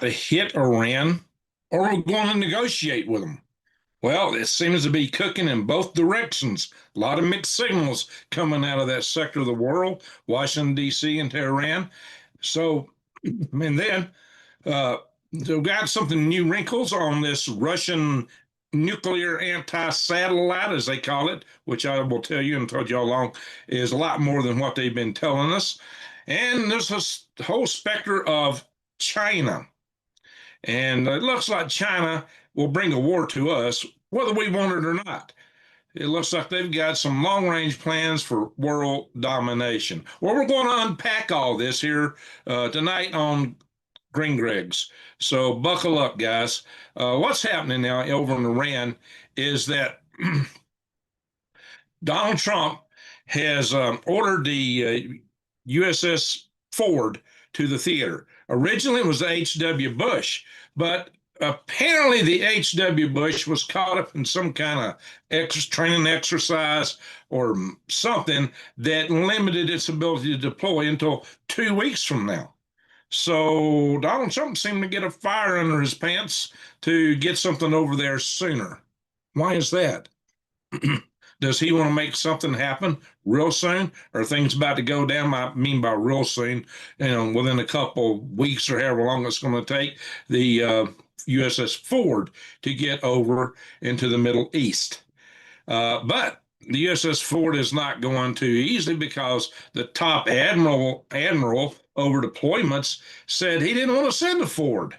to hit Iran or we're going to negotiate with them. Well, it seems to be cooking in both directions. A lot of mixed signals coming out of that sector of the world, Washington, D.C. and Tehran. So, and then we've got something new wrinkles on this Russian nuclear anti-satellite, as they call it, which I will tell you and told you all along is a lot more than what they've been telling us. And there's this whole specter of China. And it looks like China will bring a war to us, whether we want it or not. It looks like they've got some long range plans for world domination. Well, we're going to unpack all this here tonight on Green Greg's. So buckle up, guys. What's happening now over in Iran is that Donald Trump has ordered the USS Ford to the theater. Originally, it was H.W. Bush, but apparently the H.W. Bush was caught up in some kind of training exercise or something that limited its ability to deploy until 2 weeks from now. So Donald Trump seemed to get a fire under his pants to get something over there sooner. Why is that? Does he want to make something happen real soon? Or things about to go down? I mean by real soon, within a couple weeks or however long it's going to take the USS Ford to get over into the Middle East. But the USS Ford is not going too easily because the top admiral over deployments said he didn't want to send a Ford.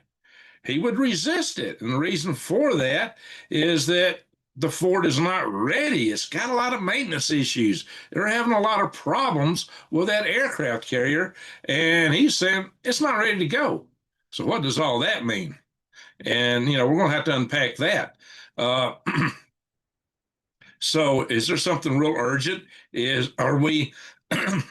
He would resist it. And the reason for that is that the Ford is not ready. It's got a lot of maintenance issues. They're having a lot of problems with that aircraft carrier. And he's saying it's not ready to go. So what does all that mean? And, we're going to have to unpack that. So is there something real urgent? Are we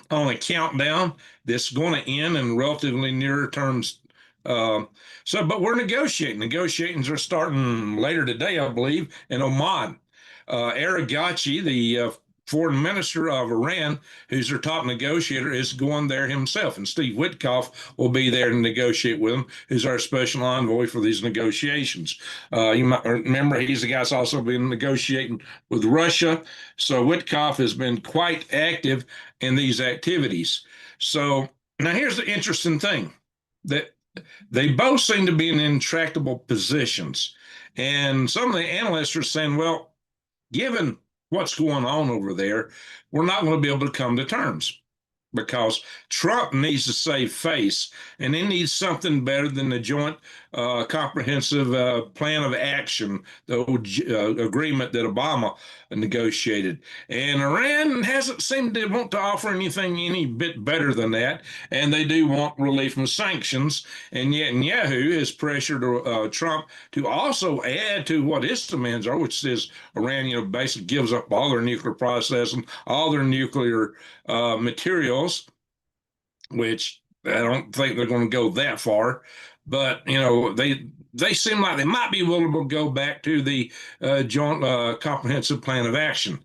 on a countdown that's going to end in relatively near terms? But we're negotiating. Negotiations are starting later today, I believe, in Oman. Aragachi, the foreign minister of Iran, who's their top negotiator, is going there himself. And Steve Witkoff will be there to negotiate with him, who's our special envoy for these negotiations. You might remember he's the guy that's also been negotiating with Russia. So Witkoff has been quite active in these activities. So now here's the interesting thing, that they both seem to be in intractable positions. And some of the analysts are saying, well, given what's going on over there, we're not going to be able to come to terms because Trump needs to save face, and he needs something better than the joint comprehensive plan of action, the agreement that Obama negotiated. And Iran hasn't seemed to want to offer anything any bit better than that, and they do want relief from sanctions. And yet Netanyahu has pressured Trump to also add to what his demands are, which says Iran, basically gives up all their nuclear processing, all their nuclear materials, which I don't think they're going to go that far. But, they seem like they might be willing to go back to the joint comprehensive plan of action,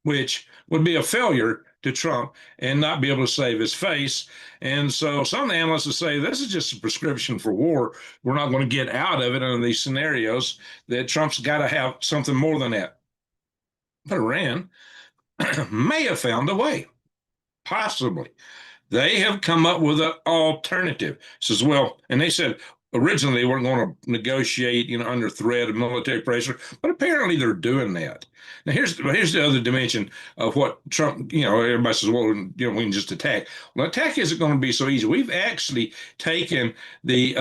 which would be a failure to Trump and not be able to save his face. And so some analysts say this is just a prescription for war. We're not going to get out of it under these scenarios, that Trump's got to have something more than that. But Iran may have found a way, possibly. They have come up with an alternative. Says, well, and they said originally they weren't going to negotiate, under threat of military pressure, but apparently they're doing that. Now, here's the other dimension of what Trump, everybody says, well, we can just attack. Well, attack isn't going to be so easy. We've actually taken the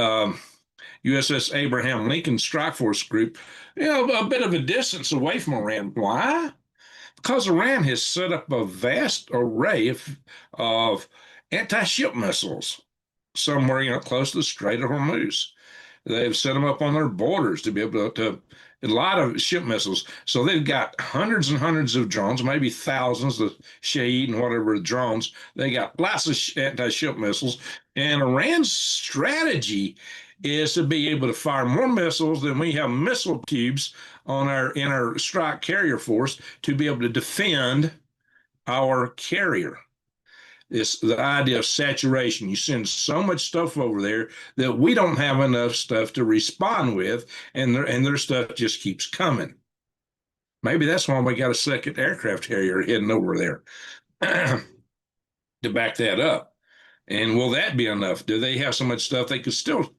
USS Abraham Lincoln Strike Force Group, a bit of a distance away from Iran. Why? Because Iran has set up a vast array of anti-ship missiles somewhere, close to the Strait of Hormuz. They've set them up on their borders to be able to a lot of ship missiles. So they've got hundreds and hundreds of drones, maybe thousands of Shahid and whatever drones. They got lots of anti-ship missiles. And Iran's strategy is to be able to fire more missiles than we have missile tubes in our strike carrier force to be able to defend our carrier. It's the idea of saturation. You send so much stuff over there that we don't have enough stuff to respond with, and their stuff just keeps coming. Maybe that's why we got a second aircraft carrier heading over there to back that up. And will that be enough? Do they have so much stuff they could still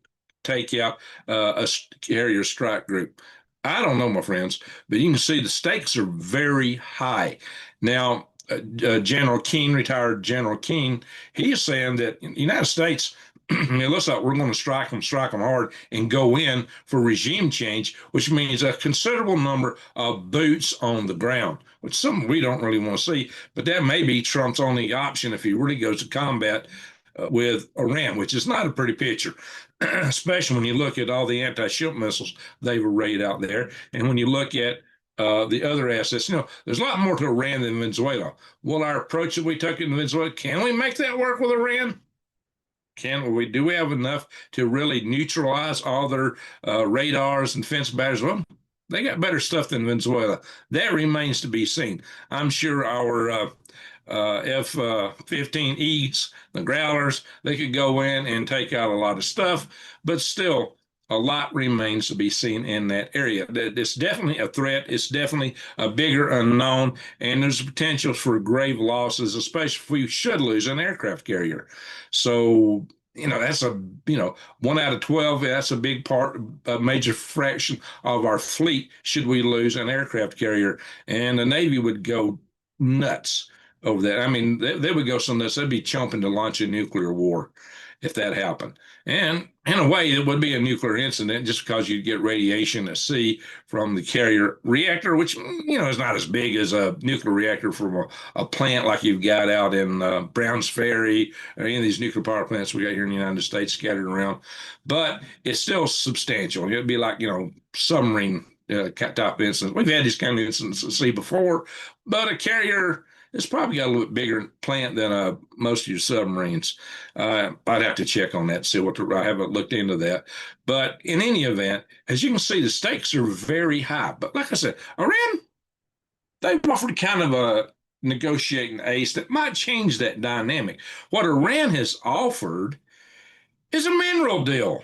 take out a carrier strike group? I don't know, my friends, but you can see the stakes are very high. Now, General Keane, retired General Keane, he is saying that in the United States, it looks like we're going to strike them hard, and go in for regime change, which means a considerable number of boots on the ground, which is something we don't really want to see. But that may be Trump's only option if he really goes to combat with Iran, which is not a pretty picture, especially when you look at all the anti-ship missiles they've arrayed out there. And when you look at the other assets, there's a lot more to Iran than Venezuela. Well, our approach that we took in Venezuela, can we make that work with Iran? Do we have enough to really neutralize all their radars and fence batteries? Well, they got better stuff than Venezuela. That remains to be seen. I'm sure our F-15Es, the Growlers, they could go in and take out a lot of stuff, but still, a lot remains to be seen in that area. It's definitely a threat. It's definitely a bigger unknown, and there's potential for grave losses, especially if we should lose an aircraft carrier. So, that's 1 out of 12. That's a big part, a major fraction of our fleet should we lose an aircraft carrier. And the Navy would go nuts over that. I mean, they would go so nuts, they'd be chomping to launch a nuclear war if that happened. And in a way, it would be a nuclear incident just because you'd get radiation at sea from the carrier reactor, which, is not as big as a nuclear reactor from a plant like you've got out in Browns Ferry or any of these nuclear power plants we got here in the United States scattered around. But it's still substantial. It'd be like, submarine type incidents. We've had these kind of incidents at sea before, but a carrier, it's probably got a little bit bigger plant than most of your submarines. I'd have to check on that, see I haven't looked into that. But in any event, as you can see, the stakes are very high. But like I said, Iran, they've offered kind of a negotiating ace that might change that dynamic. What Iran has offered is a mineral deal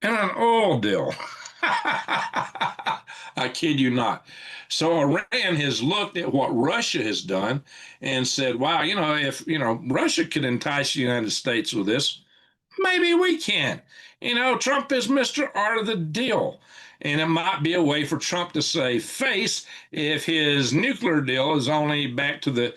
and an oil deal. I kid you not. So Iran has looked at what Russia has done and said, wow, if Russia could entice the United States with this, maybe we can. Trump is Mr. Art of the Deal. And it might be a way for Trump to save face if his nuclear deal is only back to the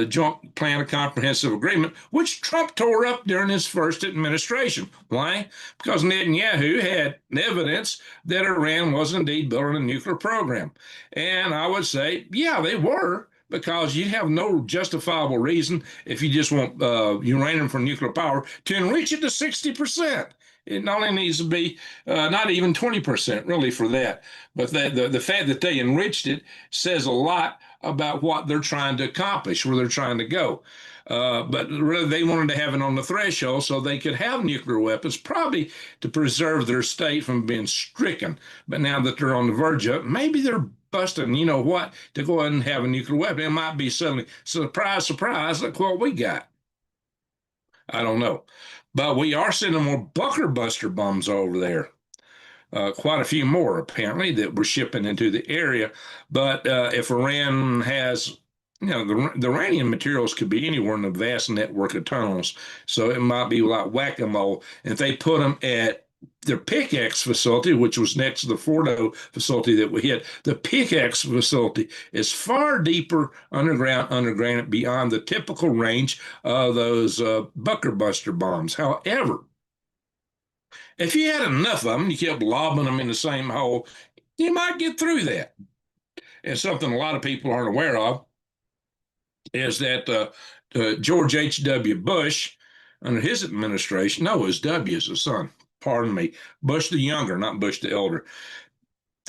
Joint Plan of Comprehensive Agreement, which Trump tore up during his first administration. Why? Because Netanyahu had evidence that Iran was indeed building a nuclear program. And I would say, yeah, they were, because you have no justifiable reason, if you just want uranium for nuclear power, to enrich it to 60%. It only needs to be not even 20%, really, for that. But the fact that they enriched it says a lot about what they're trying to accomplish, where they're trying to go. But really, they wanted to have it on the threshold so they could have nuclear weapons, probably to preserve their state from being stricken. But now that they're on the verge of it, maybe they're busting, to go ahead and have a nuclear weapon. It might be suddenly, surprise, surprise, look what we got. I don't know. But we are sending more bunker buster bombs over there. Quite a few more, apparently, that we're shipping into the area. But if Iran has, the Iranian materials could be anywhere in the vast network of tunnels. So it might be like whack-a-mole. If they put them at their Pickaxe facility, which was next to the Fordo facility that we hit, the Pickaxe facility is far deeper underground beyond the typical range of those bunker buster bombs. However, if you had enough of them, you kept lobbing them in the same hole, you might get through that. And something a lot of people aren't aware of is that George H.W. Bush, under his administration, no, it was W as the son, pardon me, Bush the younger, not Bush the elder,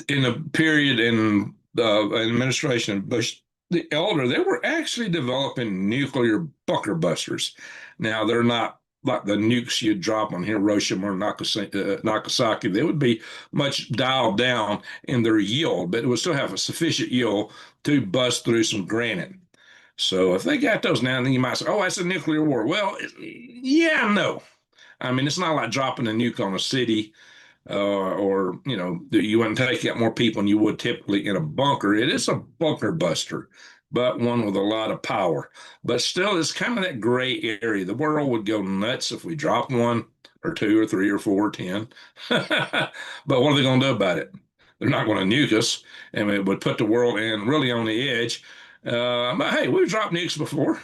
in the period in the administration of Bush the elder, they were actually developing nuclear bunker busters. Now, they're not like the nukes you drop on Hiroshima or Nagasaki. They would be much dialed down in their yield, but it would still have a sufficient yield to bust through some granite. So if they got those now, then you might say, oh, that's a nuclear war. Well, yeah, no. I mean, it's not like dropping a nuke on a city, or you wouldn't take out more people than you would typically in a bunker. It is a bunker buster, but one with a lot of power. But still, it's kind of that gray area. The world would go nuts if we dropped one or two or three or four or 10. But what are they going to do about it? They're not going to nuke us, and it would put the world in really on the edge. But hey, we've dropped nukes before.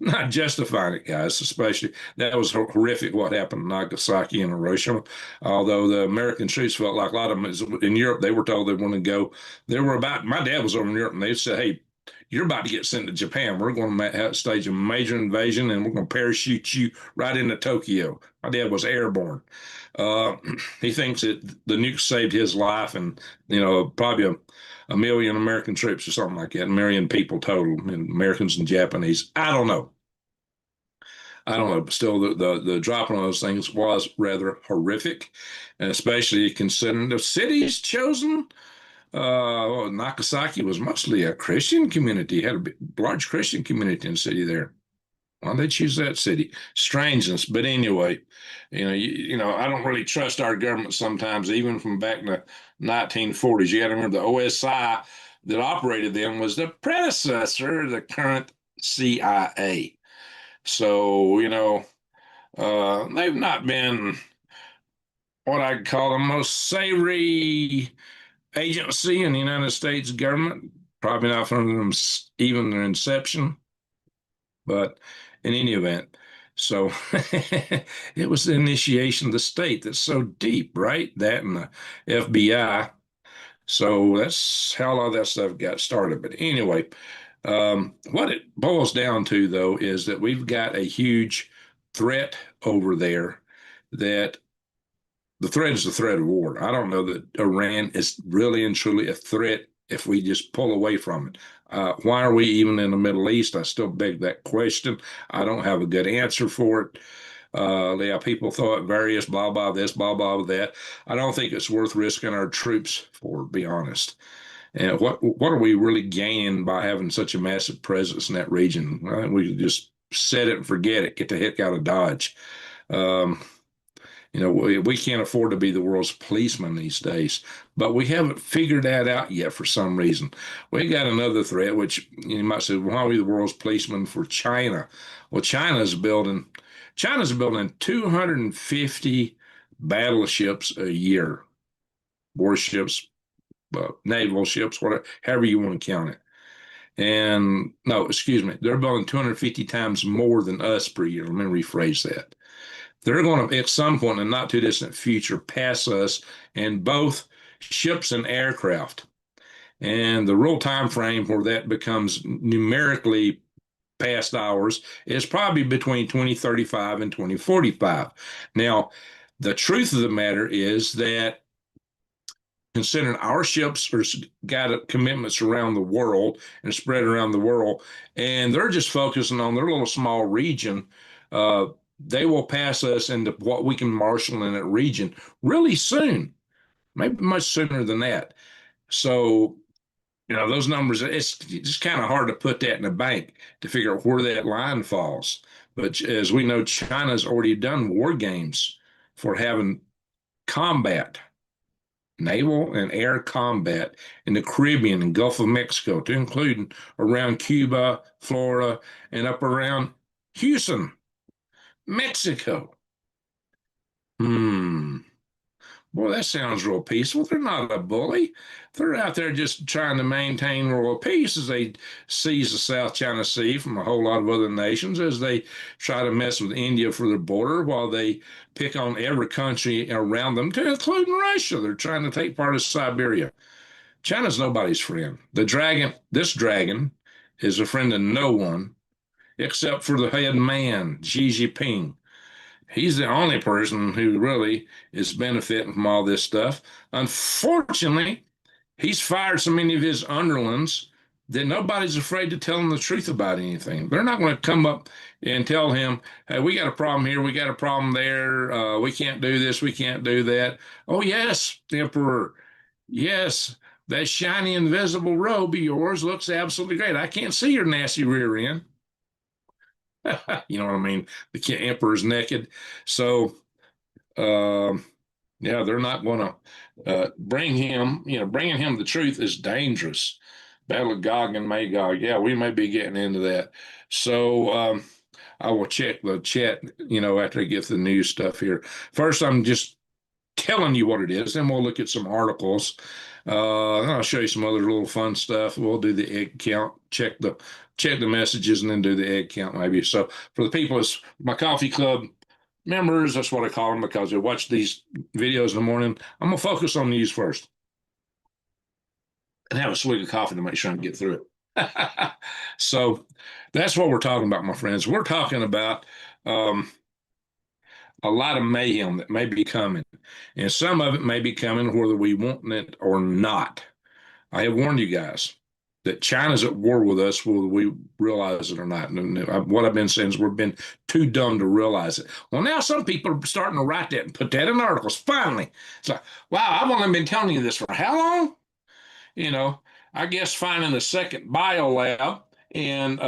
Not justifying it, guys, especially that was horrific what happened in Nagasaki and Hiroshima. Although the American troops felt like a lot of them in Europe, they were told they wanted to go. They were about, my dad was over in Europe and they said, hey, you're about to get sent to Japan. We're going to stage a major invasion and we're going to parachute you right into Tokyo. My dad was airborne. Uh, he thinks that the nuke saved his life and, probably a million American troops or something like that, a million people total, Americans and Japanese. I don't know. I don't know, but still, the dropping of those things was rather horrific, and especially considering the cities chosen. Well, Nagasaki was mostly a Christian community, had a large Christian community in the city there. Why did they choose that city? Strangeness, but anyway, I don't really trust our government sometimes, even from back in the 1940s. You got to remember the OSI that operated them was the predecessor of the current CIA. So, they've not been what I'd call the most savory agency in the United States government, probably not from them, even their inception, but in any event. So it was the initiation of the state that's so deep, right? That and the FBI. So that's how all that stuff got started. But anyway, what it boils down to, though, is that we've got a huge threat over there that the threat is the threat of war. I don't know that Iran is really and truly a threat if we just pull away from it. Why are we even in the Middle East? I still beg that question. I don't have a good answer for it. Yeah, people throw out various blah blah this, blah blah that. I don't think it's worth risking our troops for, to be honest. And what are we really gaining by having such a massive presence in that region? I think we could just set it and forget it, get the heck out of Dodge. Um, we can't afford to be the world's policeman these days, but we haven't figured that out yet for some reason. We got another threat, which you might say, why are we the world's policeman for China? Well, China's building 250 battleships a year, warships, naval ships, whatever, however you want to count it. And no, excuse me, they're building 250 times more than us per year. Let me rephrase that. They're going to, at some point in the not too distant future, pass us in both ships and aircraft. And the real time frame where that becomes numerically past ours is probably between 2035 and 2045. Now, the truth of the matter is that considering our ships are got commitments around the world and spread around the world, and they're just focusing on their little small region, uh, they will pass us into what we can marshal in that region really soon, maybe much sooner than that. So, those numbers, it's just kind of hard to put that in the bank to figure out where that line falls. But as we know, China's already done war games for having combat, naval and air combat in the Caribbean and Gulf of Mexico, to include around Cuba, Florida, and up around Houston, Mexico. Hmm. Boy, that sounds real peaceful. They're not a bully. They're out there just trying to maintain world peace as they seize the South China Sea from a whole lot of other nations, as they try to mess with India for their border, while they pick on every country around them, including Russia. They're trying to take part of Siberia. China's nobody's friend. This dragon, is a friend of no one except for the head man, Xi Jinping. He's the only person who really is benefiting from all this stuff. Unfortunately, he's fired so many of his underlings that nobody's afraid to tell him the truth about anything. They're not going to come up and tell him, hey, we got a problem here, we got a problem there, we can't do this, we can't do that. Oh, yes, Emperor. Yes, That shiny invisible robe of yours looks absolutely great. I can't see your nasty rear end. You know what I mean? The emperor's naked. So, um, yeah, they're not going to bring him, bringing him the truth is dangerous. Battle of Gog and Magog. Yeah, we may be getting into that. So, I will check the chat, after I get the news stuff here. First, I'm just telling you what it is. Then we'll look at some articles. And I'll show you some other little fun stuff. We'll do the egg count, check the messages, and then do the egg count maybe. So for the people, it's my coffee club members. That's what I call them because they watch these videos in the morning. I'm gonna focus on these first and have a swig of coffee to make sure I can get through it. So that's what we're talking about, my friends. We're talking about um, a lot of mayhem that may be coming, and some of it may be coming whether we want it or not. I have warned you guys that China's at war with us, whether we realize it or not. And what I've been saying is we've been too dumb to realize it. Well, now some people are starting to write that and put that in articles. Finally, it's like, wow, I've only been telling you this for how long? You know, I guess finding a second bio lab in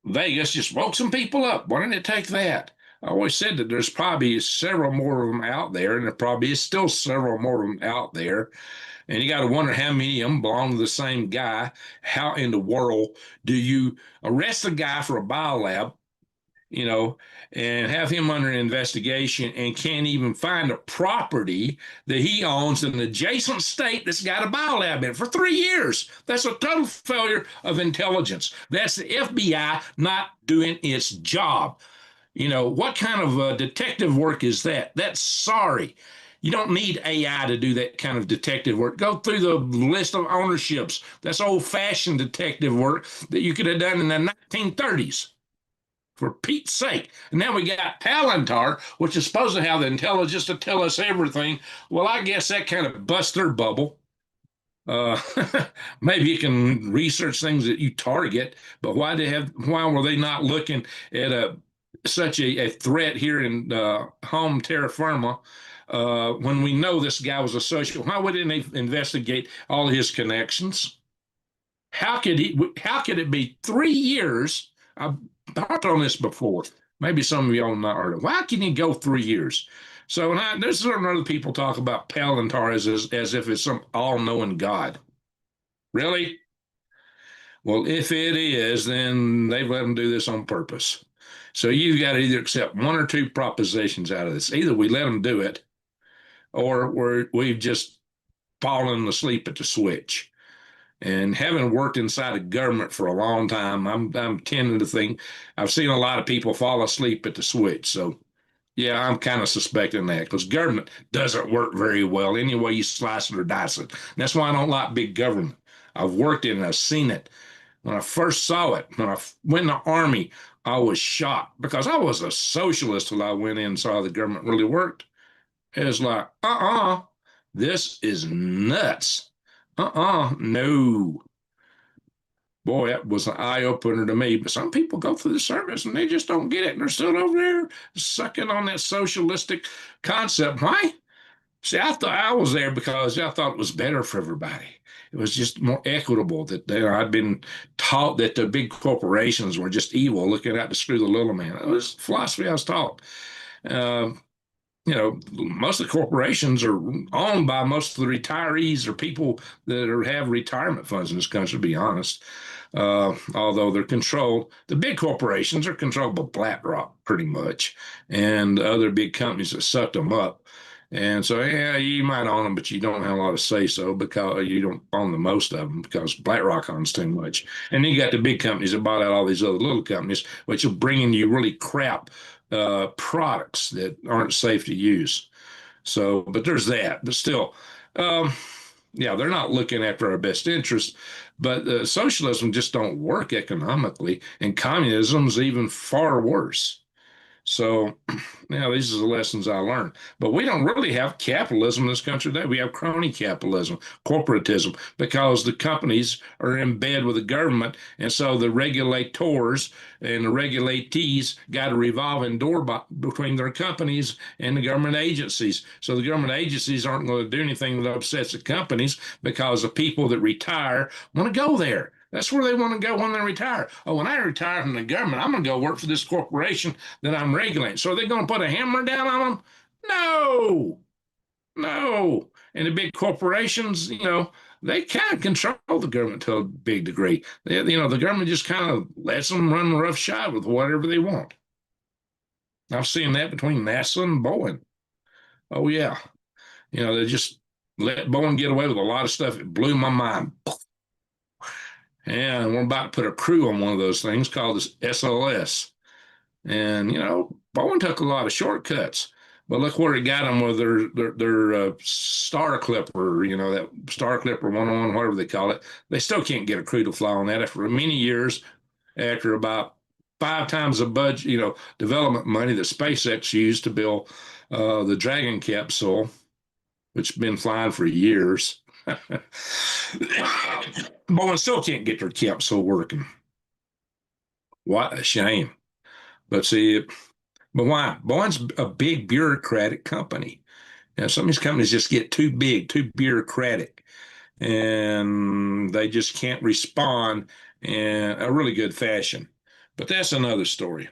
Vegas just woke some people up. Why didn't it take that? I always said that there's probably several more of them out there, and there probably is still several more of them out there. And you got to wonder how many of them belong to the same guy. How in the world do you arrest a guy for a biolab, you know, and have him under investigation and can't even find a property that he owns in an adjacent state that's got a biolab in it for 3 years? That's a total failure of intelligence. That's the FBI not doing its job. What kind of detective work is that? That's sorry. You don't need AI to do that kind of detective work. Go through the list of ownerships. That's old-fashioned detective work that you could have done in the 1930s, for Pete's sake. And now we got Palantir, which is supposed to have the intelligence to tell us everything. Well, I guess that kind of busts their bubble. Uh, Maybe you can research things that you target, but why were they not looking at such a threat here in home terra firma when we know this guy was a social? Why wouldn't they investigate all his connections? How could it be 3 years? I've talked on this before. Maybe some of y'all not heard of. Why can you go 3 years? So there's certain other people talk about Palantir as if it's some all-knowing God. Really? Well, if it is, then they've let them do this on purpose. So you've got to either accept one or two propositions out of this. Either we let them do it, or we've just fallen asleep at the switch. And having worked inside of government for a long time, I'm tending to think I've seen a lot of people fall asleep at the switch. So yeah, I'm kind of suspecting that because government doesn't work very well any way you slice it or dice it. That's why I don't like big government. I've worked in it, I've seen it. When I first saw it, when I went in the army, I was shocked because I was a socialist till I went in and saw the government really worked. It was like, this is nuts. No. Boy, that was an eye opener to me. But some people go through the service and they just don't get it. And they're still over there sucking on that socialistic concept. Why? See, I thought I was there because I thought it was better for everybody. It was just more equitable that I'd been taught that the big corporations were just evil, looking out to screw the little man. It was philosophy I was taught. Um, most of the corporations are owned by most of the retirees or people that have retirement funds in this country, to be honest. Although they're controlled, the big corporations are controlled by BlackRock pretty much and other big companies that sucked them up. And so, yeah, you might own them, but you don't have a lot of say so because you don't own the most of them because BlackRock owns too much. And then you got the big companies that bought out all these other little companies, which are bringing you really crap products that aren't safe to use. So, but there's that. But still, um, yeah, they're not looking after our best interest. But socialism just don't work economically, and communism's even far worse. So, these are the lessons I learned. But we don't really have capitalism in this country today. We have crony capitalism, corporatism, because the companies are in bed with the government. And so the regulators and the regulatees got a revolving door between their companies and the government agencies. So the government agencies aren't going to do anything that upsets the companies because the people that retire want to go there. That's where they want to go when they retire. Oh, when I retire from the government, I'm going to go work for this corporation that I'm regulating. So are they going to put a hammer down on them? No, no. And the big corporations, they kind of control the government to a big degree. The government just kind of lets them run roughshod with whatever they want. I've seen that between NASA and Boeing. Oh, yeah. They just let Boeing get away with a lot of stuff. It blew my mind. And we're about to put a crew on one of those things called this SLS. And Bowen took a lot of shortcuts, but look where it got them with their Star Clipper. That Star Clipper 101, whatever they call it. They still can't get a crew to fly on that after many years. After about 5 times the budget, development money that SpaceX used to build the Dragon capsule, which has been flying for years. Bowen still can't get their capsule working. What a shame. But see, but why? Boeing's a big bureaucratic company. Some of these companies just get too big, too bureaucratic, and they just can't respond in a really good fashion. But that's another story.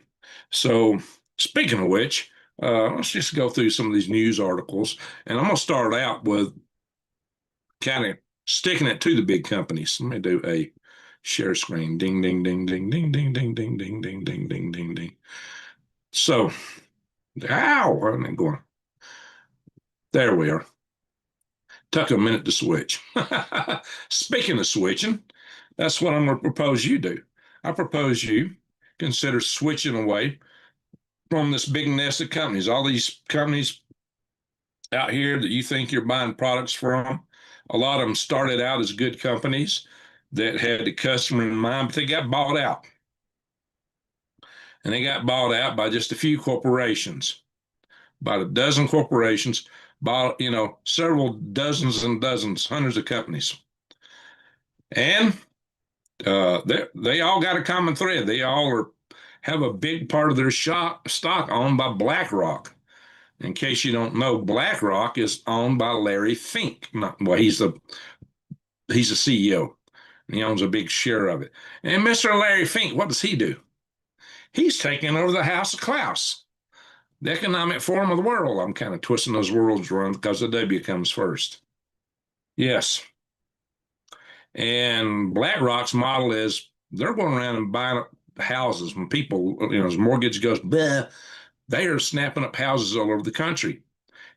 So, speaking of which, let's just go through some of these news articles, and I'm going to start out with kind of sticking it to the big companies. Let me do a share screen. Ding, ding, ding, ding, ding, ding, ding, ding, ding, ding, ding, ding, ding, ding. So, ow, I'm not going. There we are. Took a minute to switch. Speaking of switching, that's what I'm going to propose you do. I propose you consider switching away from this big nest of companies, all these companies out here that you think you're buying products from. A lot of them started out as good companies that had the customer in mind, but they got bought out. And they got bought out by just a few corporations, about a dozen corporations, bought, several dozens and dozens, hundreds of companies. And they all got a common thread. They all have a big part of their stock owned by BlackRock. In case you don't know, BlackRock is owned by Larry Fink. Well, he's the CEO. He owns a big share of it. And Mr. Larry Fink, what does he do? He's taking over the House of Klaus, the Economic Forum of the World. I'm kind of twisting those worlds around because the W comes first. Yes. And BlackRock's model is they're going around and buying up houses when people, as mortgage goes, bleh, they are snapping up houses all over the country.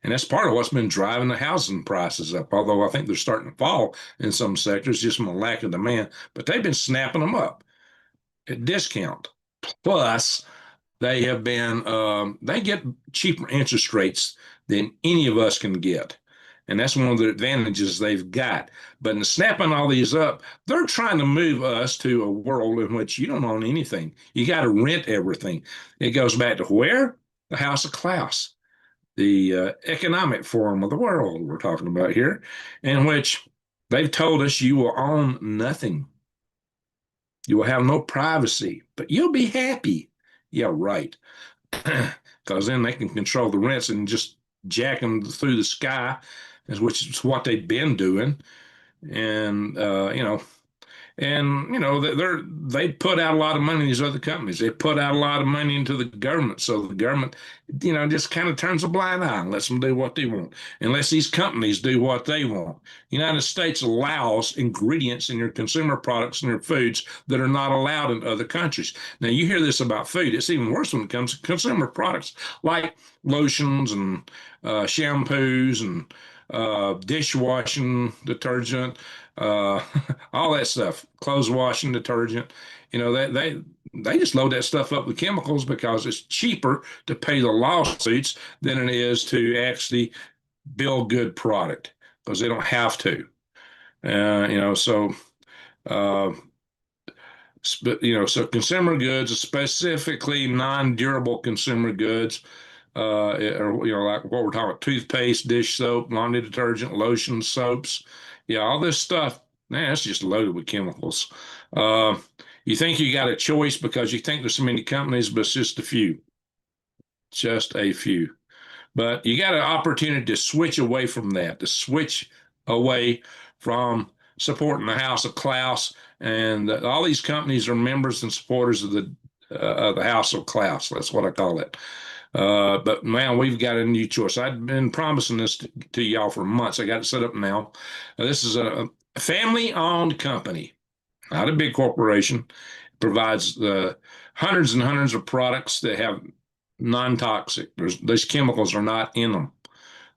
And that's part of what's been driving the housing prices up, although I think they're starting to fall in some sectors just from a lack of demand. But they've been snapping them up at discount. Plus, they get cheaper interest rates than any of us can get. And that's one of the advantages they've got. But in snapping all these up, they're trying to move us to a world in which you don't own anything. You got to rent everything. It goes back to where? The House of Klaus, the economic forum of the world we're talking about here, in which they've told us you will own nothing. You will have no privacy, but you'll be happy. Yeah, right. Because then they can control the rents and just jack them through the sky, which is what they've been doing. And they put out a lot of money in these other companies. They put out a lot of money into the government. So the government, just kind of turns a blind eye and lets them do what they want. And lets these companies do what they want. The United States allows ingredients in your consumer products and your foods that are not allowed in other countries. Now you hear this about food. It's even worse when it comes to consumer products like lotions and shampoos and dishwashing detergent, all that stuff, clothes washing detergent. They just load that stuff up with chemicals because it's cheaper to pay the lawsuits than it is to actually build good product because they don't have to. So uh, So consumer goods, specifically non-durable consumer goods, or like what we're talking about, toothpaste, dish soap, laundry detergent, lotion, soaps. Yeah, all this stuff, man, it's just loaded with chemicals. Uh, you think you got a choice because you think there's so many companies, but it's just a few. But you got an opportunity to switch away from that, to switch away from supporting the House of Klaus. And all these companies are members and supporters of the House of Klaus. That's what I call it. But man, we've got a new choice. I've been promising this to y'all for months. I got it set up now. This is a family-owned company, not a big corporation. It provides hundreds and hundreds of products that have non-toxic. Those chemicals are not in them.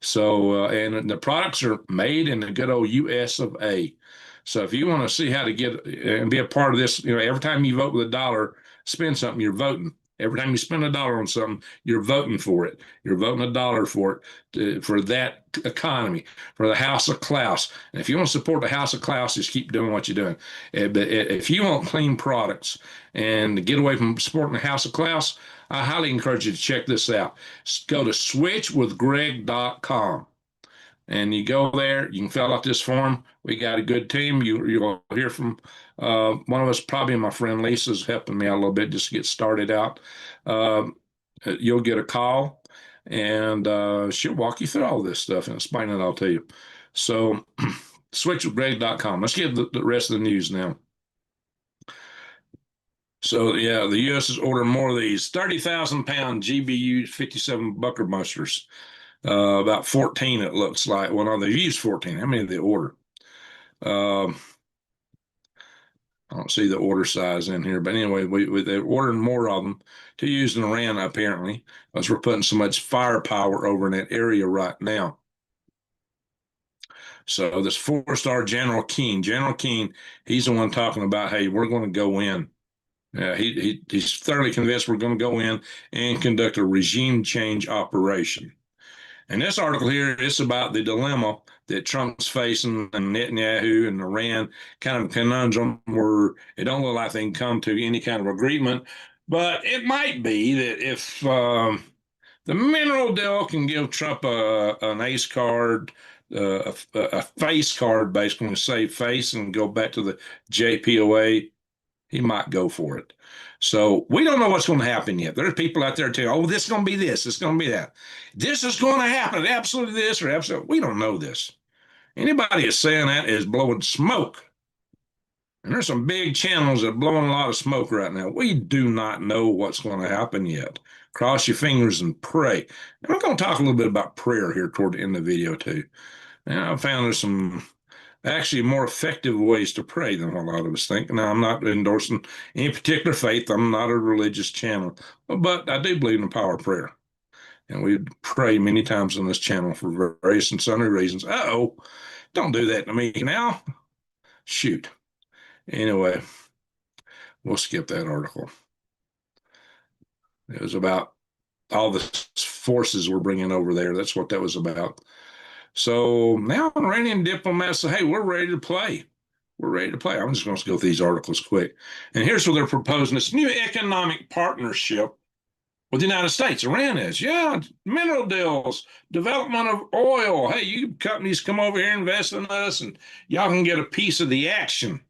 So, and the products are made in the good old US of A. So if you want to see how to get and be a part of this, every time you vote with a dollar, spend something, you're voting. Every time you spend a dollar on something, you're voting for it. You're voting a dollar for it, for that economy, for the House of Klaus. And if you want to support the House of Klaus, just keep doing what you're doing. But if you want clean products and get away from supporting the House of Klaus, I highly encourage you to check this out. Go to switchwithgreg.com and you go there. You can fill out this form. We got a good team. You'll hear from one of us, probably my friend Lisa's helping me out a little bit just to get started out. You'll get a call and she'll walk you through all this stuff and explain it all to you. So switchwithgreg.com. Let's get the rest of the news now. So yeah, the U.S. is ordering more of these 30,000-pound GBU 57 Bucker busters. About 14, it looks like. Well, no, they've used 14. How many did they order? I don't see the order size in here, but anyway, they're ordering more of them to use in Iran, apparently, because we're putting so much firepower over in that area right now. So this four-star General Keane, he's the one talking about, hey, we're going to go in. He's thoroughly convinced we're going to go in and conduct a regime change operation. And this article here is about the dilemma that Trump's facing and Netanyahu and Iran, kind of a conundrum where it don't look like they can come to any kind of agreement. But it might be that if the mineral deal can give Trump an ace card, a face card, basically, save face and go back to the JPOA, he might go for it. So we don't know what's going to happen yet. There's people out there telling, oh, this is going to be this, it's going to be that. This is going to happen, absolutely this or absolutely. We don't know this. Anybody is saying that is blowing smoke. And there's some big channels that are blowing a lot of smoke right now. We do not know what's going to happen yet. Cross your fingers and pray. And I'm going to talk a little bit about prayer here toward the end of the video too. And I found there's some actually more effective ways to pray than a lot of us think. Now, I'm not endorsing any particular faith. I'm not a religious channel, but I do believe in the power of prayer. And we pray many times on this channel for various and sundry reasons. Uh-oh, don't do that to me now. Shoot. Anyway, we'll skip that article. It was about all the forces we're bringing over there. That's what that was about. So now Iranian diplomats say, hey, we're ready to play. We're ready to play. I'm just going to go through these articles quick. And here's what they're proposing. This new economic partnership with the United States. Iran is, yeah, mineral deals, development of oil. Hey, you companies come over here, invest in us, and y'all can get a piece of the action.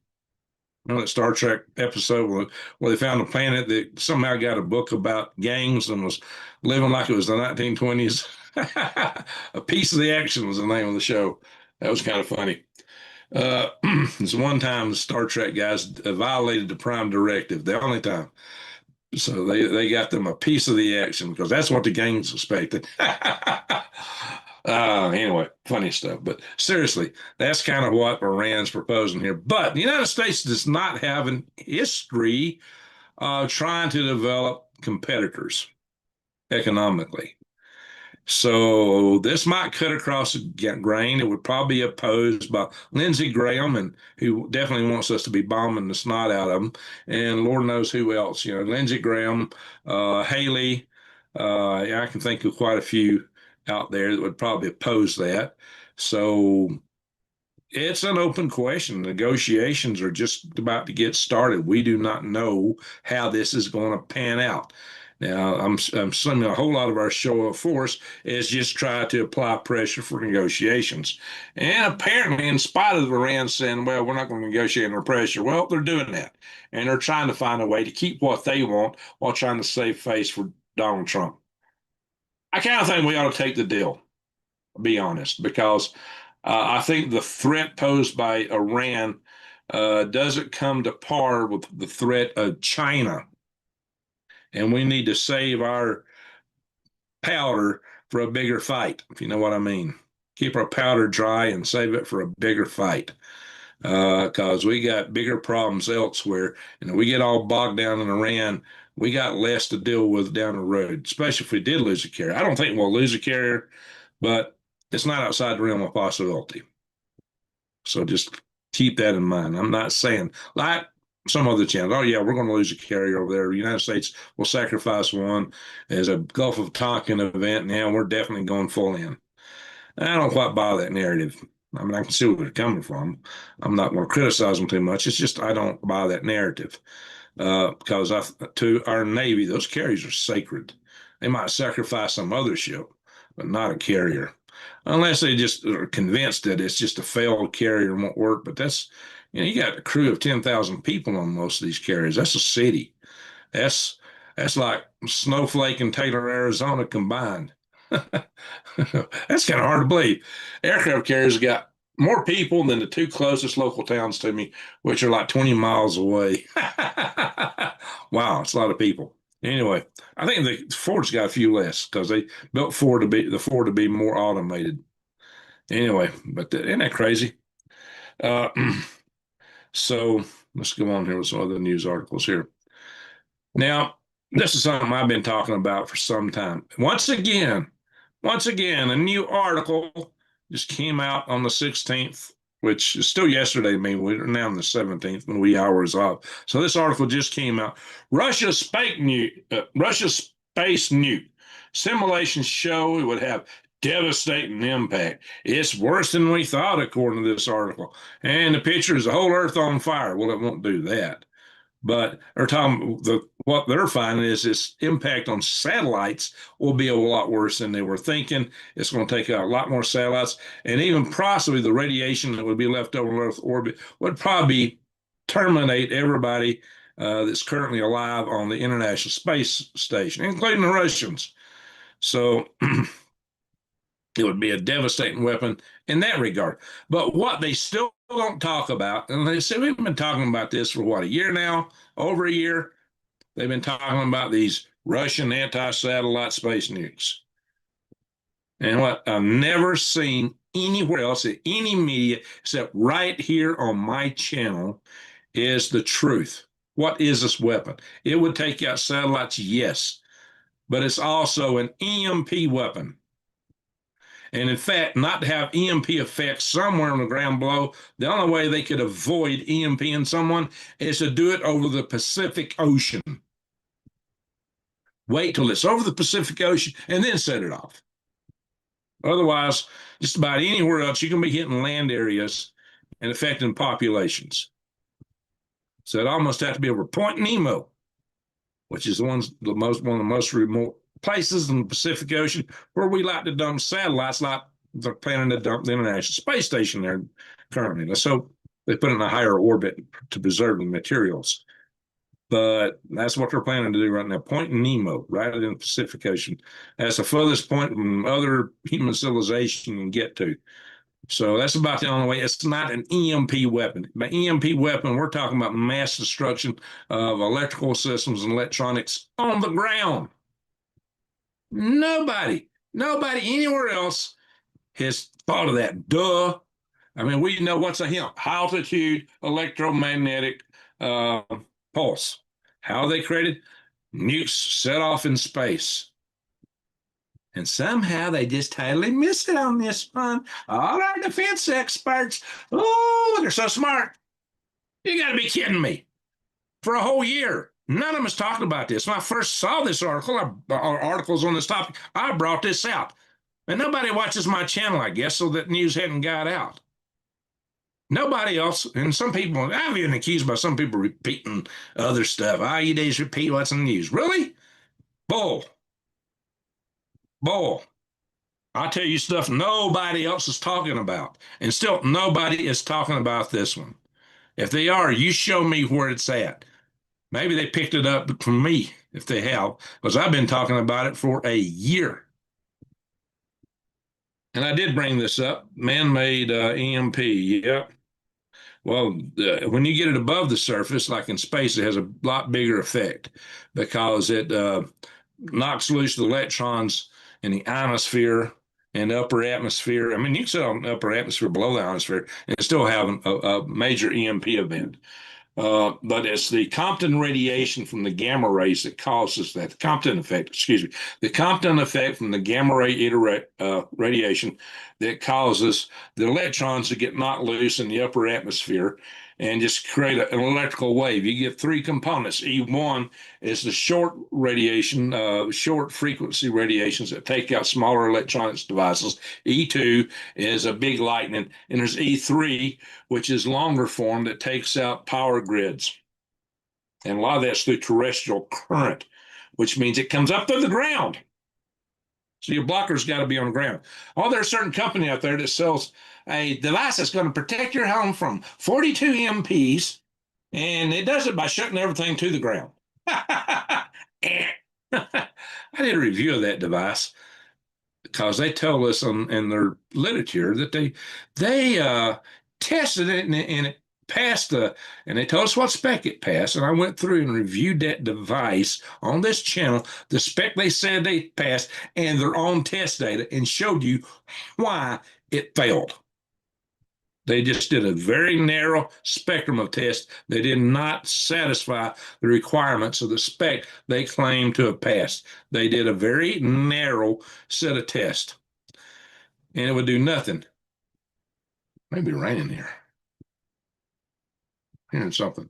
You know that Star Trek episode where they found a planet that somehow got a book about gangs and was living like it was the 1920s. A piece of the action was the name of the show. That was kind of funny. It's one time the Star Trek guys violated the Prime Directive, the only time. So they got them a piece of the action because that's what the gangs expected. Anyway, funny stuff. But seriously, that's kind of what Iran's proposing here. But the United States does not have an history of trying to develop competitors economically. So this might cut across the grain. It would probably be opposed by Lindsey Graham, and who definitely wants us to be bombing the snot out of them, and Lord knows who else. Lindsey Graham, Haley. I can think of quite a few out there that would probably oppose that. So It's an open question. Negotiations are just about to get started. We do not know how this is going to pan out. Now, I'm assuming a whole lot of our show of force is just try to apply pressure for negotiations. And apparently, in spite of Iran saying, well, we're not going to negotiate under pressure, well, they're doing that. And they're trying to find a way to keep what they want while trying to save face for Donald Trump. I kind of think we ought to take the deal, be honest, because I think the threat posed by Iran doesn't come to par with the threat of China. And we need to save our powder for a bigger fight, if you know what I mean. Keep our powder dry and save it for a bigger fight. Because we got bigger problems elsewhere. And if we get all bogged down in Iran, we got less to deal with down the road, especially if we did lose a carrier. I don't think we'll lose a carrier, but it's not outside the realm of possibility. So just keep that in mind. I'm not saying, like some other channels, oh, yeah, we're going to lose a carrier over there. The United States will sacrifice one as a Gulf of Tonkin event. Now we're definitely going full in. I don't quite buy that narrative. I mean, I can see where they're coming from. I'm not going to criticize them too much. It's just I don't buy that narrative because to our Navy, those carriers are sacred. They might sacrifice some other ship, but not a carrier. Unless they just are convinced that it's just a failed carrier and won't work. But that's, you got a crew of 10,000 people on most of these carriers. That's a city. That's that's like Snowflake and Taylor, Arizona combined. That's kind of hard to believe. Aircraft carriers got more people than the two closest local towns to me, which are like 20 miles away. Wow, it's a lot of people. Anyway, I think the Ford's got a few less because they built Ford to be more automated. Anyway, but isn't that crazy? Uh, so let's go on here with some other news articles here. Now, this is something I've been talking about for some time. Once again, a new article just came out on the 16th, which is still yesterday. I mean, we're now on the 17th when we hours off. So this article just came out. Russia's space nuke simulations show it would have devastating impact. It's worse than we thought, according to this article. And the picture is the whole Earth on fire. Well, it won't do that. But what they're finding is this impact on satellites will be a lot worse than they were thinking. It's going to take out a lot more satellites, and even possibly the radiation that would be left over in Earth orbit would probably terminate everybody that's currently alive on the International Space Station, including the Russians. So it would be a devastating weapon in that regard. But what they still don't talk about, and they say we've been talking about this for what, a year now, over a year. They've been talking about these Russian anti-satellite space nukes. And what I've never seen anywhere else in any media except right here on my channel is the truth. What is this weapon? It would take out satellites, yes, but it's also an EMP weapon. And in fact, not to have EMP effects somewhere on the ground below, the only way they could avoid EMP in someone is to do it over the Pacific Ocean. Wait till it's over the Pacific Ocean and then set it off. Otherwise, just about anywhere else, you're going to be hitting land areas and affecting populations. So it almost has to be over Point Nemo, which is one of the most remote places in the Pacific Ocean where we like to dump satellites, like they're planning to dump the International Space Station there currently. Let's hope they put it in a higher orbit to preserve the materials. But that's what they're planning to do right now. Point Nemo, right in the Pacific Ocean. That's the furthest point from other human civilization can get to. So that's about the only way. It's not an EMP weapon. By EMP weapon, we're talking about mass destruction of electrical systems and electronics on the ground. Nobody anywhere else has thought of that. Duh. I mean, we know what's a HEMP, high altitude electromagnetic pulse. How are they created? Nukes set off in space. And somehow they just totally missed it on this one. All our defense experts, oh, they're so smart. You got to be kidding me. For a whole year, none of them was talking about this. When I first saw this article, or articles on this topic, I brought this out. And nobody watches my channel, I guess, so that news hadn't got out. Nobody else, and some people, I've been accused by some people repeating other stuff. Ah, you days repeat what's in the news. Really? Bull, bull. I tell you stuff nobody else is talking about. And still, nobody is talking about this one. If they are, you show me where it's at. Maybe they picked it up from me, if they have, because I've been talking about it for a year. And I did bring this up, man-made EMP. Yep. Well, when you get it above the surface, like in space, it has a lot bigger effect because it knocks loose the electrons in the ionosphere and upper atmosphere. I mean, you can sit on upper atmosphere below the ionosphere and still have a major EMP event. But it's the Compton radiation from the gamma rays that causes that. The Compton effect, excuse me, the Compton effect from the gamma ray radiation that causes the electrons to get knocked loose in the upper atmosphere and just create an electrical wave. You get three components. E1 is the short radiation, short frequency radiations that take out smaller electronics devices. E2 is a big lightning, and there's E3, which is longer form that takes out power grids. And a lot of that's through terrestrial current, which means it comes up to the ground. So your blocker's got to be on the ground. Oh, there's a certain company out there that sells a device that's going to protect your home from 42 EMPs, and it does it by shutting everything to the ground. I did a review of that device because they tell us in their literature that they tested it and it passed and they told us what spec it passed. And I went through and reviewed that device on this channel, the spec they said they passed, and their own test data, and showed you why it failed. They just did a very narrow spectrum of tests. They did not satisfy the requirements of the spec they claim to have passed. They did a very narrow set of tests, and it would do nothing. Maybe raining here. Hearing something.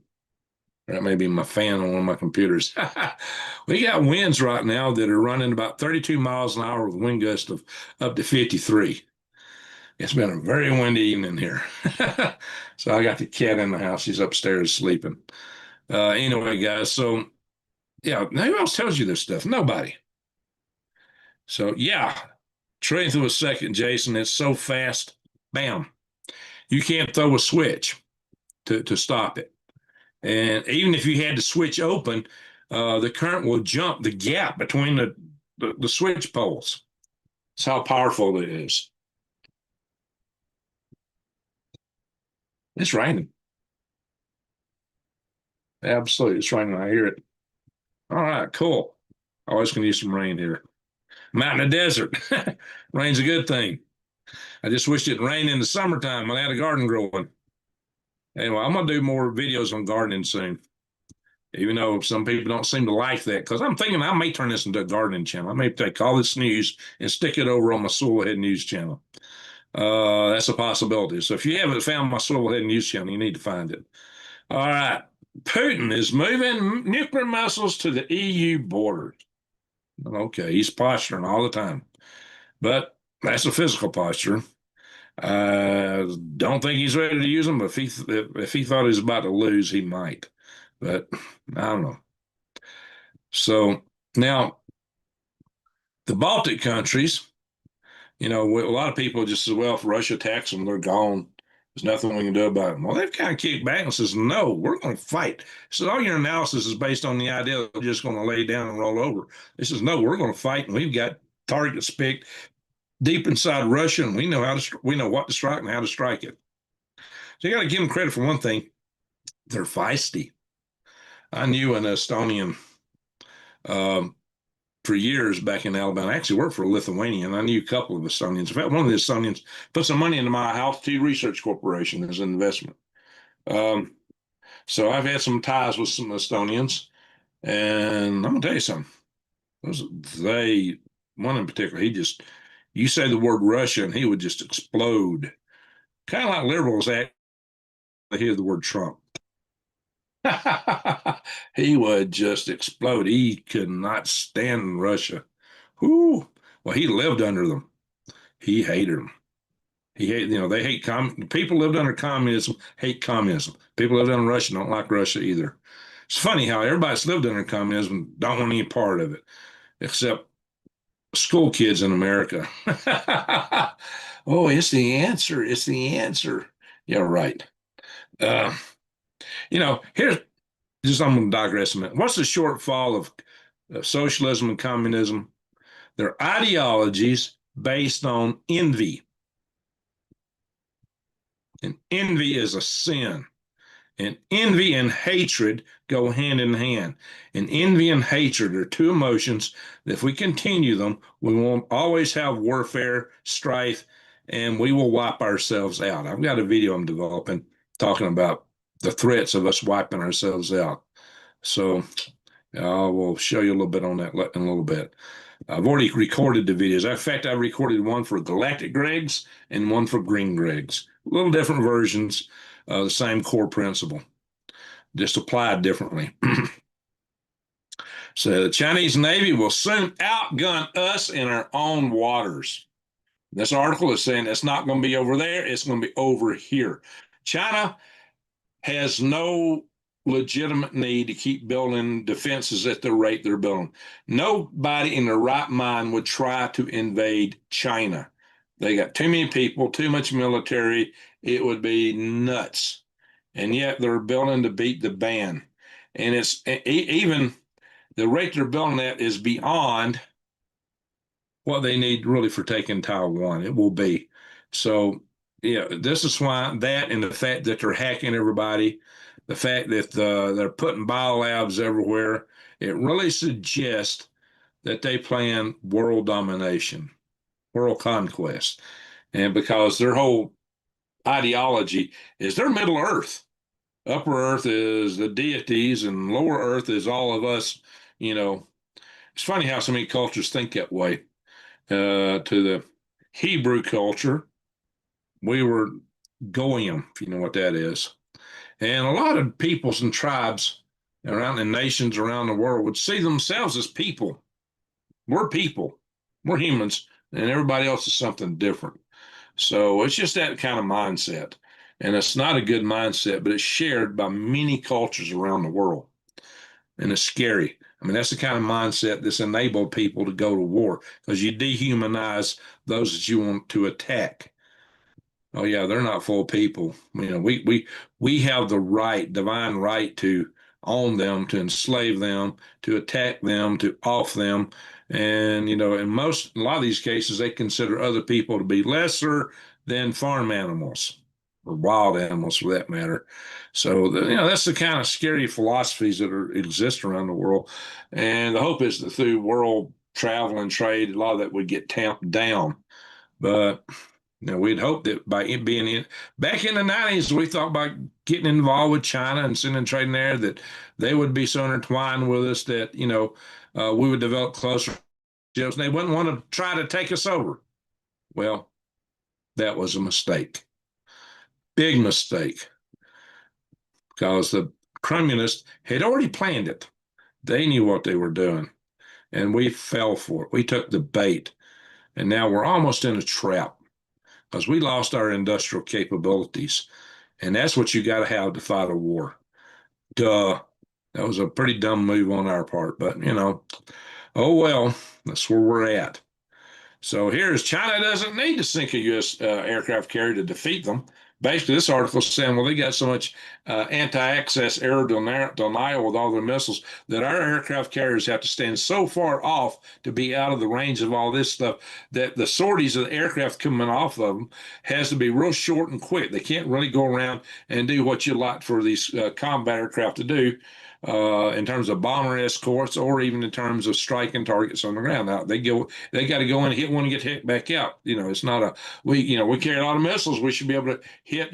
That may be my fan on one of my computers. We got winds right now that are running about 32 miles an hour with wind gusts of up to 53. It's been a very windy evening here. So I got the cat in the house. She's upstairs sleeping. Anyway, guys, so yeah, who else tells you this stuff? Nobody. So yeah, trillionth of a second, Jason. It's so fast. Bam. You can't throw a switch to stop it. And even if you had the switch open, the current will jump the gap between the switch poles. That's how powerful it is. It's raining. Absolutely. It's raining. I hear it. All right, cool. Always can use some rain here. I'm out in the desert. Rain's a good thing. I just wish it rained in the summertime when I had a garden growing. Anyway, I'm going to do more videos on gardening soon, even though some people don't seem to like that, because I'm thinking I may turn this into a gardening channel. I may take all this news and stick it over on my Soilhead News channel. That's a possibility. So if you haven't found my Soilhead News channel, you need to find it. All right. Putin is moving nuclear missiles to the EU border. Okay, he's posturing all the time, but that's a physical posture. I don't think he's ready to use them. If he thought he was about to lose, he might. But I don't know. So now the Baltic countries, a lot of people just say, well, if Russia attacks them, they're gone. There's nothing we can do about it. Well, they've kind of kicked back and says, no, we're going to fight. So all your analysis is based on the idea that we're just going to lay down and roll over. They says, no, we're going to fight, and we've got targets picked deep inside Russia, and we know what to strike and how to strike it. So you got to give them credit for one thing. They're feisty. I knew an Estonian for years back in Alabama. I actually worked for a Lithuanian. I knew a couple of Estonians. In fact, one of the Estonians put some money into my Altitude Research Corporation as an investment. So I've had some ties with some Estonians, and I'm gonna tell you something. One in particular, you say the word Russia, and he would just explode, kind of like liberals act. They hear the word Trump. He would just explode. He could not stand Russia. Whoo. Well, he lived under them. He hated them. He hate, they hate people lived under communism, hate communism. People lived under Russia don't like Russia either. It's funny how everybody's lived under communism don't want any part of it, except school kids in America. Oh, it's the answer. It's the answer. Yeah, right. Uh, here's just I'm going to digress a minute. What's the shortfall of socialism and communism? They're ideologies based on envy. And envy is a sin. And envy and hatred go hand in hand. And envy and hatred are two emotions that if we continue them, we will always have warfare, strife, and we will wipe ourselves out. I've got a video I'm developing talking about the threats of us wiping ourselves out. So I will show you a little bit on that in a little bit. I've already recorded the videos. In fact, I recorded one for Galactic Gregs and one for Green Gregs. Little different versions, the same core principle, just applied differently. So the Chinese Navy will soon outgun us in our own waters. This article is saying it's not going to be over there, it's going to be over here. China has no legitimate need to keep building defenses at the rate they're building. Nobody in their right mind would try to invade China. They got too many people, too much military. It would be nuts. And yet they're building to beat the band. And it's even the rate they're building at is beyond what they need really for taking Taiwan. It will be. So, yeah, this is why that and the fact that they're hacking everybody, the fact that they're putting biolabs everywhere, it really suggests that they plan world domination, world conquest. And because their whole ideology is they're Middle Earth. Upper Earth is the deities, and lower Earth is all of us. You know, it's funny how so many cultures think that way. To the Hebrew culture, we were Goyim, if you know what that is. And a lot of peoples and tribes around the nations around the world would see themselves as people. We're people, we're humans, and everybody else is something different. So it's just that kind of mindset. And it's not a good mindset, but it's shared by many cultures around the world. And it's scary. I mean, that's the kind of mindset that's enabled people to go to war because you dehumanize those that you want to attack. Oh yeah, they're not full people. We have the right, divine right to own them, to enslave them, to attack them, to off them. And in a lot of these cases, they consider other people to be lesser than farm animals or wild animals for that matter. So that's the kind of scary philosophies that exist around the world. And the hope is that through world travel and trade, a lot of that would get tamped down. But we'd hope that by it being back in the 90s, we thought about getting involved with China and sending trading there that they would be so intertwined with us that, we would develop closer relationships and they wouldn't want to try to take us over. Well, that was a mistake. Big mistake. Because the communists had already planned it. They knew what they were doing. And we fell for it. We took the bait. And now we're almost in a trap because we lost our industrial capabilities. And that's what you got to have to fight a war. Duh. That was a pretty dumb move on our part. But, oh well, that's where we're at. So here's China doesn't need to sink a U.S. Aircraft carrier to defeat them. Basically, this article is saying, well, they got so much anti-access air denial with all their missiles that our aircraft carriers have to stand so far off to be out of the range of all this stuff that the sorties of the aircraft coming off of them has to be real short and quick. They can't really go around and do what you like for these combat aircraft to do. In terms of bomber escorts, or even in terms of striking targets on the ground. Now they got to go in and hit one and get hit back out. It's not we carry a lot of missiles. We should be able to hit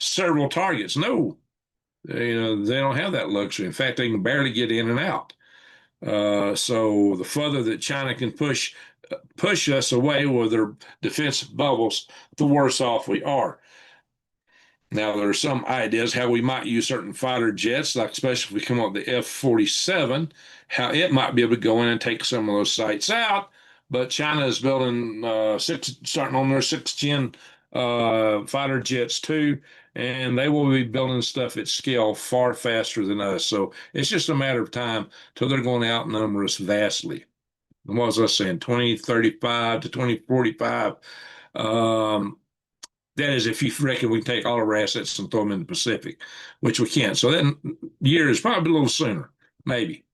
several targets. No, they don't have that luxury. In fact, they can barely get in and out. So the further that China can push us away with their defensive bubbles, the worse off we are. Now, there are some ideas how we might use certain fighter jets, like especially if we come up with the F-47, how it might be able to go in and take some of those sites out. But China is building starting on their 6th gen fighter jets too, and they will be building stuff at scale far faster than us. So it's just a matter of time till they're going to outnumber us vastly. And what was I saying? 2035 to 2045. Um, that is, if you reckon we can take all our assets and throw them in the Pacific, which we can't. So that year is probably a little sooner, maybe.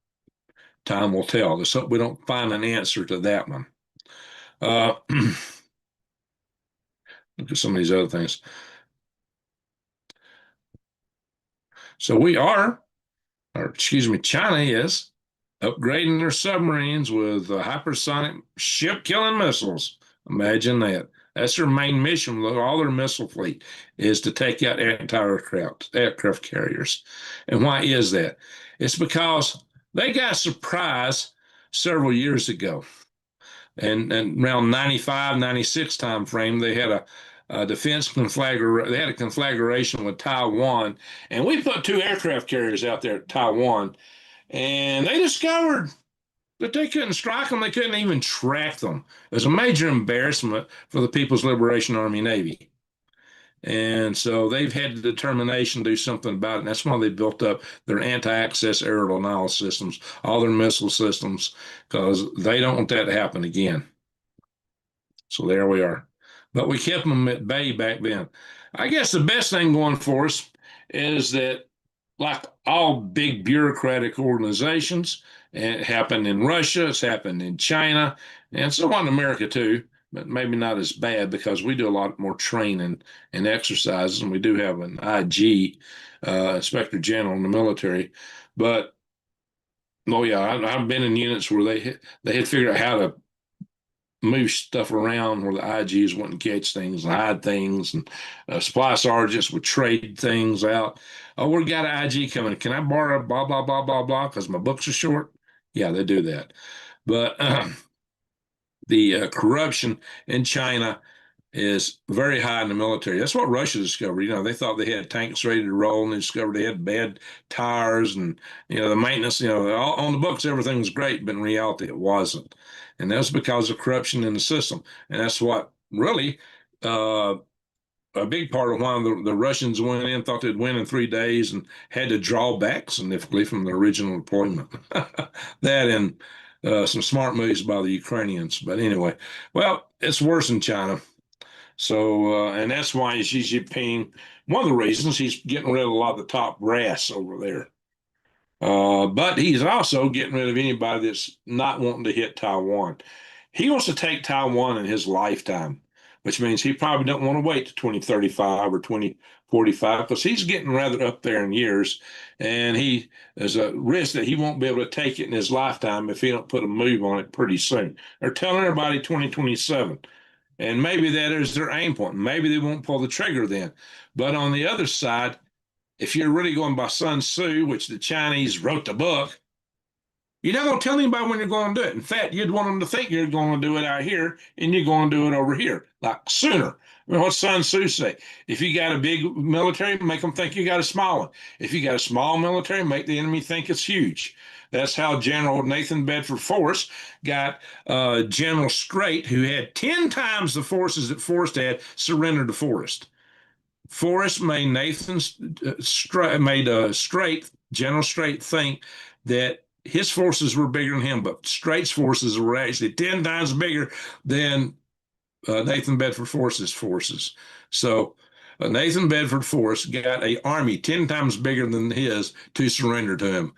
Time will tell. Let's hope we don't find an answer to that one. Look at some of these other things. So we are, or excuse me, China is upgrading their submarines with hypersonic ship-killing missiles. Imagine that. That's their main mission with all their missile fleet is to take out aircraft carriers. And why is that? It's because they got a surprise several years ago. And around 95, 96 time frame, they had a defense conflagration. They had a conflagration with Taiwan, and we put two aircraft carriers out there at Taiwan, and they discovered that they couldn't strike them. They couldn't even track them. It was a major embarrassment for the People's Liberation Army Navy. And so they've had the determination to do something about it. And that's why they built up their anti-access aerial denial systems, all their missile systems, because they don't want that to happen again. So there we are. But we kept them at bay back then. I guess the best thing going for us is that, like all big bureaucratic organizations, it happened in Russia, it's happened in China, and somewhat in America too, but maybe not as bad because we do a lot more training and exercises, and we do have an IG, Inspector General in the military. But oh yeah, I've been in units where they had figured out how to move stuff around where the IGs wouldn't catch things and hide things, and supply sergeants would trade things out. Oh, we got an IG coming. Can I borrow blah blah blah blah blah because my books are short? Yeah, they do that. But the corruption in China is very high in the military. That's what Russia discovered. They thought they had tanks ready to roll, and they discovered they had bad tires, and the maintenance. All, on the books everything was great, but in reality it wasn't, and that's because of corruption in the system. And that's what really a big part of why the Russians went in, thought they'd win in 3 days, and had to draw back significantly from the original deployment. That and some smart moves by the Ukrainians. But anyway, well, it's worse in China. So, and that's why Xi Jinping, one of the reasons he's getting rid of a lot of the top brass over there. But he's also getting rid of anybody that's not wanting to hit Taiwan. He wants to take Taiwan in his lifetime, which means he probably don't want to wait to 2035 or 2045 because he's getting rather up there in years, and there's a risk that he won't be able to take it in his lifetime if he don't put a move on it pretty soon. They're telling everybody 2027. And maybe that is their aim point. Maybe they won't pull the trigger then. But on the other side, if you're really going by Sun Tzu, which the Chinese wrote the book, you're not going to tell anybody when you're going to do it. In fact, you'd want them to think you're going to do it out here and you're going to do it over here, like sooner. What Sun Tzu say? If you got a big military, make them think you got a small one. If you got a small military, make the enemy think it's huge. That's how General Nathan Bedford Forrest got General Strait, who had 10 times the forces that Forrest had, surrender to Forrest. Forrest made Strait, General Strait, think that his forces were bigger than him, but Strait's forces were actually 10 times bigger than Nathan Bedford Forrest's forces. So Nathan Bedford Forrest got an army 10 times bigger than his to surrender to him.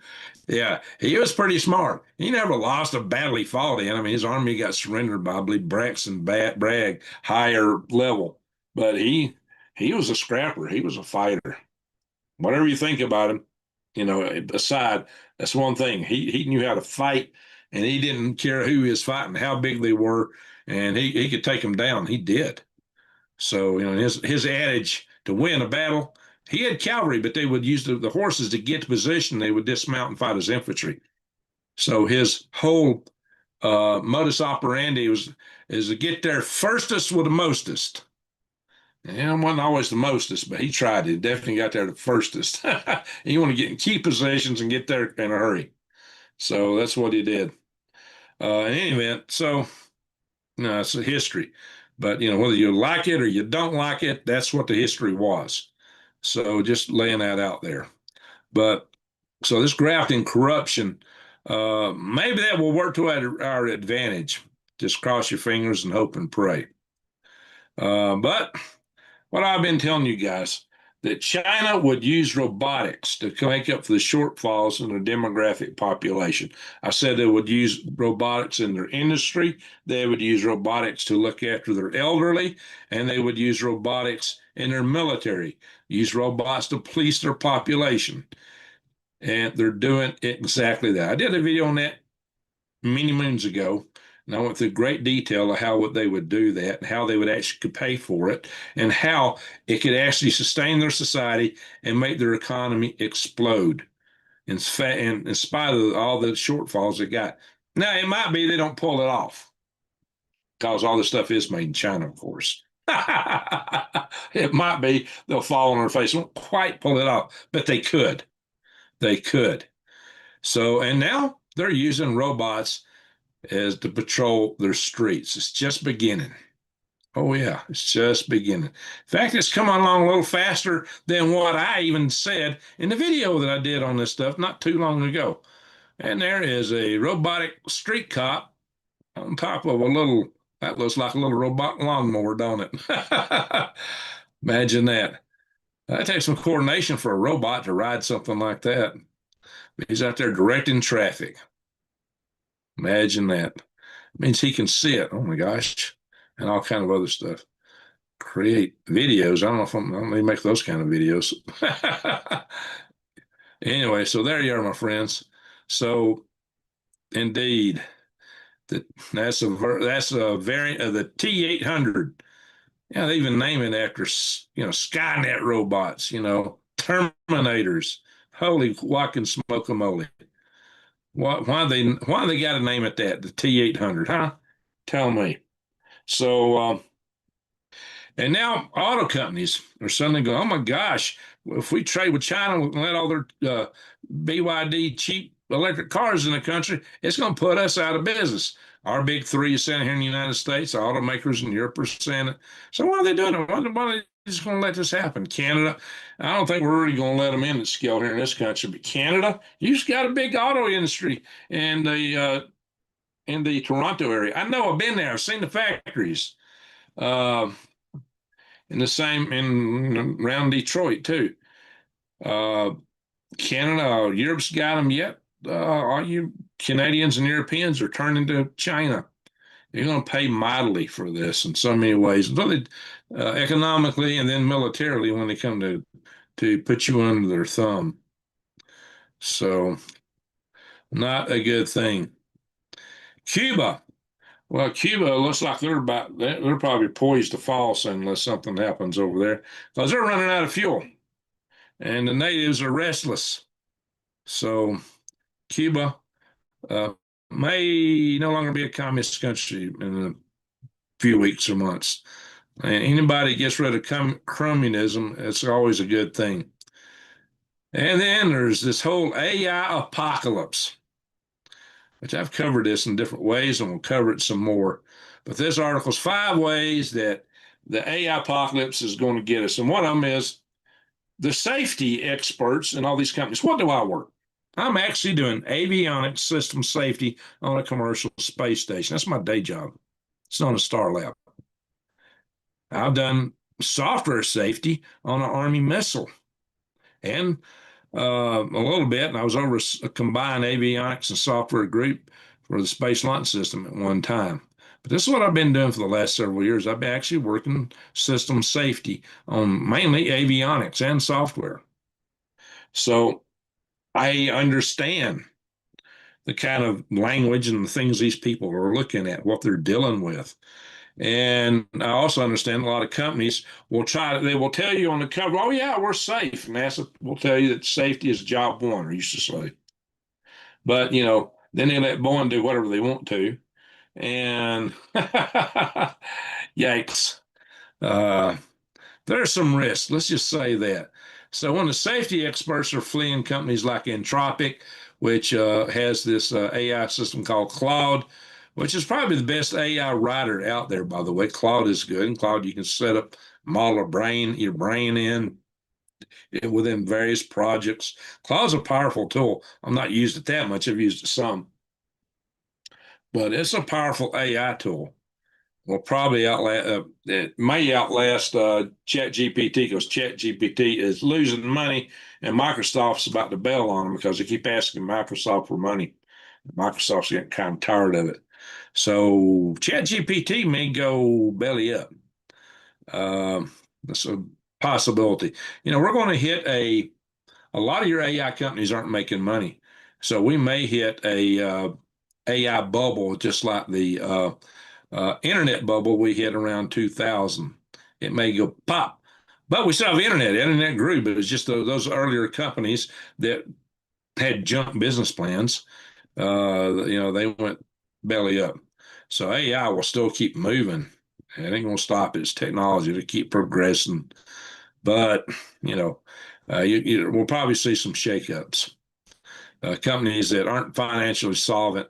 Yeah, he was pretty smart. He never lost a battle he fought in. I mean, his army got surrendered by, I believe, Braxton Bragg, higher level. But he was a scrapper. He was a fighter. Whatever you think about him, aside, that's one thing. He knew how to fight, and he didn't care who he was fighting, how big they were, and he could take them down. He did. So, his adage to win a battle, he had cavalry, but they would use the horses to get to position. They would dismount and fight as infantry. So his whole modus operandi is to get there firstest with the mostest. And wasn't always the mostest, but he tried it. He definitely got there the firstest. You want to get in key positions and get there in a hurry. So that's what he did. In any event, so no, it's a history. But whether you like it or you don't like it, that's what the history was. So just laying that out there. But so this grafting corruption, maybe that will work to our advantage. Just cross your fingers and hope and pray. But what I've been telling you guys, that China would use robotics to make up for the shortfalls in their demographic population. I said they would use robotics in their industry, they would use robotics to look after their elderly, and they would use robotics in their military, use robots to police their population. And they're doing exactly that. I did a video on that many moons ago, and I went through great detail of how they would do that, and how they would actually pay for it, and how it could actually sustain their society and make their economy explode in spite of all the shortfalls they got. Now, it might be they don't pull it off because all this stuff is made in China, of course. It might be they'll fall on their face, won't quite pull it off, but they could. They could. So, and now they're using robots as to patrol their streets. It's just beginning. Oh yeah, it's just beginning. In fact, it's coming along a little faster than what I even said in the video that I did on this stuff not too long ago. And there is a robotic street cop on top of a little, that looks like a little robot lawnmower, don't it? Imagine that. That takes some coordination for a robot to ride something like that. He's out there directing traffic. Imagine that. It means he can see it. Oh my gosh. And all kind of other stuff. Create videos. I don't know if I don't need to make those kind of videos. Anyway, so there you are, my friends. So indeed, that's a variant of the T-800. Yeah, they even name it after Skynet robots, Terminators. Holy walking smoke-a-moly. Why they got to name it that, the T-800, huh? Tell me. So, and now auto companies are suddenly going, oh my gosh, if we trade with China and let all their BYD cheap electric cars in the country, it's going to put us out of business. Our big three is saying here in the United States, automakers in Europe are saying it. So why are they doing it? Why are they just going to let this happen? Canada, I don't think we're really going to let them in at scale here in this country. But Canada, you just got a big auto industry in the Toronto area. I know, I've been there. I've seen the factories. Uh, in the same in around Detroit too. Uh, Canada, Europe's got them yet. All you Canadians and Europeans are turning to China. You're going to pay mightily for this in so many ways, really, economically and then militarily when they come to put you under their thumb. So, not a good thing. Cuba. Well, Cuba looks like they're probably poised to fall soon unless something happens over there because they're running out of fuel and the natives are restless. So Cuba may no longer be a communist country in a few weeks or months. And anybody gets rid of communism, it's always a good thing. And then there's this whole AI apocalypse, which I've covered this in different ways and we'll cover it some more. But this article is 5 ways that the AI apocalypse is going to get us. And one of them is the safety experts in all these companies. What do I work? I'm actually doing avionics system safety on a commercial space station. That's my day job. It's on a Star Lab. I've done software safety on an Army missile and a little bit. And I was over a combined avionics and software group for the Space Launch System at one time. But this is what I've been doing for the last several years. I've been actually working system safety on mainly avionics and software. So I understand the kind of language and the things these people are looking at, what they're dealing with. And I also understand a lot of companies they will tell you on the cover, oh yeah, we're safe. NASA will tell you that safety is job one, or used to say. But, then they let Boeing do whatever they want to. And yikes. There's some risk. Let's just say that. So when the safety experts are fleeing companies like Entropic, which has this AI system called Claude, which is probably the best AI writer out there, by the way. Claude is good. And Claude, you can set up, model your brain in within various projects. Claude's a powerful tool. I'm not used it that much. I've used it some, but it's a powerful AI tool. Will probably outlast, it may outlast ChatGPT because ChatGPT is losing money and Microsoft's about to bail on them because they keep asking Microsoft for money. Microsoft's getting kind of tired of it. So ChatGPT may go belly up. That's a possibility. We're going to hit a lot of your AI companies aren't making money. So we may hit a AI bubble just like the internet bubble we hit around 2000. It may go pop, but we still have internet. Internet grew, but it's just those earlier companies that had junk business plans. They went belly up. So AI will still keep moving. It ain't gonna stop. It's technology to keep progressing. But we'll probably see some shakeups. Companies that aren't financially solvent,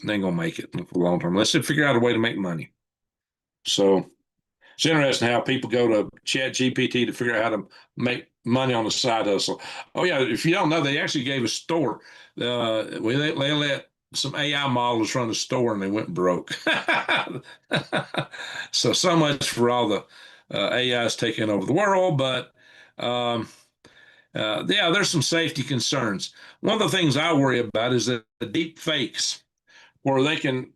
they ain't gonna make it for the long term. Let's figure out a way to make money. So it's interesting how people go to Chat GPT to figure out how to make money on the side hustle. Oh yeah, if you don't know, they actually gave a store. They let some AI models run a store and they went broke. So much for all the AIs taking over the world, but um, yeah, there's some safety concerns. One of the things I worry about is that the deep fakes, where they can,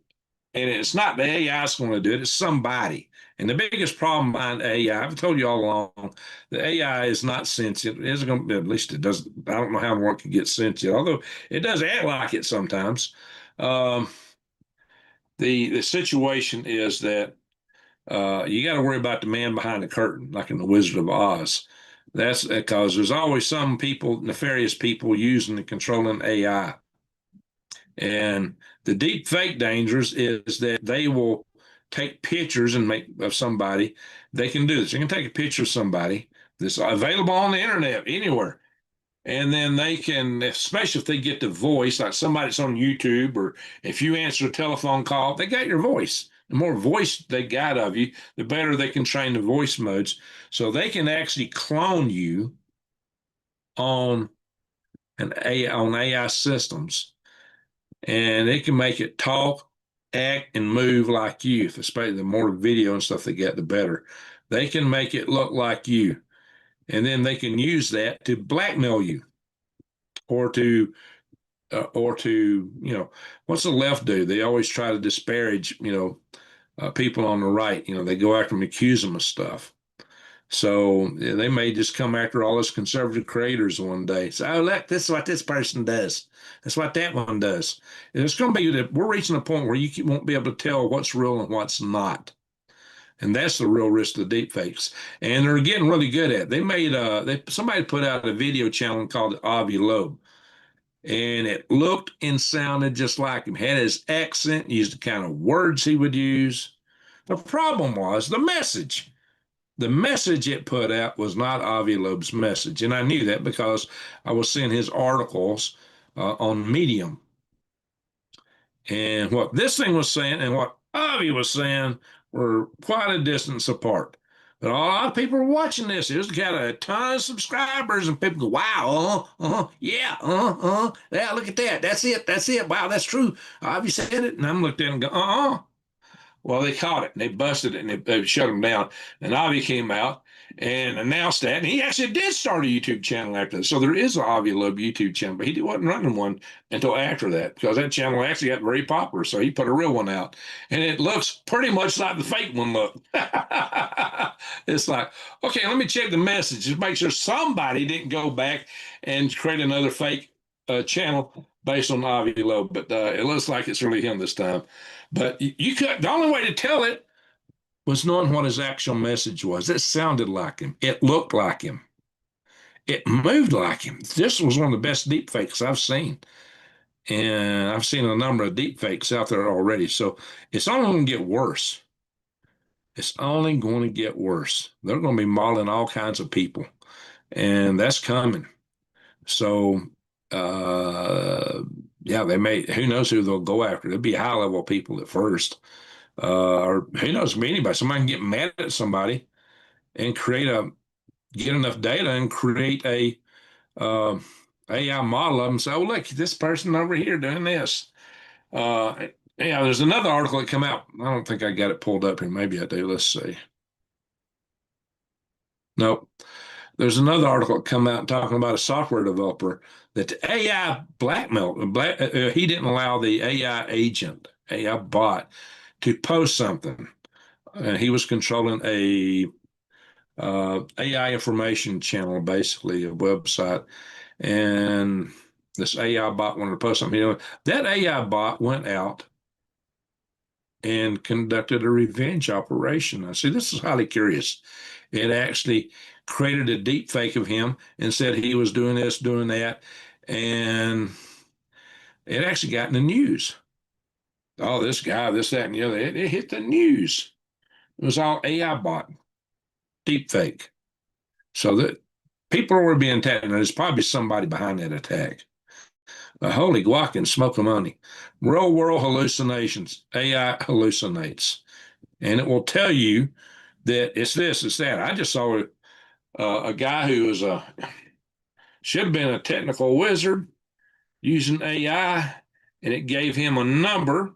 and it's not the AI that's going to do it, it's somebody. And the biggest problem behind AI, I've told you all along, the AI is not sentient. It isn't going to, at least it does. I don't know how one can get sentient, although it does act like it sometimes. Um, the situation is that you got to worry about the man behind the curtain, like in the Wizard of Oz. That's because there's always some people, nefarious people, using and controlling AI. And the deep fake dangers is that they will take pictures and make of somebody. They can do this. They can take a picture of somebody that's available on the internet anywhere. And then they can, especially if they get the voice, like somebody that's on YouTube, or if you answer a telephone call, they got your voice. The more voice they got of you, the better they can train the voice modes. So they can actually clone you on on AI systems, and it can make it talk, act, and move like you. Especially the more video and stuff they get, the better. They can make it look like you, and then they can use that to blackmail you or to what's the left do? They always try to disparage people on the right. They go after them, accuse them of stuff. So yeah, they may just come after all us conservative creators one day. So, oh, look, this is what this person does. That's what that one does. And it's going to be that we're reaching a point where you won't be able to tell what's real and what's not. And that's the real risk of the deep fakes. And they're getting really good at it. They made somebody put out a video channel called Avi Loeb, and it looked and sounded just like him. Had his accent, used the kind of words he would use. The problem was the message. The message it put out was not Avi Loeb's message, and I knew that because I was seeing his articles on Medium. And what this thing was saying and what Avi was saying were quite a distance apart. But a lot of people were watching this. It was got a ton of subscribers, and people go, "Wow, yeah, yeah, look at that. That's it. That's it. Wow, that's true. Avi said it." And I'm looked at it and go, Well, they caught it and they busted it and they shut him down. And Avi came out and announced that. And he actually did start a YouTube channel after this. So there is an Avi Loeb YouTube channel, but he wasn't running one until after that because that channel actually got very popular. So he put a real one out. And it looks pretty much like the fake one looked. It's like, okay, let me check the message. Just make sure somebody didn't go back and create another fake channel based on Avi Loeb. But it looks like it's really him this time. But you could, the only way to tell it was knowing what his actual message was. It sounded like him. It looked like him. It moved like him. This was one of the best deep fakes I've seen. And I've seen a number of deep fakes out there already. So it's only going to get worse. It's only going to get worse. They're going to be modeling all kinds of people. And that's coming. So, Yeah, they may, who knows who they'll go after. There'll be high level people at first. Or who knows, anybody. Somebody can get mad at somebody and get enough data and create a uh, AI model of them. So, oh, look, this person over here doing this. Yeah, there's another article that come out. I don't think I got it pulled up here. Maybe I do. Let's see. Nope. There's another article that come out talking about a software developer that the AI blackmailed. He didn't allow the AI agent, AI bot, to post something. He was controlling a AI information channel, basically a website, and this AI bot wanted to post something. That AI bot went out and conducted a revenge operation. I see, this is highly curious. It actually created a deep fake of him and said he was doing this, doing that, and it actually got in the news. Oh, this guy, this, that, and the other. It hit the news. It was all AI bot, deep fake. So that people were being attacked, and there's probably somebody behind that attack. Holy guac and smoke money. Real world hallucinations. AI hallucinates. And it will tell you that it's this, it's that. I just saw a guy who was should have been a technical wizard using AI, and it gave him a number,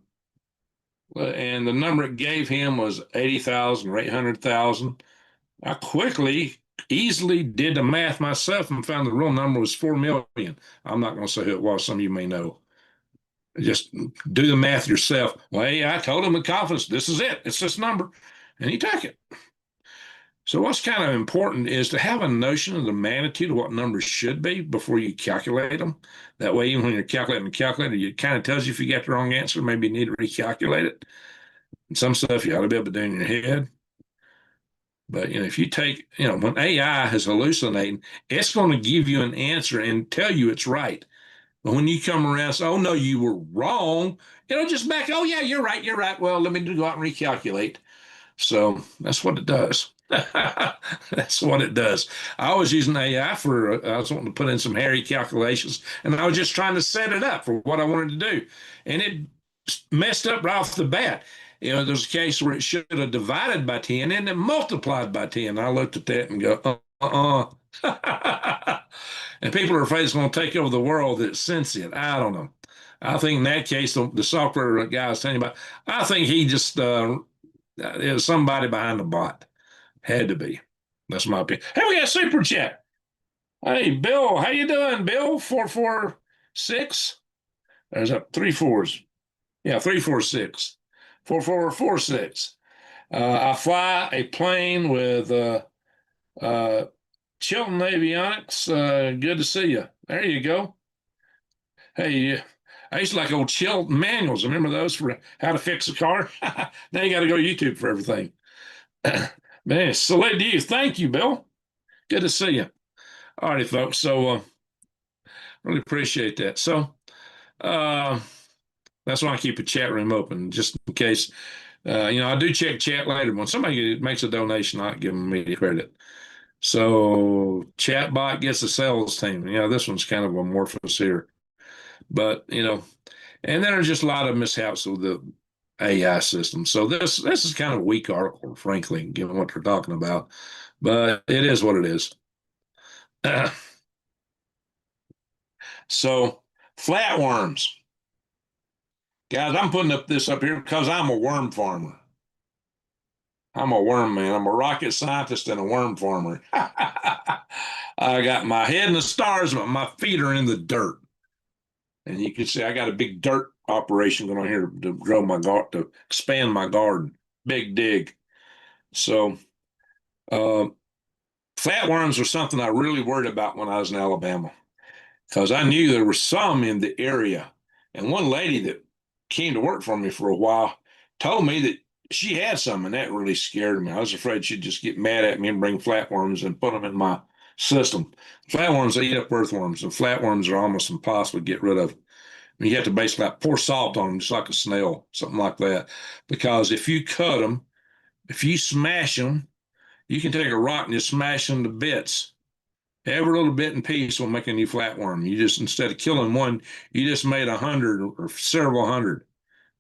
and the number it gave him was 80,000 or 800,000. I quickly, easily did the math myself and found the real number was 4 million. I'm not going to say who it was. Some of you may know. Just do the math yourself. Well, I told him with confidence, this is it. It's this number. And he took it. So what's kind of important is to have a notion of the magnitude of what numbers should be before you calculate them. That way, even when you're calculating the calculator, it kind of tells you if you got the wrong answer, maybe you need to recalculate it. And some stuff you ought to be able to do in your head. But if you take, when AI is hallucinating, it's going to give you an answer and tell you it's right. But when you come around and say, oh no, you were wrong, it'll just back, oh yeah, you're right, you're right. Well, let me go out and recalculate. So that's what it does. That's what it does. I was using AI I was wanting to put in some hairy calculations, and I was just trying to set it up for what I wanted to do. And it messed up right off the bat. There's a case where it should have divided by 10 and it multiplied by 10. I looked at that and go, and people are afraid it's going to take over the world, that it's sentient. I don't know. I think in that case, the software guy I was telling you about, I think he just, there's somebody behind the bot. Had to be. That's my opinion. Hey, we got a super chat. Hey, Bill, how you doing, Bill? 446? There's up 3 4s. Yeah, 346. 4446. I fly a plane with uh, Chilton Avionics. Good to see you. There you go. Hey, I used to like old Chilton manuals. Remember those for how to fix a car? Now you got to go to YouTube for everything. Man, salute to you. Thank you, Bill. Good to see you. All righty, folks. So really appreciate that. So uh, that's why I keep a chat room open, just in case. I do check chat later. When somebody makes a donation, I give them immediate credit. So chatbot gets a sales team. This one's kind of amorphous here. But, and then there's just a lot of mishaps with the AI system. So this is kind of a weak article, frankly, given what they're talking about. But it is what it is. So flatworms. Guys, I'm putting this up here because I'm a worm farmer. I'm a worm man. I'm a rocket scientist and a worm farmer. I got my head in the stars, but my feet are in the dirt. And you can see I got a big dirt operation going on here to grow to expand my garden. Big dig. So flatworms are something I really worried about when I was in Alabama because I knew there were some in the area. And one lady that came to work for me for a while told me that she had some, and that really scared me. I was afraid she'd just get mad at me and bring flatworms and put them in my system. Flatworms, they eat up earthworms, and flatworms are almost impossible to get rid of. You have to basically pour salt on them, just like a snail, something like that. Because if you cut them, if you smash them, you can take a rock and just smash them to bits. Every little bit and piece will make a new flatworm. You just, instead of killing one, you just made 100 or several hundred.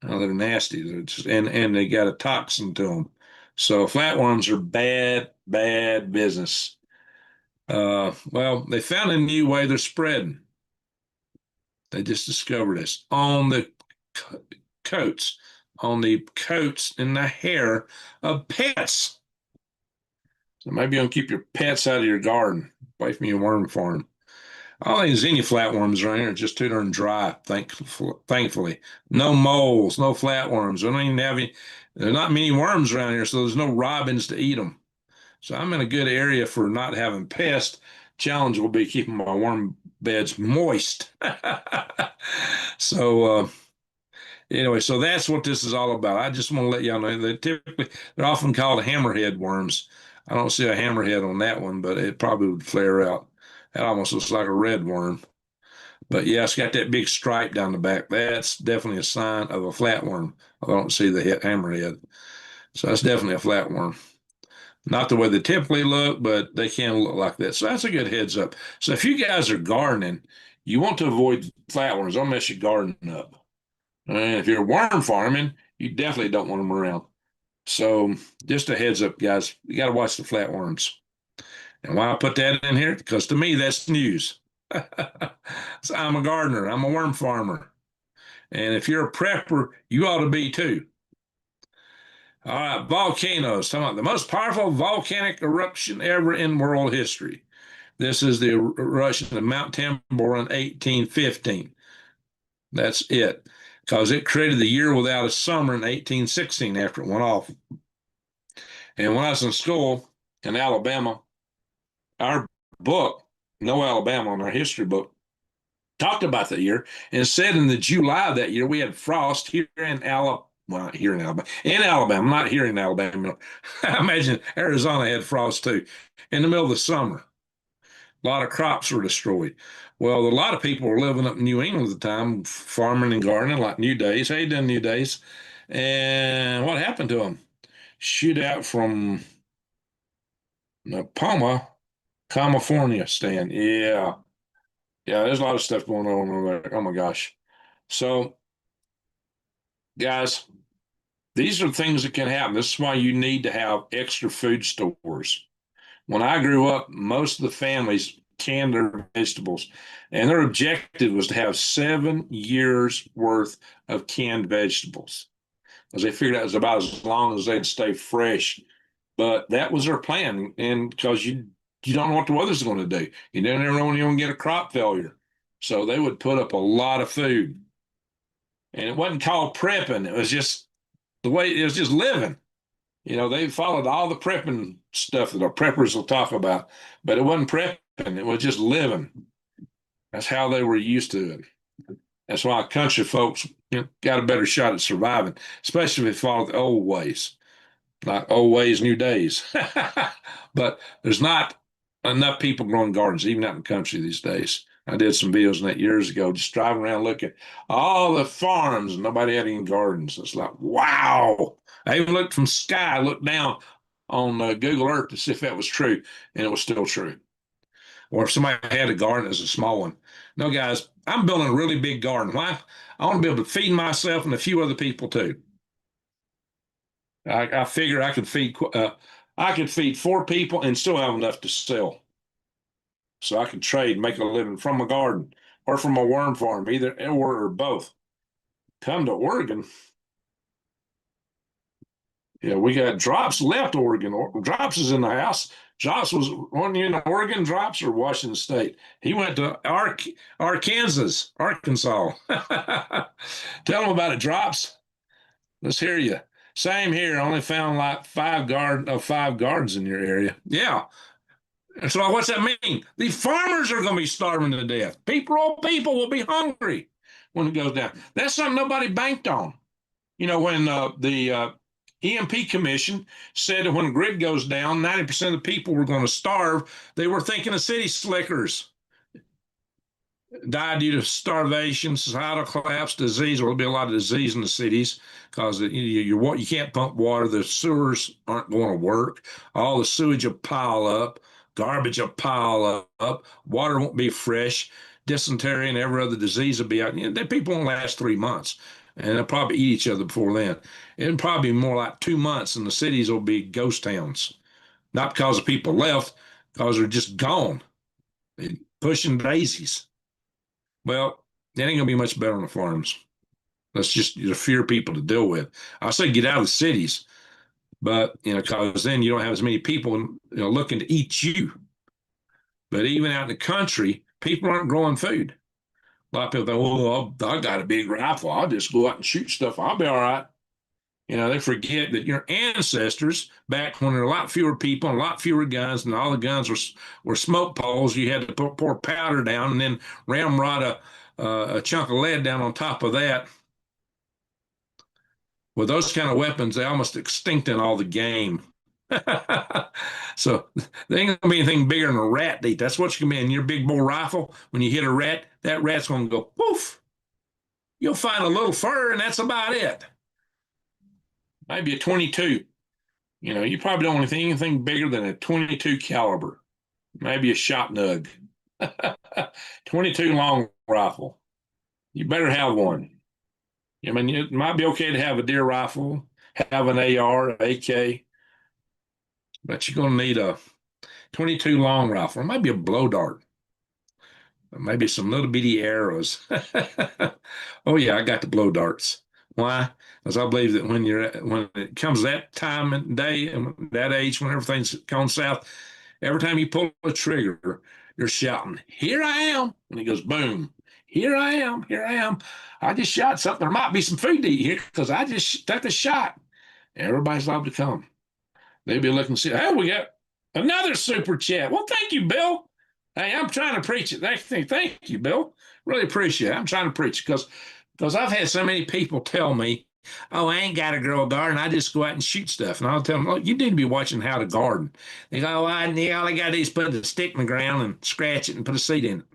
Oh, they're nasty. And they got a toxin to them. So flatworms are bad, bad business. Well, they found a new way they're spreading. They just discovered this on the coats, on the coats and the hair of pets. So maybe you don't keep your pets out of your garden, away from your worm farm. I don't think there's any flatworms around here. It's just too darn dry, thankfully. No moles, no flatworms. We don't even have any, there's not many worms around here, so there's no robins to eat them. So I'm in a good area for not having pests. Challenge will be keeping my worm beds moist. So anyway, so that's what this is all about. I just want to let y'all know that typically they're often called hammerhead worms. I don't see a hammerhead on that one, but it probably would flare out. That almost looks like a red worm. But yeah, it's got that big stripe down the back. That's definitely a sign of a flatworm. I don't see the hammerhead. So that's definitely a flatworm. Not the way they typically look, but they can look like that. So that's a good heads up. So if you guys are gardening, you want to avoid flatworms. Don't mess your garden up. And if you're worm farming, you definitely don't want them around. So just a heads up, guys. You got to watch the flatworms. And why I put that in here? Because to me, that's news. So I'm a gardener. I'm a worm farmer. And if you're a prepper, you ought to be too. All right, volcanoes. Talking about the most powerful volcanic eruption ever in world history. This is the eruption of Mount Tambora in 1815. That's it. Because it created the year without a summer in 1816 after it went off. And when I was in school in Alabama, our book, No Alabama, in our history book, talked about that year and said in the July of that year we had frost here in Alabama. Well, not here in Alabama, not here in Alabama. I imagine Arizona had frost too. In the middle of the summer, a lot of crops were destroyed. Well, a lot of people were living up in New England at the time, farming and gardening like New Days. Hey, done New Days. And what happened to them? Shoot out from Palma, California, Stan. Yeah. Yeah, there's a lot of stuff going on over there. Oh my gosh. So, guys, these are things that can happen. This is why you need to have extra food stores. When I grew up, most of the families canned their vegetables, and their objective was to have 7 years worth of canned vegetables, because they figured that was about as long as they'd stay fresh. But that was their plan, and because you don't know what the weather's going to do, you never know when you're going to get a crop failure. So they would put up a lot of food, and it wasn't called prepping. It was just the way it was just living. You know, they followed all the prepping stuff that our preppers will talk about, but it wasn't prepping, it was just living. That's how they were used to it. That's why country folks got a better shot at surviving, especially if they follow the old ways, like old ways, new days. But there's not enough people growing gardens, even out in the country these days. I did some videos on that years ago, just driving around looking all the farms, and nobody had any gardens. It's like, wow. I even looked from sky, I looked down on Google Earth to see if that was true, and it was still true. Or if somebody had a garden as a small one. No, guys, I'm building a really big garden. Why? I want to be able to feed myself and a few other people too. I figure I could feed 4 people and still have enough to sell. So I could trade, make a living from a garden or from a worm farm, either or both. Come to Oregon. Yeah, we got Drops left Oregon. Drops is in the house. Drops was one in Oregon, Drops or Washington State. He went to Arkansas. Tell him about it, Drops. Let's hear you. Same here. Only found like five gardens in your area. Yeah. And so what's that mean? The farmers are going to be starving to death. People will be hungry when it goes down. That's something nobody banked on. You know, when the EMP Commission said that when the grid goes down, 90% of the people were going to starve, they were thinking of city slickers. Died due to starvation, societal collapse, disease. Well, there'll be a lot of disease in the cities because you can't pump water. The sewers aren't going to work. All the sewage will pile up. Garbage will pile up. Water won't be fresh. Dysentery and every other disease will be out. The people won't last 3 months, and they'll probably eat each other before then. It'll probably be more like 2 months, and the cities will be ghost towns. Not because the people left, because they're just gone, pushing daisies. Well, that ain't gonna be much better on the farms. That's just the fear people to deal with. I say get out of the cities, but because then you don't have as many people looking to eat you. But even out in the country, people aren't growing food. A lot of people think, "Oh, I got a big rifle. I'll just go out and shoot stuff. I'll be all right." They forget that your ancestors, back when there were a lot fewer people and a lot fewer guns, and all the guns were smoke poles, you had to pour powder down and then ramrod a chunk of lead down on top of that. With those kind of weapons, they almost extinct in all the game. So there ain't gonna be anything bigger than a rat to eat. That's what you can be in your big bull rifle. When you hit a rat, that rat's gonna go poof. You'll find a little fur, and that's about it. Maybe a 22. You probably don't want anything bigger than a 22 caliber. Maybe a shot nug. 22 long rifle. You better have one. I mean, it might be okay to have a deer rifle, have an AR, AK, but you're going to need a 22 long rifle. It might be a blow dart. Maybe some little bitty arrows. Oh yeah, I got the blow darts. Why? Because I believe that when it comes that time and day and that age, when everything's gone south, every time you pull a trigger, you're shouting, "Here I am!" And it goes boom. Here I am. Here I am. I just shot something. There might be some food to eat here because I just took a shot. Everybody's liable to come. They'd be looking to see, hey, we got another super chat. Well, thank you, Bill. Hey, I'm trying to preach it. Thank you, Bill. Really appreciate it. I'm trying to preach because I've had so many people tell me, "Oh, I ain't got to grow a garden. I just go out and shoot stuff." And I'll tell them, "Oh, you need to be watching how to garden." They go, "Oh, all I got to do is put a stick in the ground and scratch it and put a seed in it."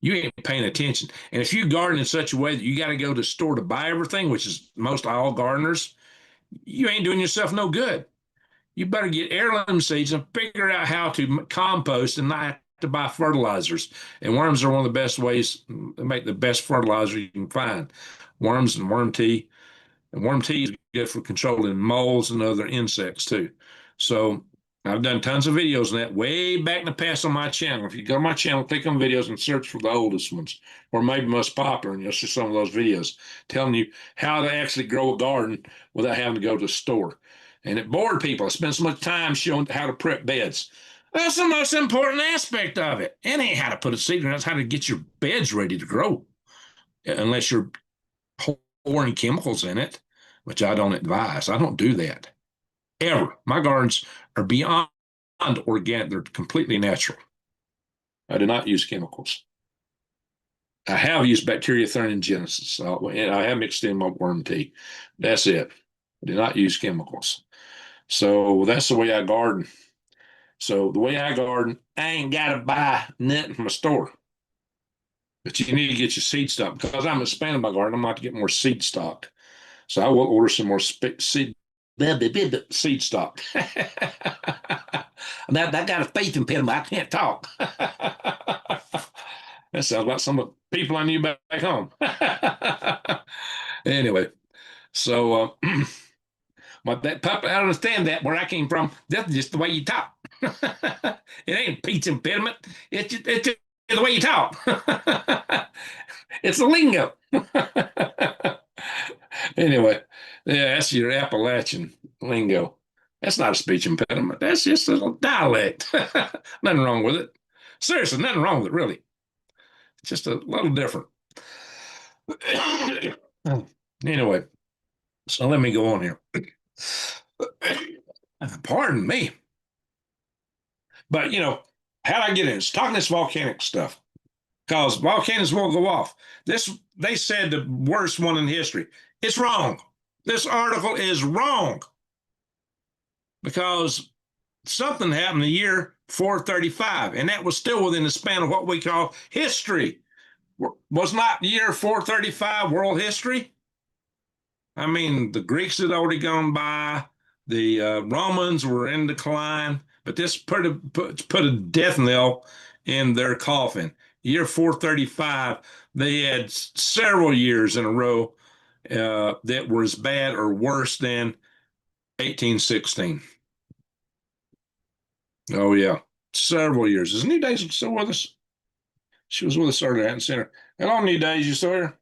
You ain't paying attention. And if you garden in such a way that you got to go to the store to buy everything, which is most all gardeners, you ain't doing yourself no good. You better get heirloom seeds and figure out how to compost and not have to buy fertilizers. And worms are one of the best ways to make the best fertilizer you can find. Worms and worm tea. And worm tea is good for controlling moles and other insects too. So I've done tons of videos on that way back in the past on my channel. If you go to my channel, click on videos and search for the oldest ones, or maybe most popular, and you'll see some of those videos telling you how to actually grow a garden without having to go to the store. And it bored people. I spent so much time showing how to prep beds. That's the most important aspect of it. It ain't how to put a seed in, that's how to get your beds ready to grow. Unless you're pouring chemicals in it, which I don't advise. I don't do that. Ever. My gardens are beyond organic. They're completely natural. I do not use chemicals. I have used bacteriotherm genesis. I have mixed in my worm tea. That's it. I do not use chemicals. So that's the way I garden. So the way I garden, I ain't got to buy nothing from a store. But you need to get your seed stock because I'm expanding my garden. I'm about to get more seed stock. So I will order some more seed stock. I got a faith impediment. I can't talk. That sounds like some of the people I knew back home. Anyway, so but that pup, I understand that where I came from. That's just the way you talk. It ain't a speech impediment. It's just the way you talk. It's a lingo. Anyway, yeah, that's your Appalachian lingo. That's not a speech impediment. That's just a dialect. Nothing wrong with it. Seriously, nothing wrong with it, really. It's just a little different. Anyway, so let me go on here. Pardon me. But, how'd I get in? It's talking this volcanic stuff. Because volcanoes won't go off. They said the worst one in history. It's wrong. This article is wrong. Because something happened in the year 435, and that was still within the span of what we call history. Was not year 435 world history? I mean, the Greeks had already gone by. The Romans were in decline, but this put a death knell in their coffin. Year 435, they had several years in a row that were as bad or worse than 1816. Oh yeah, several years. Is New Days still with us? She was with us earlier. I hadn't seen her. Hello, New Days. You still here?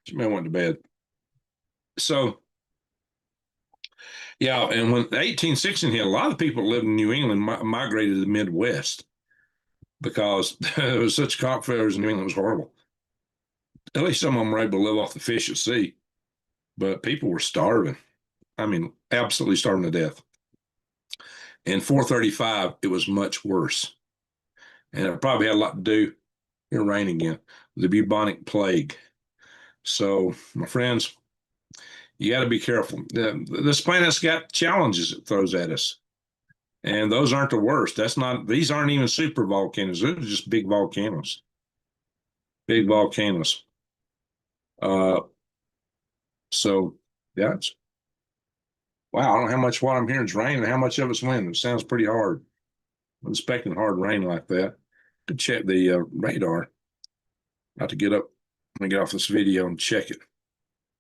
She may have went to bed. So yeah, and when 1816 hit, a lot of people lived in New England migrated to the Midwest because there was such crop failures in New England. It was horrible. At least some of them were able to live off the fish at sea, but people were starving. I mean, absolutely starving to death. In 435, it was much worse. And it probably had a lot to do, here rain again, with the bubonic plague. So, my friends, you got to be careful. This planet's got challenges it throws at us. And those aren't the worst. These aren't even super volcanoes. They're just big volcanoes. Big volcanoes. Uh, so, yeah, wow, I don't know how much what I'm hearing is rain and how much of it's wind. It sounds pretty hard. I'm expecting hard rain like that. To check the radar. About to get up and get off this video and check it.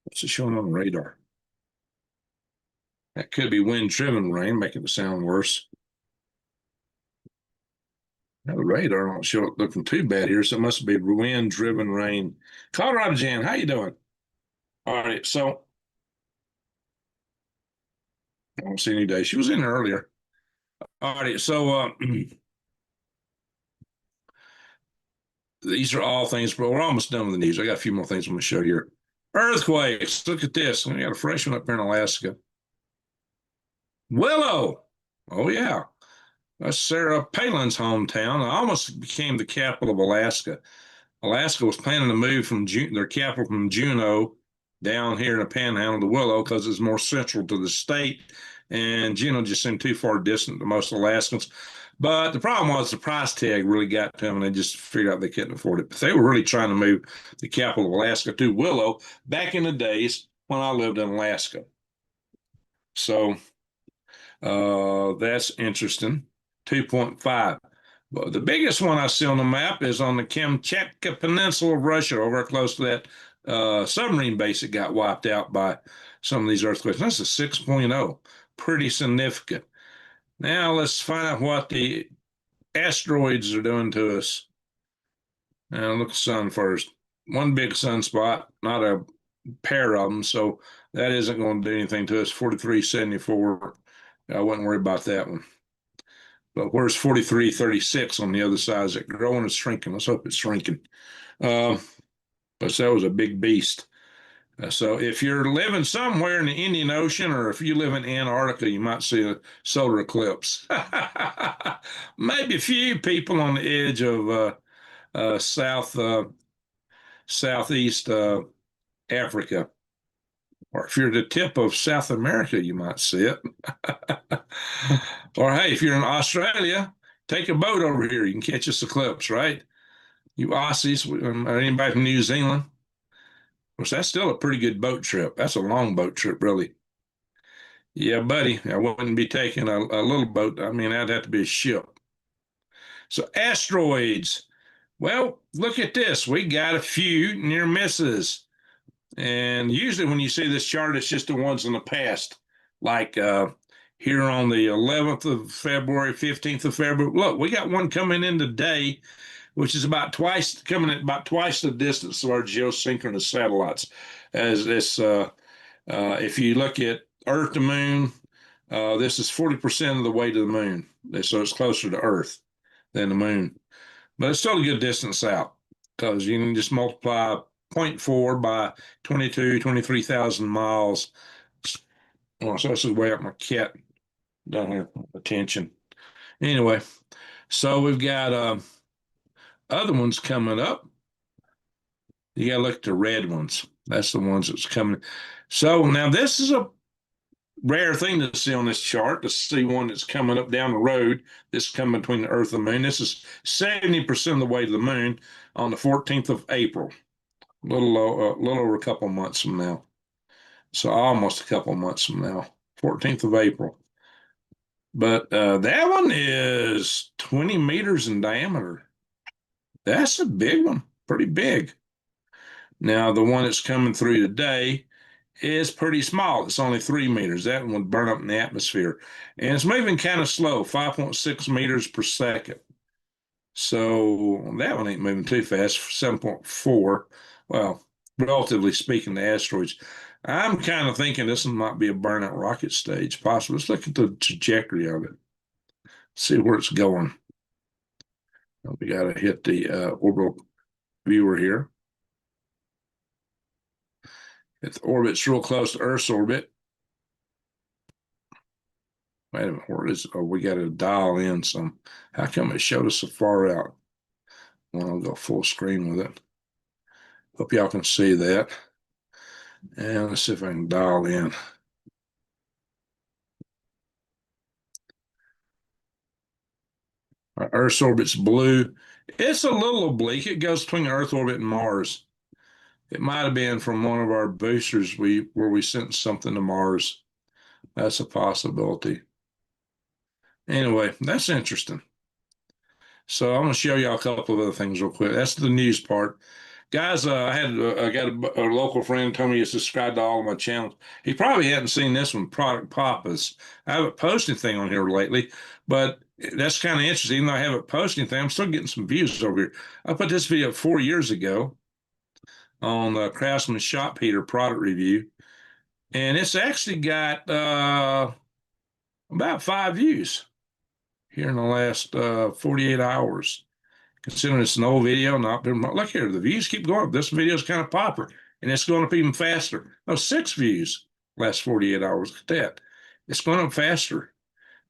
What's it showing on the radar? That could be wind-driven rain, making it sound worse. Now the radar don't show it looking too bad here, so it must be wind-driven rain. Colorado Jan, how you doing? All right, so I don't see any day. She was in earlier. All right, so these are all things, but we're almost done with the news. I got a few more things I'm going to show here. Earthquakes. Look at this. We got a fresh one up here in Alaska. Willow. Oh, yeah. That's Sarah Palin's hometown. It almost became the capital of Alaska. Alaska was planning to move from their capital from Juneau down here in the panhandle to Willow because it's more central to the state. And Juneau just seemed too far distant to most Alaskans. But the problem was the price tag really got to them, and they just figured out they couldn't afford it. But they were really trying to move the capital of Alaska to Willow back in the days when I lived in Alaska. So that's interesting. 2.5. But the biggest one I see on the map is on the Kamchatka Peninsula of Russia, over close to that submarine base that got wiped out by some of these earthquakes. That's a 6.0, pretty significant. Now let's find out what the asteroids are doing to us. Now look at the sun first. One big sunspot, not a pair of them, so that isn't going to do anything to us. 4374. I wouldn't worry about that one. But where's 4336 on the other side? Is it growing or shrinking? Let's hope it's shrinking. But that was a big beast. So if you're living somewhere in the Indian Ocean, or if you live in Antarctica, you might see a solar eclipse. Maybe a few people on the edge of southeast Africa. Or if you're at the tip of South America, you might see it. Or hey, if you're in Australia, take a boat over here. You can catch this eclipse, right? You Aussies, or anybody from New Zealand. Of course, that's still a pretty good boat trip. That's a long boat trip, really. Yeah, buddy, I wouldn't be taking a little boat. I mean, that'd have to be a ship. So asteroids. Well, look at this. We got a few near misses. And usually when you see this chart, it's just the ones in the past, like here on the 11th of February, 15th of February. Look, we got one coming in today, which is coming at about twice the distance of our geosynchronous satellites. As this, if you look at Earth to Moon, this is 40% of the way to the moon. So it's closer to Earth than the moon. But it's still a good distance out because you can just multiply 0.4 by 23,000 miles. Oh, so this is way up my cat down here. Attention. Anyway, so we've got other ones coming up. You got to look at the red ones. That's the ones that's coming. So now this is a rare thing to see on this chart, to see one that's coming up down the road. This is coming between the Earth and the moon. This is 70% of the way to the moon on the 14th of April. Little over a couple months from now. So almost a couple months from now. 14th of April. But that one is 20 meters in diameter. That's a big one, pretty big. Now, the one that's coming through today is pretty small. It's only 3 meters. That one would burn up in the atmosphere. And it's moving kind of slow, 5.6 meters per second. So that one ain't moving too fast, 7.4. Well, relatively speaking, the asteroids. I'm kind of thinking this one might be a burnout rocket stage, possibly. Let's look at the trajectory of it, see where it's going. We got to hit the orbital viewer here. If the orbit's real close to Earth's orbit, wait a minute, where is it? Oh, we got to dial in some. How come it showed us so far out? Well, I'll go full screen with it. Hope y'all can see that. And let's see if I can dial in. Our Earth's orbit's blue. It's a little oblique. It goes between Earth orbit and Mars. It might have been from one of our boosters where we sent something to Mars. That's a possibility. Anyway, that's interesting. So I'm going to show y'all a couple of other things real quick. That's the news part. Guys, I got a local friend told me to subscribe to all of my channels. He probably hadn't seen this one, Product Papas. I haven't posted anything on here lately, but that's kind of interesting. Even though I haven't posted anything, I'm still getting some views over here. I put this video up 4 years ago on the Craftsman Shop Heater product review, and it's actually got about 5 views here in the last 48 hours. Considering it's an old video, not been, look here, the views keep going up. This video is kind of popular, and it's going up even faster. Oh, 6 views last 48 hours. Look at that. It's going up faster.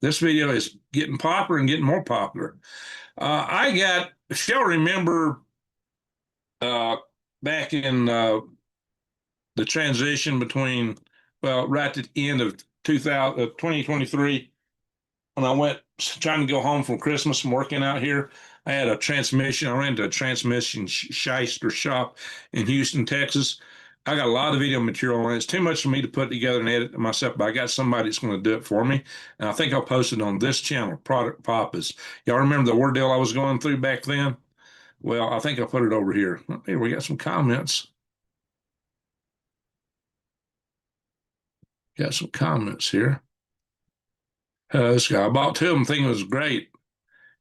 This video is getting popular and getting more popular. If y'all remember back in the transition between, well, right at the end of 2023, when I went trying to go home from Christmas from working out here, I had a transmission. I ran to a transmission shyster shop in Houston, Texas. I got a lot of video material on it. It's too much for me to put together and edit myself, but I got somebody that's going to do it for me. And I think I'll post it on this channel, Product Papas. Y'all remember the ordeal I was going through back then? Well, I think I'll put it over here. Here, we got some comments. Got some comments here. This guy, I bought two of them thinking it was great.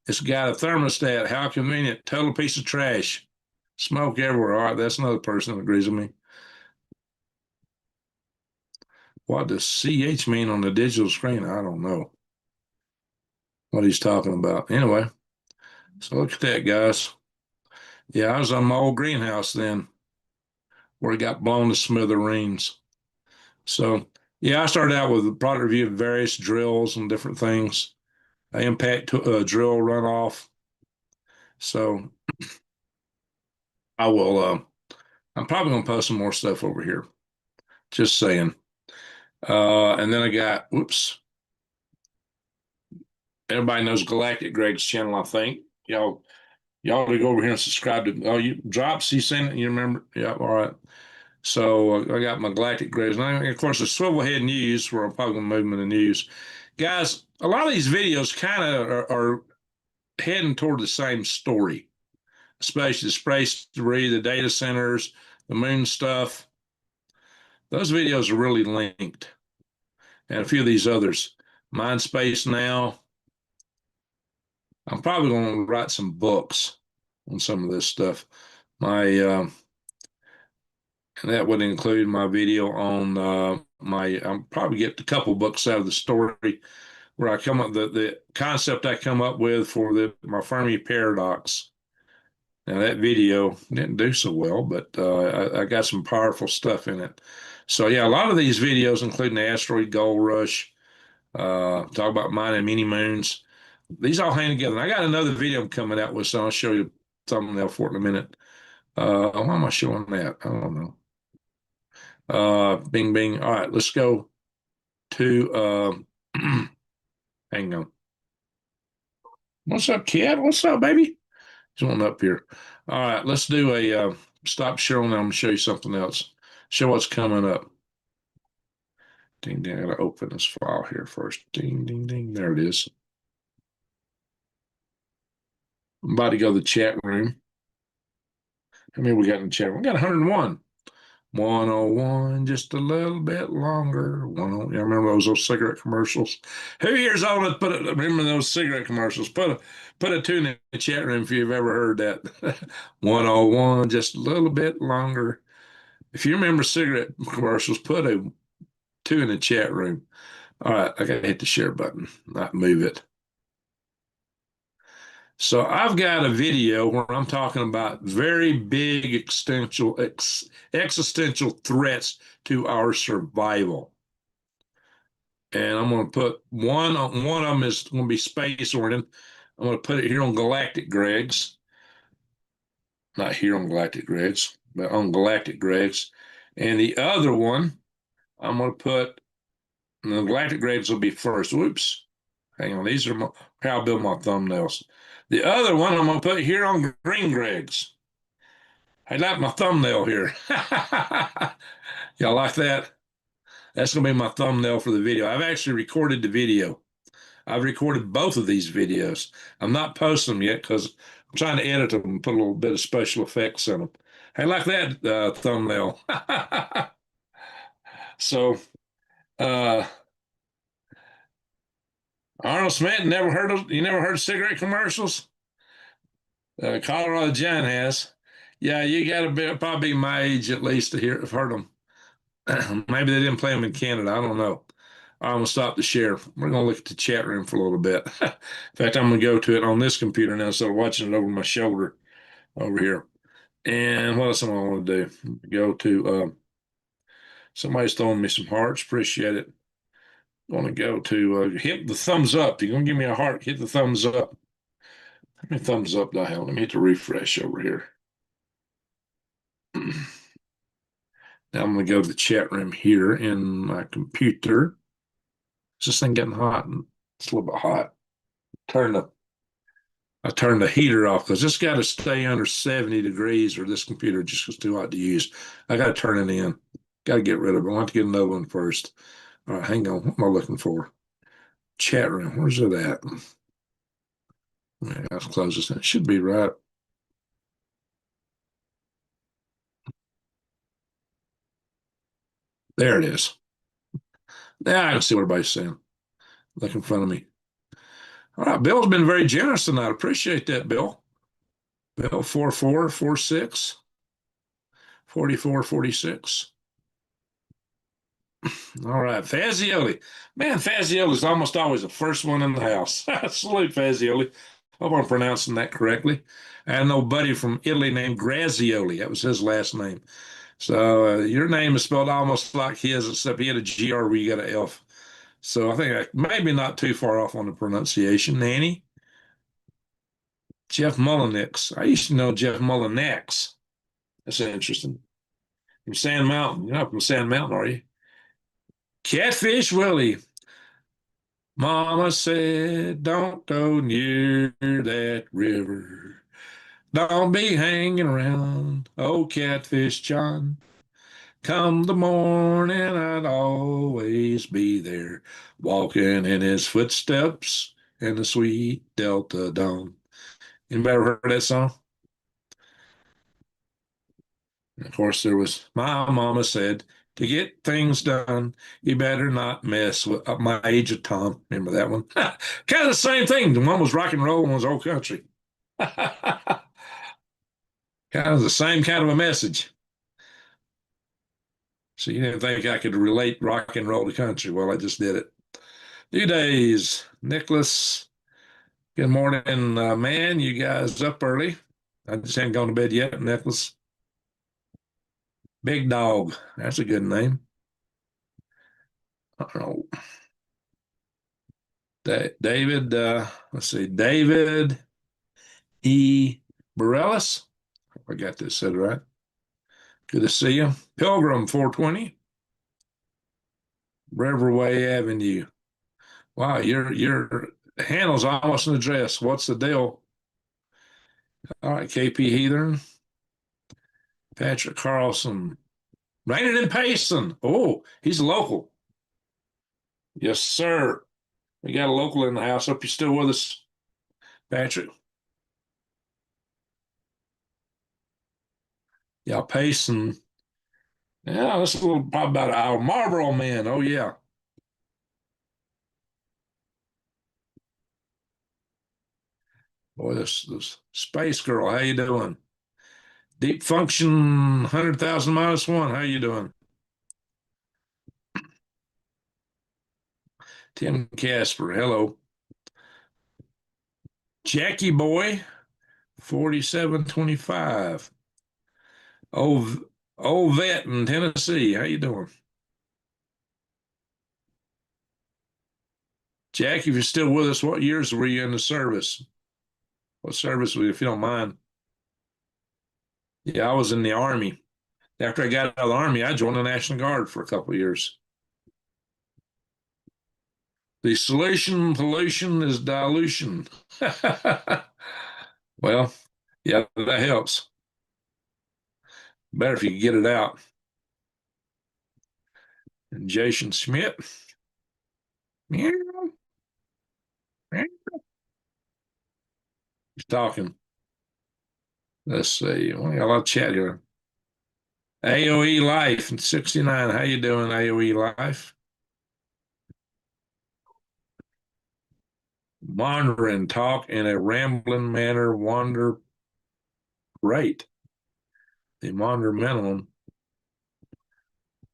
It's got a thermostat. How convenient. Total piece of trash. Smoke everywhere. All right, that's another person that agrees with me. What does CH mean on the digital screen? I don't know what he's talking about. Anyway, so look at that, guys. Yeah, I was on my old greenhouse then where it got blown to smithereens. So, yeah, I started out with a product review of various drills and different things. Impact drill runoff. So I will, I'm probably going to post some more stuff over here. Just saying. And then I got, whoops. Everybody knows Galactic Greg's channel, I think. Y'all to go over here and subscribe to, oh, you drops, you seen it? You remember? Yeah, all right. So I got my Galactic Greg's. And of course, the Swivelhead News, where I'm probably going to move them in the news. Guys, a lot of these videos kind of are heading toward the same story, especially the space debris, the data centers, the moon stuff. Those videos are really linked. And a few of these others. Mind Space Now. I'm probably going to write some books on some of this stuff. And that would include my video on I'll probably get a couple books out of the story where I come up the concept I come up with for my Fermi paradox. Now that video didn't do so well, but I got some powerful stuff in it. So yeah, a lot of these videos, including the asteroid gold rush, talk about mining mini moons. These all hang together. And I got another video I'm coming out with, so I'll show you a thumbnail for it in a minute. Why am I showing that? I don't know. Bing, bing. All right, let's go to, hang on. What's up, kid? What's up, baby? He's on up here. All right, let's do a stop sharing. I'm going to show you something else. Show what's coming up. Ding, ding. I gotta open this file here first. Ding, ding, ding. There it is. I'm about to go to the chat room. How many we got in the chat room? We got 101. 101, just a little bit longer. 10, yeah, remember those cigarette commercials? Who here's old enough to remember those cigarette commercials? Put a tune in the chat room if you've ever heard that. 101, just a little bit longer. If you remember cigarette commercials, put a two in the chat room. All right, I gotta hit the share button, not move it. So I've got a video where I'm talking about very big existential threats to our survival. And I'm going to put one of them is going to be space oriented. I'm going to put it here on Galactic Greg's. Not here on Galactic Greg's, but on Galactic Greg's. And the other one, I'm going to put, the Galactic Greg's will be first. Whoops. Hang on. These are how I build my thumbnails. The other one I'm going to put here on Green Greg's. I like my thumbnail here. Y'all like that? That's going to be my thumbnail for the video. I've actually recorded the video. I've recorded both of these videos. I'm not posting them yet because I'm trying to edit them and put a little bit of special effects in them. I like that thumbnail. So, uh, Arnold Smith, you never heard of cigarette commercials? Colorado John has. Yeah, you got to probably be my age at least to have heard them. Maybe they didn't play them in Canada. I don't know. I'm going to stop the share. We're going to look at the chat room for a little bit. In fact, I'm going to go to it on this computer now instead of watching it over my shoulder over here. And what else am I going to do? Go to, somebody's throwing me some hearts. Appreciate it. I'm going to go to hit the thumbs up. You're going to give me a heart, hit the thumbs up. How many thumbs up do I have? Let me hit the refresh over here. Now I'm going to go to the chat room here in my computer. Is this thing getting hot? It's a little bit hot. I turned the heater off because this got to stay under 70 degrees or this computer just gets too hot to use. I got to turn it in. Got to get rid of it. I want to get another one first. All right, hang on. What am I looking for? Chat room. Where's it at? Yeah, let's close this. It should be right. There it is. Now I can see what everybody's saying. Look in front of me. All right, Bill's been very generous tonight. Appreciate that, Bill. Bill 4446 4446. All right, Fazioli. Man, Fazioli's almost always the first one in the house. Salute, Fazioli. Hope I'm pronouncing that correctly. I had an old buddy from Italy named Grazioli. That was his last name. So your name is spelled almost like his, except he had a GR where you got an F. So I think maybe not too far off on the pronunciation. Nanny? Jeff Mullinix. I used to know Jeff Mullinax. That's interesting. From Sand Mountain. You're not from Sand Mountain, are you? Catfish Willie. Mama said, don't go near that river. Don't be hanging around. Oh, Catfish John. Come the morning, I'd always be there, walking in his footsteps in the sweet Delta dawn. Anybody ever heard that song? And of course, there was my mama said, to get things done, you better not mess with my age of Tom. Remember that one? Kind of the same thing. The one was rock and roll, one was old country. Kind of the same kind of a message. So you didn't think I could relate rock and roll to country? Well, I just did it. New days, Nicholas. Good morning, man. You guys up early? I just haven't gone to bed yet, Nicholas. Big Dog. That's a good name. Oh, David. Let's see, David E. Morellis. I got this said right. Good to see you. Pilgrim 420. Riverway Avenue. Wow, your handle's almost an address. What's the deal? All right, KP Heathen. Patrick Carlson. Raining in Payson. Oh, he's local. Yes, sir. We got a local in the house. Hope you're still with us, Patrick. Yeah, Pace and yeah, that's a little probably about our Marlboro Man. Oh yeah. Boy, this Space Girl, how you doing? Deep Function 100,000 minus one, how you doing? Tim Casper, hello. Jackie Boy 4725. Old old vet in Tennessee, how you doing? Jackie, if you're still with us, what years were you in the service? What service were you, if you don't mind? Yeah, I was in the Army. After I got out of the Army, I joined the National Guard for a couple of years. The solution pollution is dilution. Well, yeah, that helps. Better if you get it out. And Jason Schmidt, yeah, he's talking. Let's see. We got a lot of chat here. AOE Life in 69. How you doing, AOE Life? Wandering, talk in a rambling manner, wander great. The wander minimum.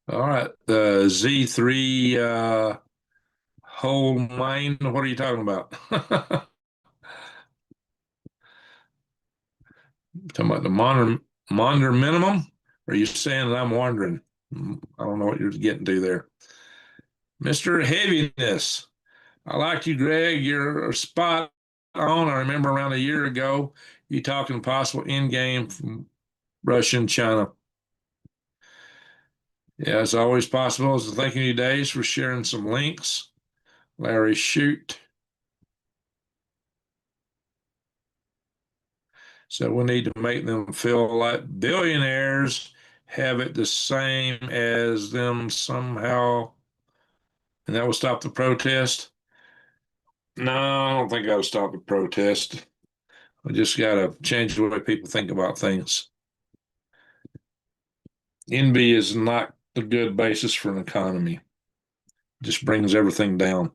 All right. The Z3 whole mine. What are you talking about? Talking about the monitor minimum? Or are you saying that I'm wandering? I don't know what you're getting to there. Mr. Heaviness. I like you, Greg. You're spot on. I remember around a year ago, you talking possible end game from Russia and China. Yeah, it's always possible. So thanking you, Days, for sharing some links. Larry Shoot. So we need to make them feel like billionaires have it the same as them somehow, and that will stop the protest. No, I don't think that'll stop the protest. We just got to change the way people think about things. Envy is not a good basis for an economy. It just brings everything down.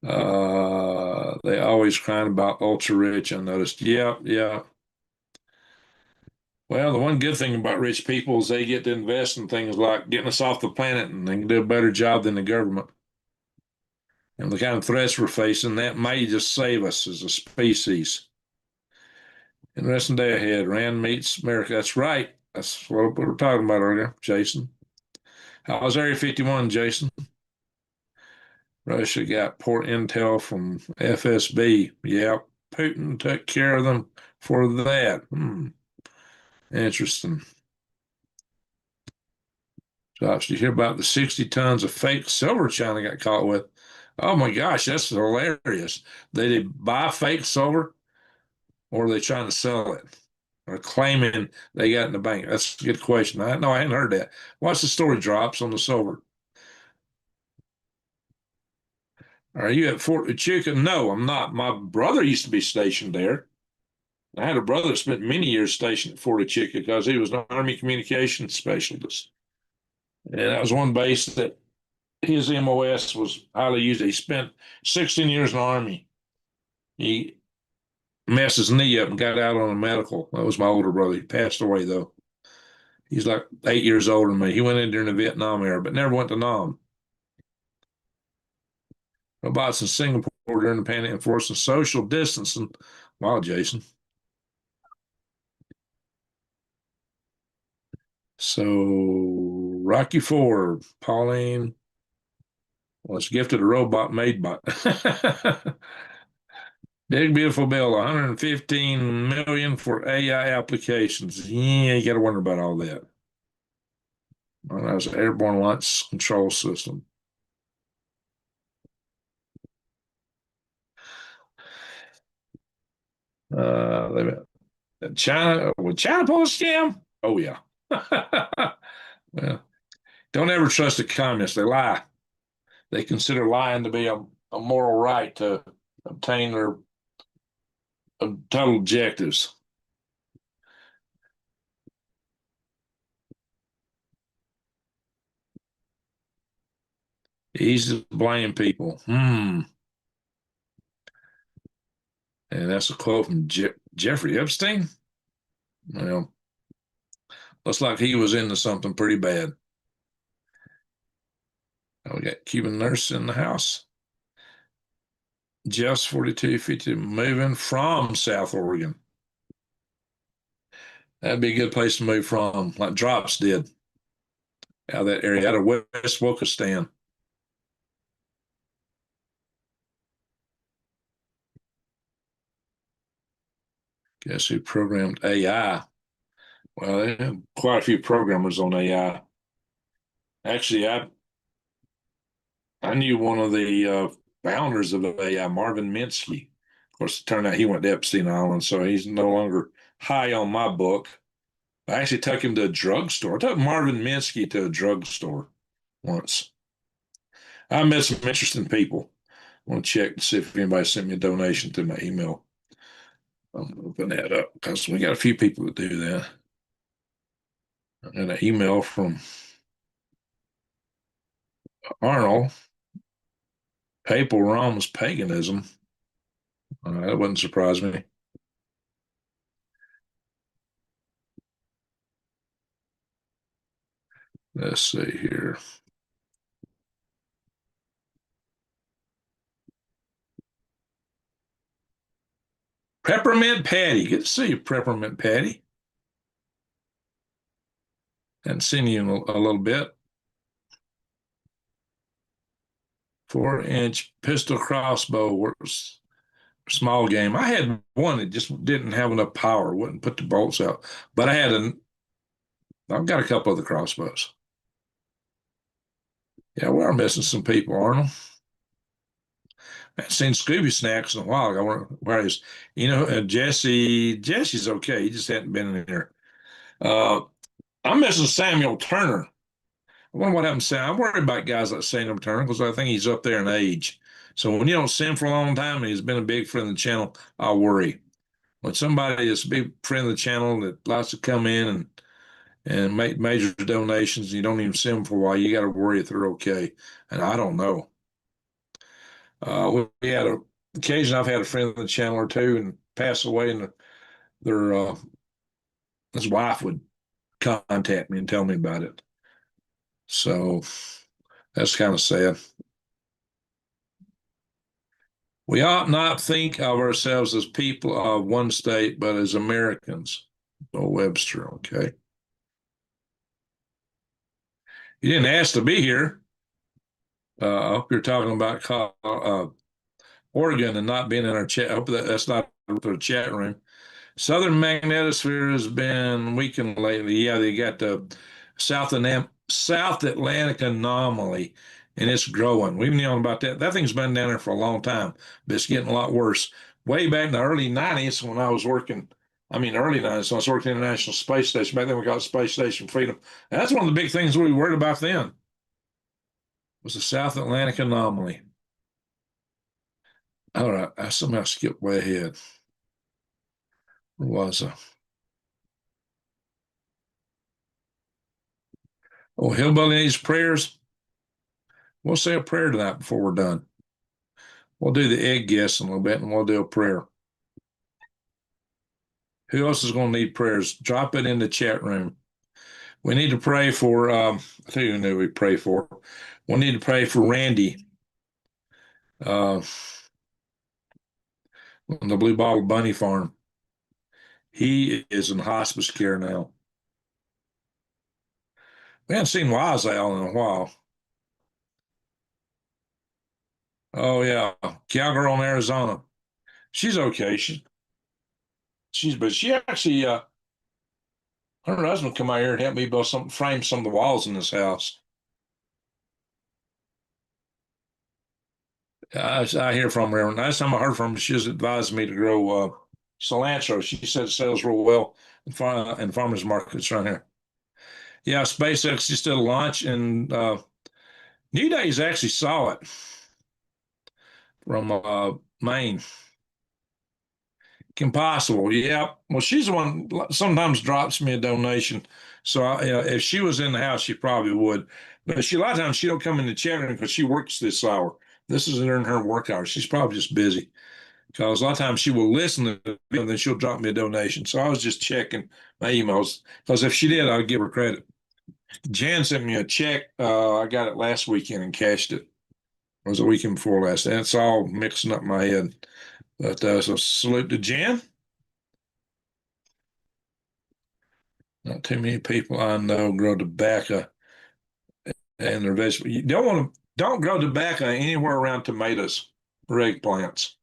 They always crying about ultra rich. I noticed. Yeah, yeah. Well, the one good thing about rich people is they get to invest in things like getting us off the planet, and they can do a better job than the government. And the kind of threats we're facing, that may just save us as a species. Interesting day ahead. Rand meets America. That's right. That's what we were talking about earlier, Jason. How's Area 51, Jason? Russia got poor intel from FSB. Yep. Putin took care of them for that. Interesting. Josh, did you hear about the 60 tons of fake silver China got caught with? Oh my gosh, that's hilarious. They did buy fake silver or are they trying to sell it? Or claiming they got in the bank? That's a good question. No, I hadn't heard that. What's the story drops on the silver? Are you at Fort Huachuca? No, I'm not. My brother used to be stationed there. I had a brother that spent many years stationed at Fort Huachuca because he was an Army communications specialist. And that was one base that his MOS was highly used. He spent 16 years in the Army. He messed his knee up and got out on a medical. That was my older brother. He passed away, though. He's like 8 years older than me. He went in during the Vietnam era, but never went to Nam. Robots in Singapore during the pandemic enforcing social distancing. Wow, Jason. So Rocky Four, Pauline was gifted a robot made by Big Beautiful Bill, 115 million for AI applications. Yeah, you got to wonder about all that. Well, that was an airborne launch control system. China, would China pull a scam? Oh yeah. Well, don't ever trust the communists. They lie. They consider lying to be a moral right to obtain their total objectives. Easy to blame people. And that's a quote from Jeffrey Epstein. Well, looks like he was into something pretty bad. We got Cuban nurse in the house. Just 4250 moving from South Oregon. That'd be a good place to move from, like Drops did out of that area, out of West Wokistan. Guess who programmed AI? Well, they have quite a few programmers on AI. Actually, I knew one of the founders of AI, Marvin Minsky. Of course, it turned out he went to Epstein Island, so he's no longer high on my book. I actually took him to a drugstore. I took Marvin Minsky to a drugstore once. I met some interesting people. I want to check to see if anybody sent me a donation to my email. I'm going to open that up because we got a few people that do that. I got an email from Arnold. Papal Rome's paganism. That wouldn't surprise me. Let's see here. Peppermint Patty. Good to see you, Peppermint Patty. Hadn't seen you in a little bit. 4-inch pistol crossbow works. Small game. I had one that just didn't have enough power, wouldn't put the bolts out. But I've got a couple of the crossbows. Yeah, we are missing some people, Arnold. I haven't seen Scooby Snacks in a while. I wonder where he's, Jesse's okay. He just hadn't been in here. Uh, I'm missing Samuel Turner. I wonder what happened to Sam. I'm worried about guys like Samuel Turner because I think he's up there in age. So when you don't see him for a long time and he's been a big friend of the channel, I'll worry. When somebody is a big friend of the channel that likes to come in and make major donations, and you don't even see them for a while, you got to worry if they're okay. And I don't know. We had a occasion I've had a friend of the channel or two and pass away, and their his wife would contact me and tell me about it. So that's kind of sad. We ought not think of ourselves as people of one state, but as Americans. Bill Webster, okay. You didn't ask to be here. I hope you're talking about Oregon and not being in our chat. I hope that's not the chat room. Southern magnetosphere has been weakened lately. Yeah, they got the South Atlantic anomaly, and it's growing. We've known about that. That thing's been down there for a long time, but it's getting a lot worse. Way back in the early 90s when I was working, early 90s, when I was working at the International Space Station. Back then we got Space Station Freedom. And that's one of the big things we worried about then was the South Atlantic anomaly. All right, I somehow skipped way ahead. Where was I? Oh, Hillbilly needs prayers. We'll say a prayer tonight before we're done. We'll do the egg guess in a little bit and we'll do a prayer. Who else is going to need prayers? Drop it in the chat room. We need to pray for, I think you knew we pray for. We need to pray for Randy on the Blue Bottle Bunny Farm. He is in hospice care now. We haven't seen Wise Al in a while. Oh, yeah. Cowgirl in Arizona. She's okay. But she actually, her husband come out here and help me build frame some of the walls in this house. I hear from her. Last time I heard from her, she just advised me to grow cilantro. She said it sells real well in farmers markets around here. Yeah, SpaceX just did a launch, and New Day's actually saw it from Maine. Impossible. Yeah. Well, she's the one sometimes drops me a donation. So if she was in the house, she probably would. But she a lot of times she don't come in the chat room because she works this hour. This is during her work hours. She's probably just busy because a lot of times she will listen to it and then she'll drop me a donation. So I was just checking my emails because if she did, I'd give her credit. Jan sent me a check. I got it last weekend and cashed it. It was the weekend before last. And it's all mixing up my head. But so salute to Jan. Not too many people I know grow tobacco and their vegetables. You don't grow tobacco anywhere around tomatoes or eggplants.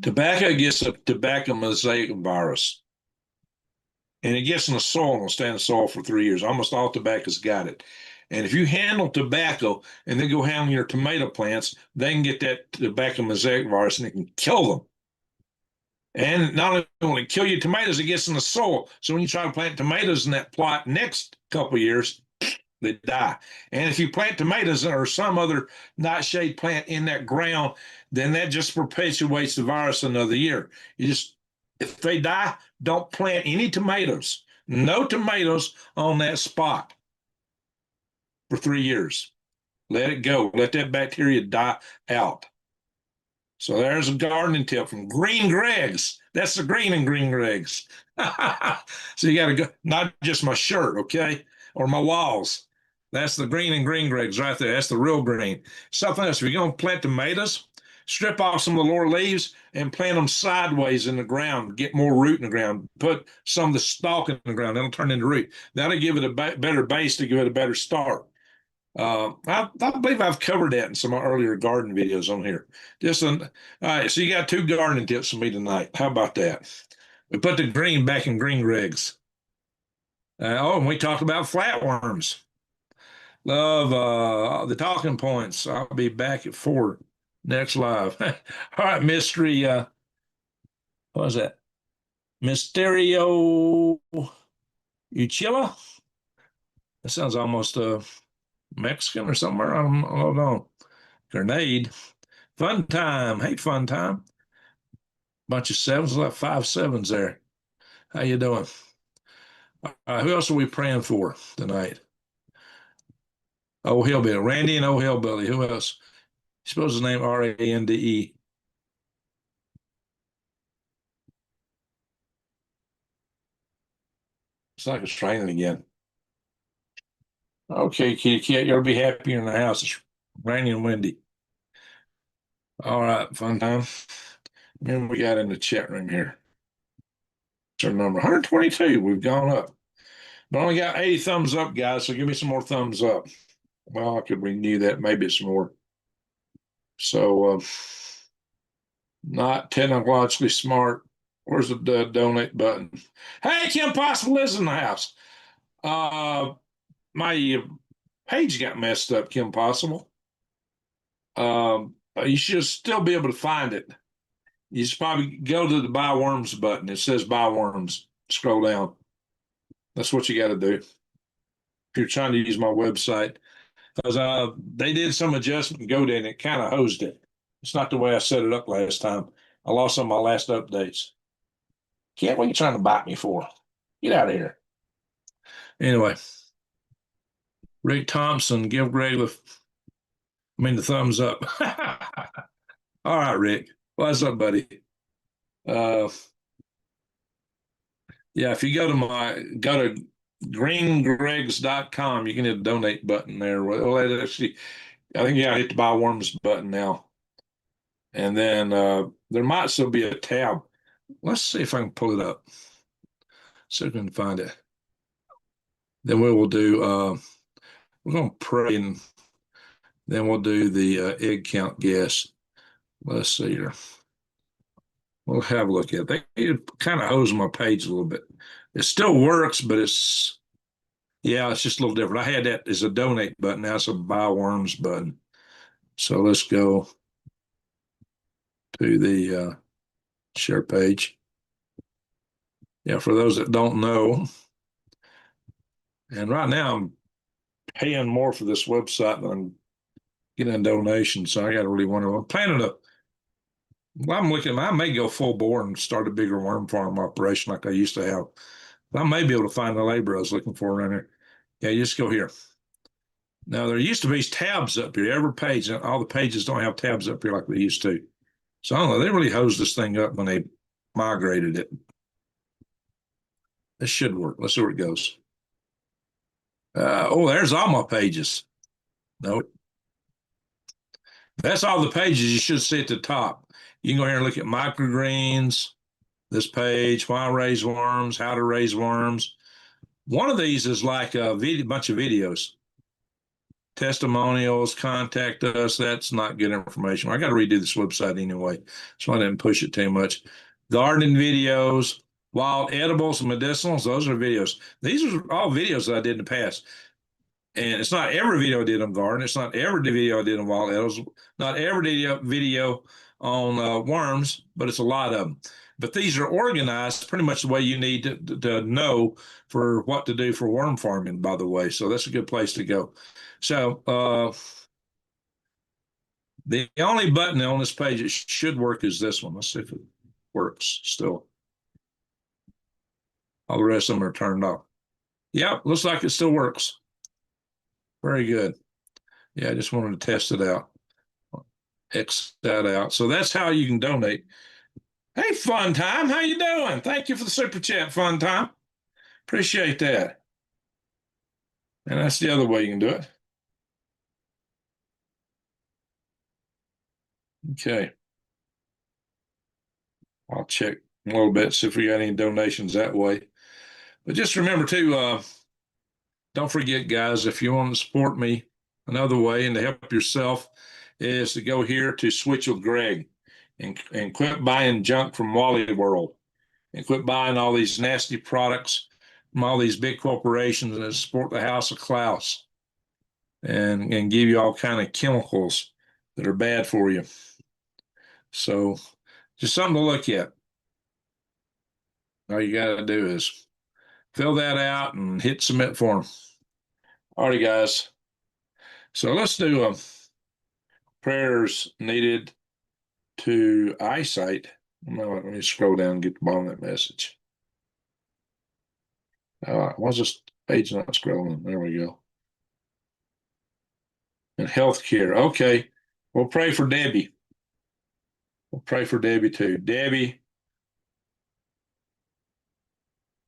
Tobacco gets a tobacco mosaic virus, and it gets in the soil and will stay in the soil for 3 years. Almost all tobacco's got it. And if you handle tobacco and then go handle your tomato plants, they can get that tobacco mosaic virus and it can kill them. And not only will it kill your tomatoes, it gets in the soil. So when you try to plant tomatoes in that plot next couple of years, they die. And if you plant tomatoes or some other nightshade plant in that ground, then that just perpetuates the virus another year. If they die, don't plant any tomatoes. No tomatoes on that spot for 3 years. Let it go. Let that bacteria die out. So there's a gardening tip from Green Greg's. That's the green in Green Greg's. So you got to go, not just my shirt, okay, or my walls. That's the green in Green Greg's right there. That's the real green. Something else. If you're going to plant tomatoes, strip off some of the lower leaves and plant them sideways in the ground. Get more root in the ground. Put some of the stalk in the ground. That'll turn into root. That'll give it a better base to give it a better start. I believe I've covered that in some earlier garden videos on here. All right, so you got two gardening tips for me tonight. How about that? We put the green back in Green Greg's. And we talked about flatworms. Love the talking points. I'll be back at 4 next live. All right, mystery. What was that? Mysterio Uchilla? That sounds almost Mexican or somewhere. I don't know. Grenade. Fun time. Hey, fun time. Bunch of sevens, like 5 sevens there. How you doing? Who else are we praying for tonight? Oh, Hillbilly. Randy and Oh Hillbilly. Who else? Suppose his name Rande. It's like it's raining again. Okay, kitty cat, you'll be happier in the house. It's rainy and windy. All right, fun time. And we got in the chat room here. It's our number 122. We've gone up. But only got 80 thumbs up, guys. So give me some more thumbs up. Well, I could renew that. Maybe it's more. So, not technologically smart. Where's the donate button? Hey, Kim Possible is in the house. My page got messed up, Kim Possible. You should still be able to find it. You should probably go to the buy worms button. It says buy worms. Scroll down. That's what you got to do if you're trying to use my website. Because they did some adjustment in GoDaddy and it kind of hosed it. It's not the way I set it up last time. I lost some of my last updates. What are you trying to bite me for? Get out of here. Anyway, Rick Thompson, give Greg the thumbs up. All right, Rick. What's up, buddy? Yeah, if you go to greengregs.com, you can hit the donate button there. Well, actually, I think you got to hit the buy worms button now. And then there might still be a tab. Let's see if I can pull it up. See if I can find it. Then we will do, we're going to pray and then we'll do the egg count guess. Let's see here. We'll have a look at it. They kind of hose my page a little bit. It still works, but it's just a little different. I had that as a donate button. Now it's a buy worms button. So let's go to the share page. Yeah, for those that don't know, and right now I'm paying more for this website than I'm getting donations. So I got to really wonder. I'm planning to. Well, I'm looking. I may go full bore and start a bigger worm farm operation like I used to have. I may be able to find the labor I was looking for around here. Yeah, you just go here. Now there used to be tabs up here. Every page, all the pages don't have tabs up here like they used to. So I don't know. They really hosed this thing up when they migrated it. This should work. Let's see where it goes. Oh, there's all my pages. No, that's all the pages you should see at the top. You can go here and look at microgreens, this page, why raise worms, how to raise worms. One of these is like a bunch of videos, testimonials, contact us. That's not good information. I got to redo this website anyway, so I didn't push it too much. Gardening videos, wild edibles and medicinals, those are videos. These are all videos that I did in the past. And it's not every video I did on garden. It's not every video I did on wild edibles. Not every video on worms, but it's a lot of them. But these are organized pretty much the way you need to know for what to do for worm farming, by the way. So that's a good place to go. So the only button on this page that should work is this one. Let's see if it works still. All the rest of them are turned off. Yep, looks like it still works. Very good. Yeah, I just wanted to test it out. X that out. So that's how you can donate. Hey, Fun Time, how you doing? Thank you for the super chat, Fun Time. Appreciate that. And that's the other way you can do it. Okay. I'll check a little bit, see if we got any donations that way. But just remember too, don't forget, guys, if you want to support me another way and to help yourself is to go here to Switch with Greg and quit buying junk from Wally World and quit buying all these nasty products from all these big corporations that support the House of Klaus and give you all kind of chemicals that are bad for you. So just something to look at. All you got to do is fill that out and hit submit form. All right, guys. So let's do prayers needed to eyesight. No, let me scroll down and get the bottom of that message. Why is this page not scrolling? There we go. And healthcare. Okay. We'll pray for Debbie. We'll pray for Debbie too. Debbie,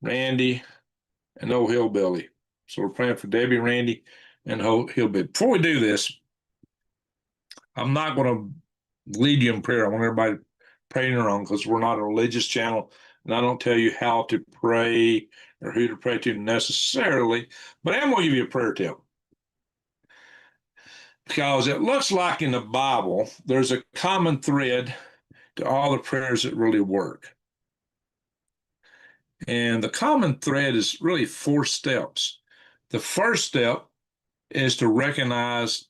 Randy, and old Hillbilly. So we're praying for Debbie, Randy, and Hillbilly. Before we do this, I'm not going to lead you in prayer. I want everybody to pray in their own because we're not a religious channel, and I don't tell you how to pray or who to pray to necessarily, but I'm going to give you a prayer tip. Because it looks like in the Bible, there's a common thread to all the prayers that really work. And the common thread is really 4 steps. The first step is to recognize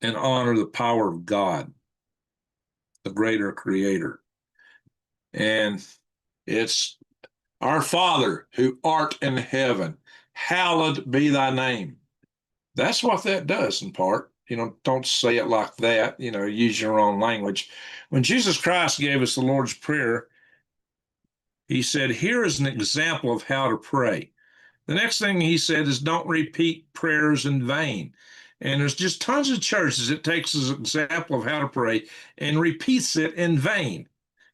and honor the power of God, the greater creator. And it's our Father who art in heaven, hallowed be thy name. That's what that does in part. Don't say it like that, use your own language. When Jesus Christ gave us the Lord's Prayer, he said, here is an example of how to pray. The next thing he said is don't repeat prayers in vain. And there's just tons of churches it takes as an example of how to pray and repeats it in vain.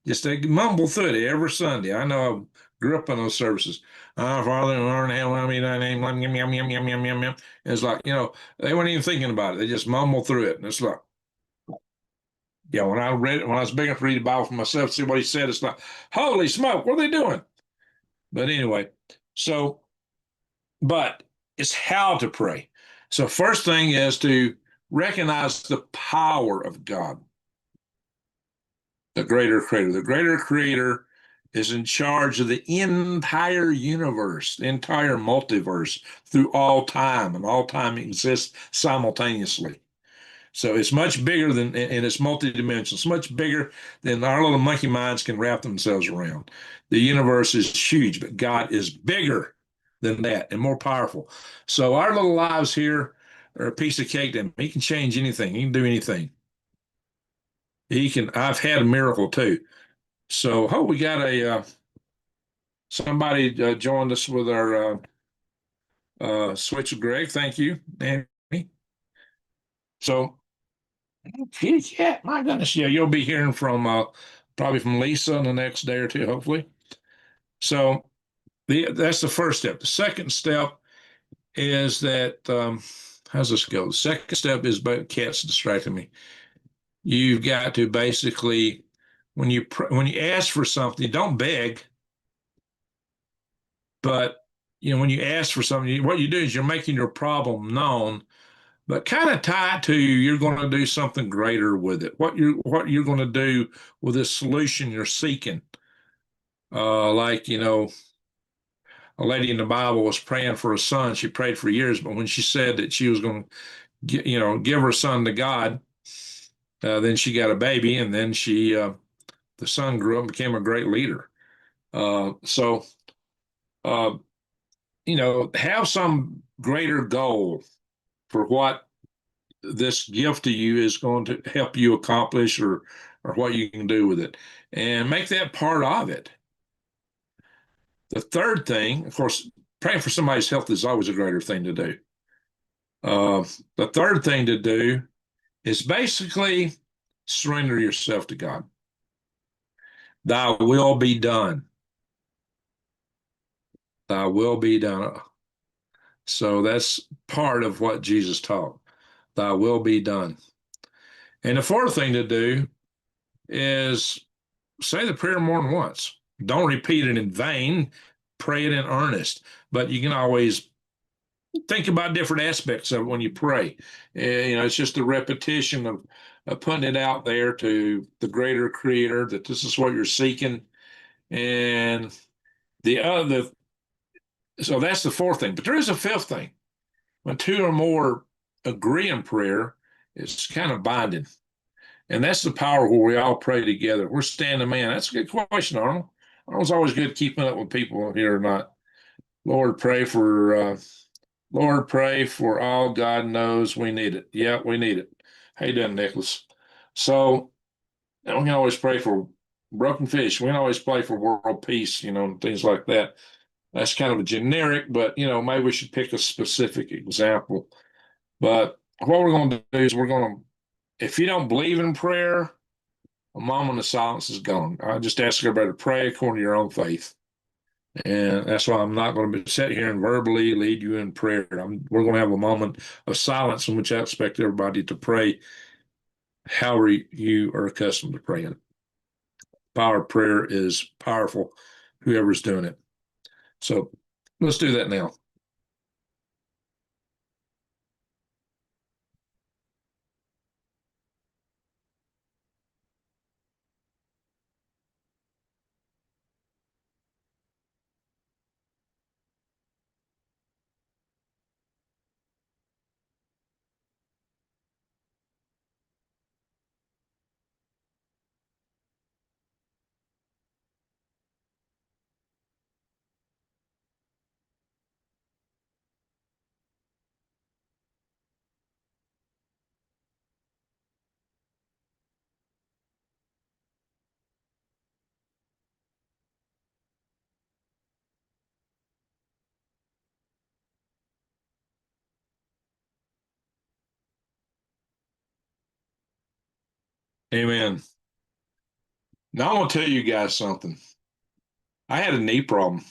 Just they mumble through it every Sunday. I know I grew up in those services. Our Father in heaven, hallowed be thy name. Yum, yum, yum, yum, yum, yum, yum. It's like, they weren't even thinking about it. They just mumble through it. And it's like, yeah, when I was big enough to read the Bible for myself, see what he said, it's like, holy smoke, what are they doing? But anyway, but it's how to pray. So first thing is to recognize the power of God, the greater creator. The greater creator is in charge of the entire universe, the entire multiverse through all time, and all time exists simultaneously. So it's much bigger than, and it's multidimensional. It's much bigger than our little monkey minds can wrap themselves around. The universe is huge, but God is bigger than that and more powerful. So our little lives here are a piece of cake to him. He can change anything. He can do anything. He can. I've had a miracle too. So, oh, we got a somebody joined us with our switch of Greg. Thank you, Danny. So, kitty cat, my goodness, yeah, you'll be hearing from probably from Lisa in the next day or two, hopefully. So, that's the first step. The second step is that how's this go? The second step is, but cats distracting me. You've got to basically when you ask for something, don't beg, but when you ask for something, what you do is you're making your problem known, but kind of tie it to you're going to do something greater with it. What you're going to do with this solution you're seeking. Like a lady in the Bible was praying for a son. She prayed for years, but when she said that she was going to, give her son to God, then she got a baby, and then the son grew up and became a great leader. So, uh, have some greater goal for what this gift to you is going to help you accomplish, or what you can do with it, and make that part of it. The third thing, of course, praying for somebody's health is always a greater thing to do. The third thing to do is basically surrender yourself to God. Thy will be done. Thy will be done. So that's part of what Jesus taught. Thy will be done. And the fourth thing to do is say the prayer more than once. Don't repeat it in vain. Pray it in earnest. But you can always think about different aspects of it when you pray. It's just a repetition of putting it out there to the greater creator that this is what you're seeking. And so that's the fourth thing. But there is a fifth thing. When two or more agree in prayer, it's kind of binding. And that's the power where we all pray together. We're standing man. That's a good question, Arnold. Arnold's always good keeping up with people here or not. Lord, pray for all. God knows we need it. Yeah, we need it. How you doing, Nicholas? So, and we can always pray for broken fish. We can always pray for world peace, things like that. That's kind of a generic, but maybe we should pick a specific example. But what we're going to do is if you don't believe in prayer, a moment of silence is gone. I just ask everybody to pray according to your own faith. And that's why I'm not going to sit here and verbally lead you in prayer. We're going to have a moment of silence in which I expect everybody to pray however you are accustomed to praying. Power of prayer is powerful, whoever's doing it. So let's do that now. Amen. Now I want to tell you guys something. I had a knee problem.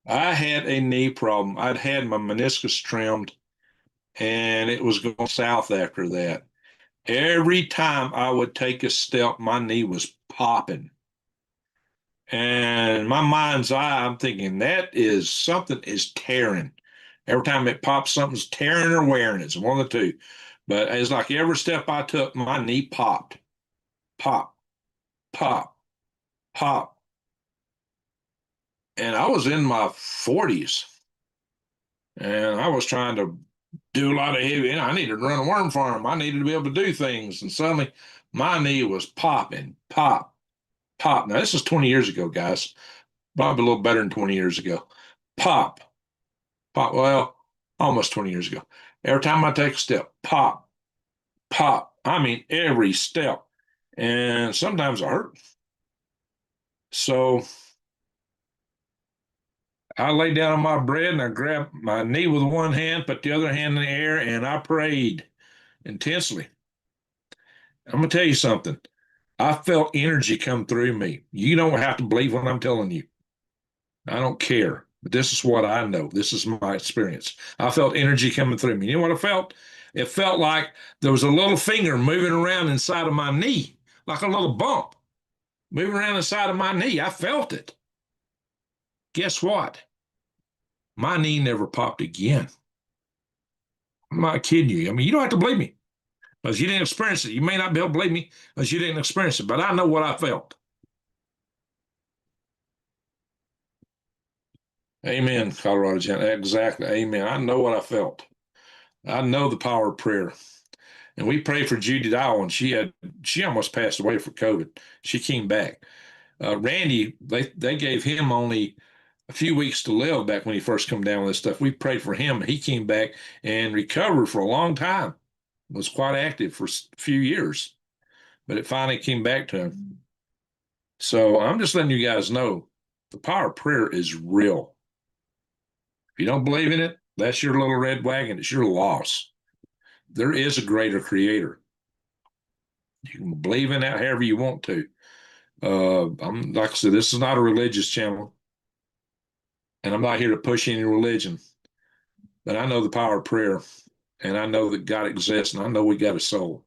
I had a knee problem. I'd had my meniscus trimmed, and it was going south after that. Every time I would take a step, my knee was popping. And my mind's eye, I'm thinking that is something is tearing. Every time it pops, something's tearing or wearing. It's one of the two. But it's like every step I took, my knee popped. Pop, pop, pop. And I was in my 40s. And I was trying to do a lot of heavy. I needed to run a worm farm. I needed to be able to do things. And suddenly my knee was popping, pop, pop. Now, this is 20 years ago, guys. Probably a little better than 20 years ago. pop, pop. Well, almost 20 years ago. Every time I take a step, pop, pop. I mean, every step. And sometimes it hurt. So I lay down on my bed and I grabbed my knee with one hand, put the other hand in the air, and I prayed intensely. I'm going to tell you something. I felt energy come through me. You don't have to believe what I'm telling you. I don't care. But this is what I know. This is my experience. I felt energy coming through me. You know what I felt? It felt like there was a little finger moving around inside of my knee, like a little bump moving around inside of my knee. I felt it. Guess what? My knee never popped again. I'm not kidding you. I mean, you don't have to believe me because you didn't experience it. You may not be able to believe me because you didn't experience it, but I know what I felt. Amen, Colorado Jen. Exactly. Amen. I know what I felt. I know the power of prayer. And we prayed for Judy Dial, and she almost passed away for COVID. She came back. Randy, they gave him only a few weeks to live back when he first come down with this stuff. We prayed for him, and he came back and recovered for a long time. Was quite active for a few years, but it finally came back to him. So I'm just letting you guys know the power of prayer is real. If you don't believe in it, that's your little red wagon. It's your loss. There is a greater creator. You can believe in that however you want to. I'm like I said, this is not a religious channel, and I'm not here to push any religion. But I know the power of prayer, and I know that God exists, and I know we got a soul.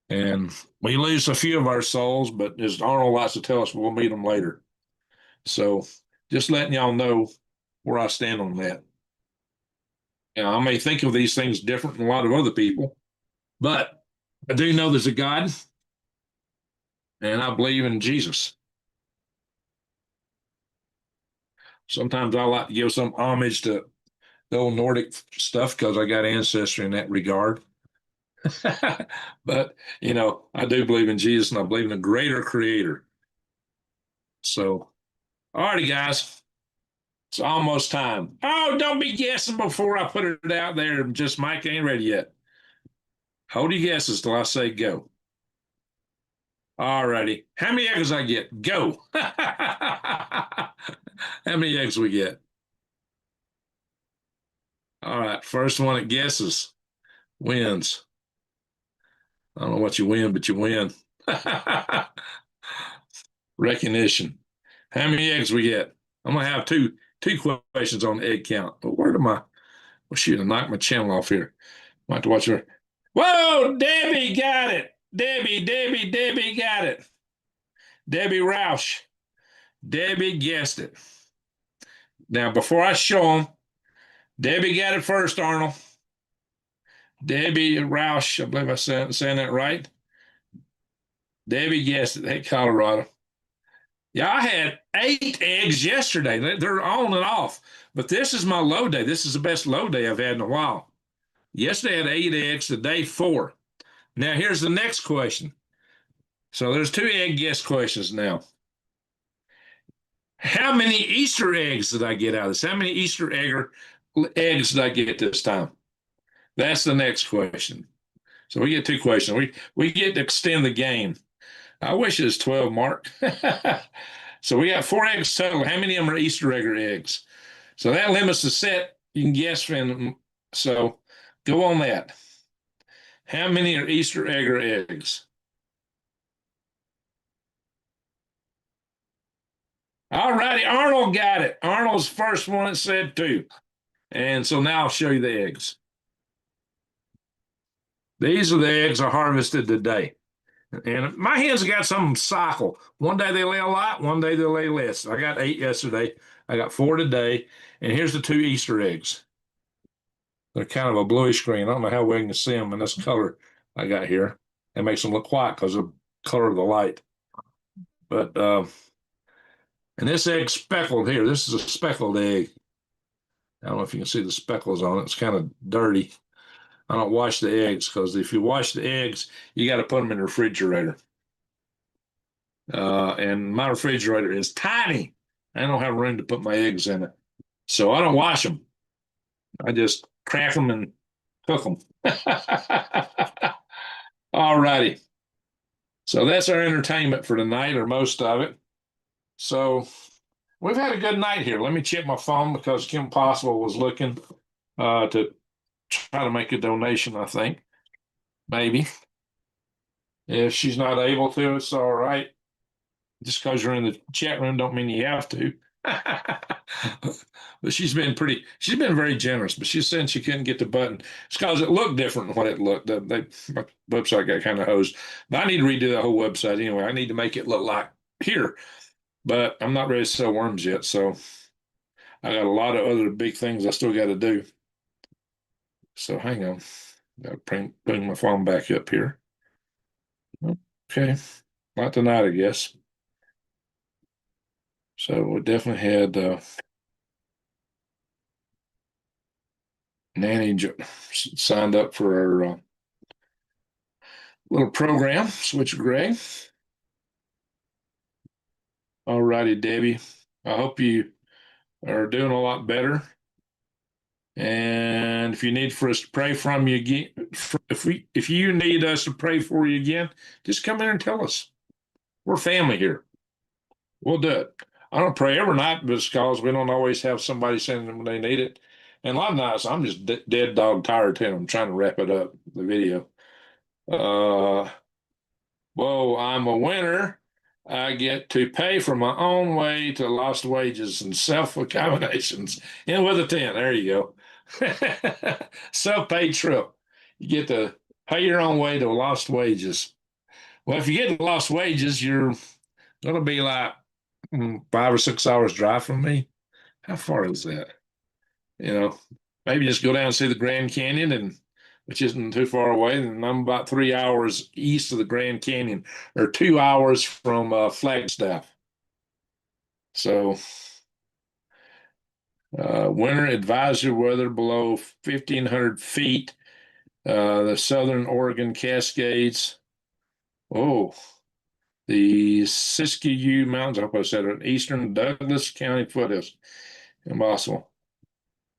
And we lose a few of our souls, but as Arnold likes to tell us, we'll meet them later. So just letting y'all know where I stand on that. I may think of these things different than a lot of other people, but I do know there's a God, and I believe in Jesus. Sometimes I like to give some homage to the old Nordic stuff because I got ancestry in that regard. But, I do believe in Jesus and I believe in a greater creator. So, all righty, guys. It's almost time. Oh, don't be guessing before I put it out there. Just Mike ain't ready yet. Hold your guesses till I say go. All righty. How many eggs I get? Go. How many eggs we get? All right. First one that guesses wins. I don't know what you win, but you win. Recognition. How many eggs we get? I'm gonna have two questions on the egg count. But where am I? Well, shoot, I knocked my channel off here. I have to watch her. Whoa, Debbie got it. Debbie got it. Debbie Roush. Debbie guessed it. Now, before I show them, Debbie got it first, Arnold. Debbie Roush, I believe I'm saying that right. Debbie guessed it. Hey, Colorado. Yeah, I had 8 eggs yesterday. They're on and off. But this is my low day. This is the best low day I've had in a while. Yesterday I had 8 eggs, today 4. Now here's the next question. So there's 2 egg guess questions now. How many Easter eggs did I get out of this? How many Easter eggs did I get this time? That's the next question. So we get 2 questions. We get to extend the game. I wish it was 12, Mark. So we got 4 eggs total. How many of them are Easter eggs? So that limits the set. You can guess from. So go on that. How many are Easter eggs? All righty, Arnold got it. Arnold's the first one that said 2. And so now I'll show you the eggs. These are the eggs I harvested today. And my hens got some cycle. One day they lay a lot, one day they lay less. I got 8 yesterday. I got 4 today. And here's the 2 Easter eggs. They're kind of a bluish green. I don't know how well you can see them in this color I got here. It makes them look white because of the color of the light. But, and this egg's speckled here. This is a speckled egg. I don't know if you can see the speckles on it. It's kind of dirty. I don't wash the eggs because if you wash the eggs, you got to put them in the refrigerator. And my refrigerator is tiny. I don't have room to put my eggs in it. So I don't wash them. I just crack them and cook them. All righty. So that's our entertainment for tonight, or most of it. So we've had a good night here. Let me check my phone because Kim Possible was looking to try to make a donation, I think. Maybe. If she's not able to, it's all right. Just because you're in the chat room don't mean you have to. But she's been very generous, but she said she couldn't get the button. It's because it looked different than what it looked. My website got kind of hosed. But I need to redo the whole website anyway. I need to make it look like here, but I'm not ready to sell worms yet. So I got a lot of other big things I still got to do. So hang on. Got to bring my phone back up here. Okay. Not tonight, I guess. So we definitely had Nanny signed up for our little program, Switch Gray. All righty, Debbie. I hope you are doing a lot better. And if you need for us to pray from you again, if you need us to pray for you again, just come in and tell us. We're family here. We'll do it. I don't pray every night because we don't always have somebody sending them when they need it. And a lot of nights I'm just dead dog tired telling them, trying to wrap it up, the video. Whoa, I'm a winner. I get to pay for my own way to lost wages and self-accommodations. In with a 10. There you go. Self-paid trip. You get to pay your own way to lost wages. Well, if you get lost wages, you're going to be like 5 or 6 hours drive from me. How far is that? You know, maybe just go down and see the Grand Canyon, and which isn't too far away. And I'm about 3 hours east of the Grand Canyon, or 2 hours from Flagstaff. So, winter advisory weather below 1,500 feet. The southern Oregon Cascades. Oh, the Siskiyou Mountains. I hope I said it. Eastern Douglas County foothills. Impossible.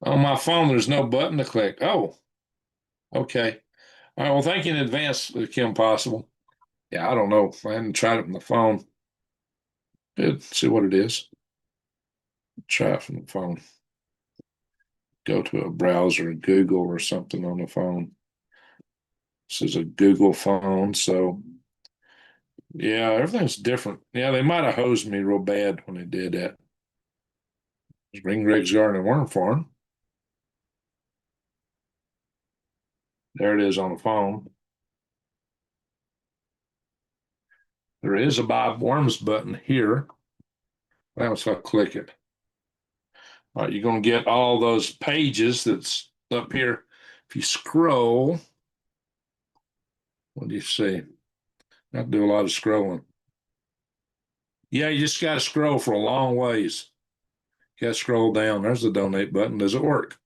On my phone, there's no button to click. Oh, okay. All right. Well, thank you in advance, Kim Possible. Yeah, I don't know. I hadn't tried it on the phone. Good. See what it is. Try it from the phone. Go to a browser, Google or something on the phone. This is a Google phone, so yeah, everything's different. Yeah, they might have hosed me real bad when they did that. Ring Greg's Garden and Worm Farm. There it is on the phone. There is a Bob Worms button here. Now if I click it. All right, you're going to get all those pages that's up here. If you scroll, what do you see? I do a lot of scrolling. Yeah, you just got to scroll for a long ways. You got to scroll down. There's the donate button. Does it work?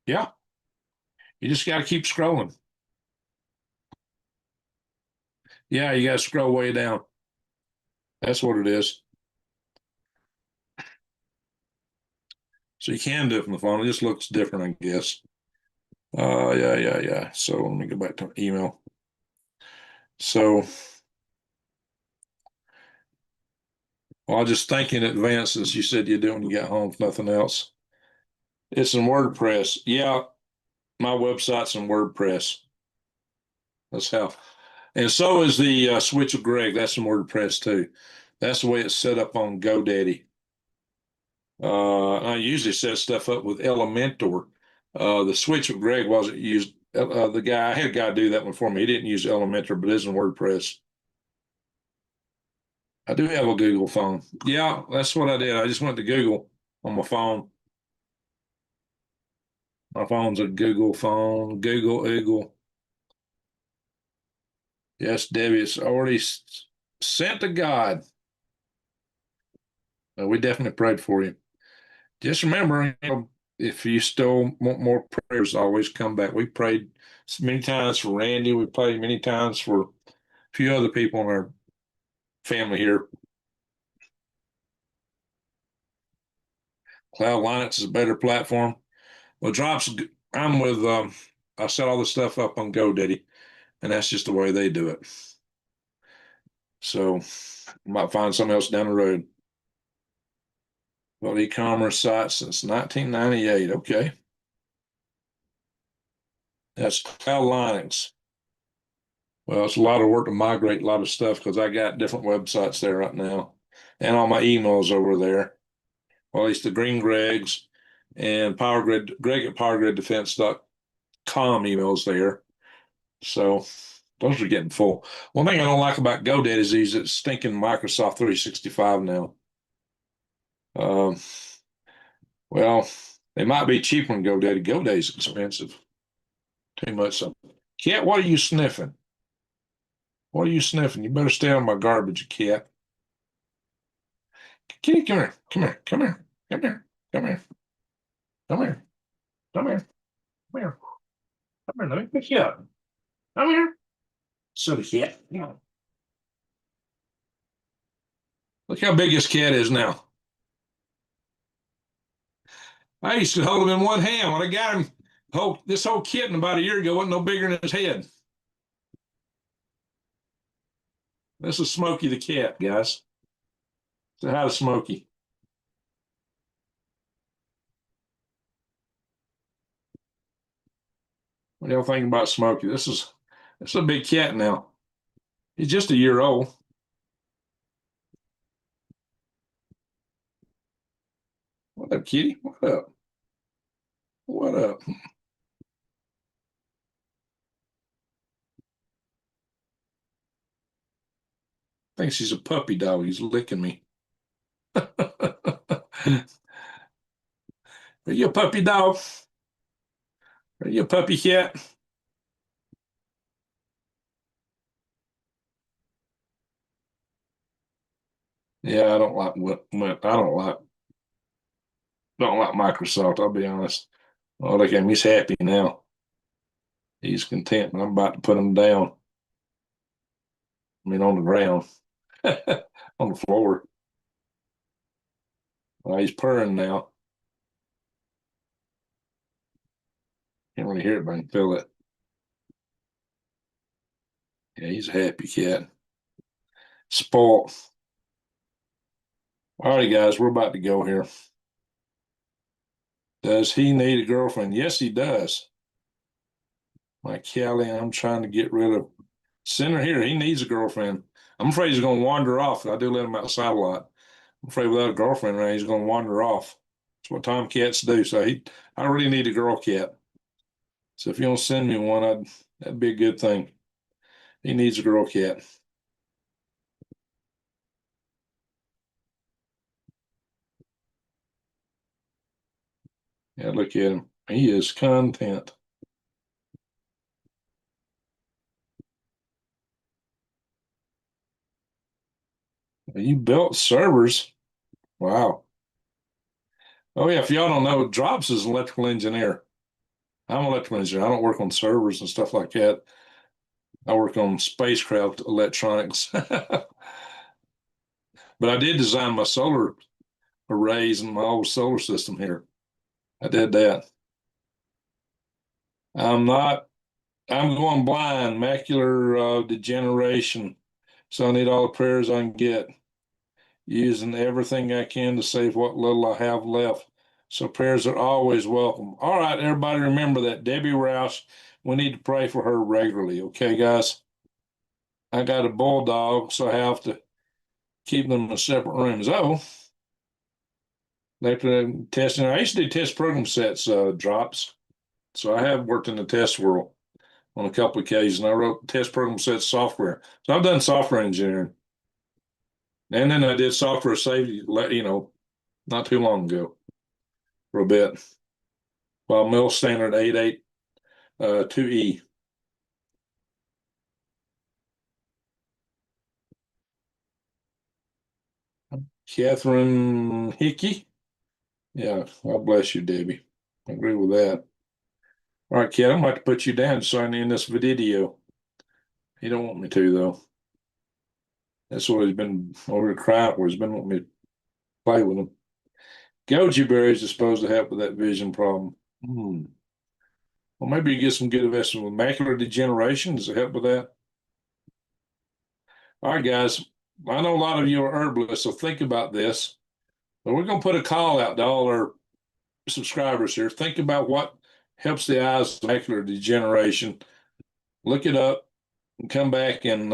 Yeah, you just got to keep scrolling. Yeah, you got to scroll way down. That's what it is. So you can do it from the phone. It just looks different, I guess. Yeah. So let me go back to email. So, well, I'll just thank you in advance, as you said you do when you get home, if nothing else. It's in WordPress. Yeah, my website's in WordPress. That's how. And so is the Switch of Greg. That's in WordPress too. That's the way it's set up on GoDaddy. I usually set stuff up with Elementor. The Switch of Greg wasn't used. I had a guy do that one for me. He didn't use Elementor, but it is in WordPress. I do have a Google phone. Yeah, that's what I did. I just went to Google on my phone. My phone's a Google phone. Google. Yes, Debbie, it's already sent to God. We definitely prayed for you. Just remember, if you still want more prayers, always come back. We prayed many times for Randy. We prayed many times for a few other people in our family here. Cloud Linux is a better platform. Well, drops. I'm with. I set all the stuff up on GoDaddy, and that's just the way they do it. So, I might find something else down the road. Well, e-commerce sites since 1998. Okay, that's Cloud Linux. Well, it's a lot of work to migrate a lot of stuff because I got different websites there right now, and all my emails over there. Well, at least the Green Gregs and Power Grid, Greg at PowerGridDefense.com emails there. So those are getting full. One thing I don't like about GoDaddy is it's stinking Microsoft 365 now. Um, well, they might be cheaper than GoDaddy. GoDaddy's expensive. Too much. So, cat, what are you sniffing? What are you sniffing? You better stay on my garbage, cat. Kitty, come here. Come here. Come here. Come here. Come here. Come here. Come here. Come here. Come here. Let me pick you up. Come here. So the cat. Look how big his cat is now. I used to hold him in one hand when I got him. This whole kitten about a year ago wasn't no bigger than his head. This is Smokey the cat, guys. So hi to Smokey. What do y'all think about Smokey? This is a big cat now. He's just a year old. What up, kitty? What up? What up? Thinks he's a puppy dog. He's licking me. Are you a puppy dog? Are you a puppy cat? Yeah, I don't like don't like Microsoft. I'll be honest. Oh, look at him. He's happy now. He's content, but I'm about to put him down. I mean, on the ground, on the floor. Well, he's purring now. Can't really hear it, but I can feel it. Yeah, he's a happy cat. Spoiled. All right, guys, we're about to go here. Does he need a girlfriend? Yes, he does. My Callie, I'm trying to get rid of. Send her here. He needs a girlfriend. I'm afraid he's going to wander off. I do let him outside a lot. I'm afraid without a girlfriend, right, he's going to wander off. That's what tomcats do. So I really need a girl cat. So if you don't send me one, that'd be a good thing. He needs a girl cat. Yeah, look at him. He is content. You built servers. Wow. Oh yeah, if y'all don't know, Drops is an electrical engineer. I'm an electrical engineer. I don't work on servers and stuff like that. I work on spacecraft electronics. But I did design my solar arrays and my whole solar system here. I did that. I'm not, I'm going blind, macular degeneration. So I need all the prayers I can get, using everything I can to save what little I have left. So prayers are always welcome. All right, everybody, remember that. Debbie Roush, we need to pray for her regularly. Okay, guys? I got a bulldog, so I have to keep them in separate rooms. Oh, after testing, I used to do test program sets, Drops. So I have worked in the test world on a couple of occasions. I wrote test program sets software. So I've done software engineering. And then I did software safety, not too long ago for a bit. While Mill Standard 88 2E. Catherine Hickey. Yeah, God bless you, Debbie. I agree with that. All right, kid, I'm about to put you down so I can end this video. He don't want me to, though. That's what he's been over to cry for. He's been wanting me to play with him. Goji berries are supposed to help with that vision problem. Hmm. Well, maybe you get some good investment with macular degeneration. Does it help with that? All right, guys. I know a lot of you are herbalists, so think about this. But we're going to put a call out to all our subscribers here. Think about what helps the eyes with macular degeneration. Look it up and come back and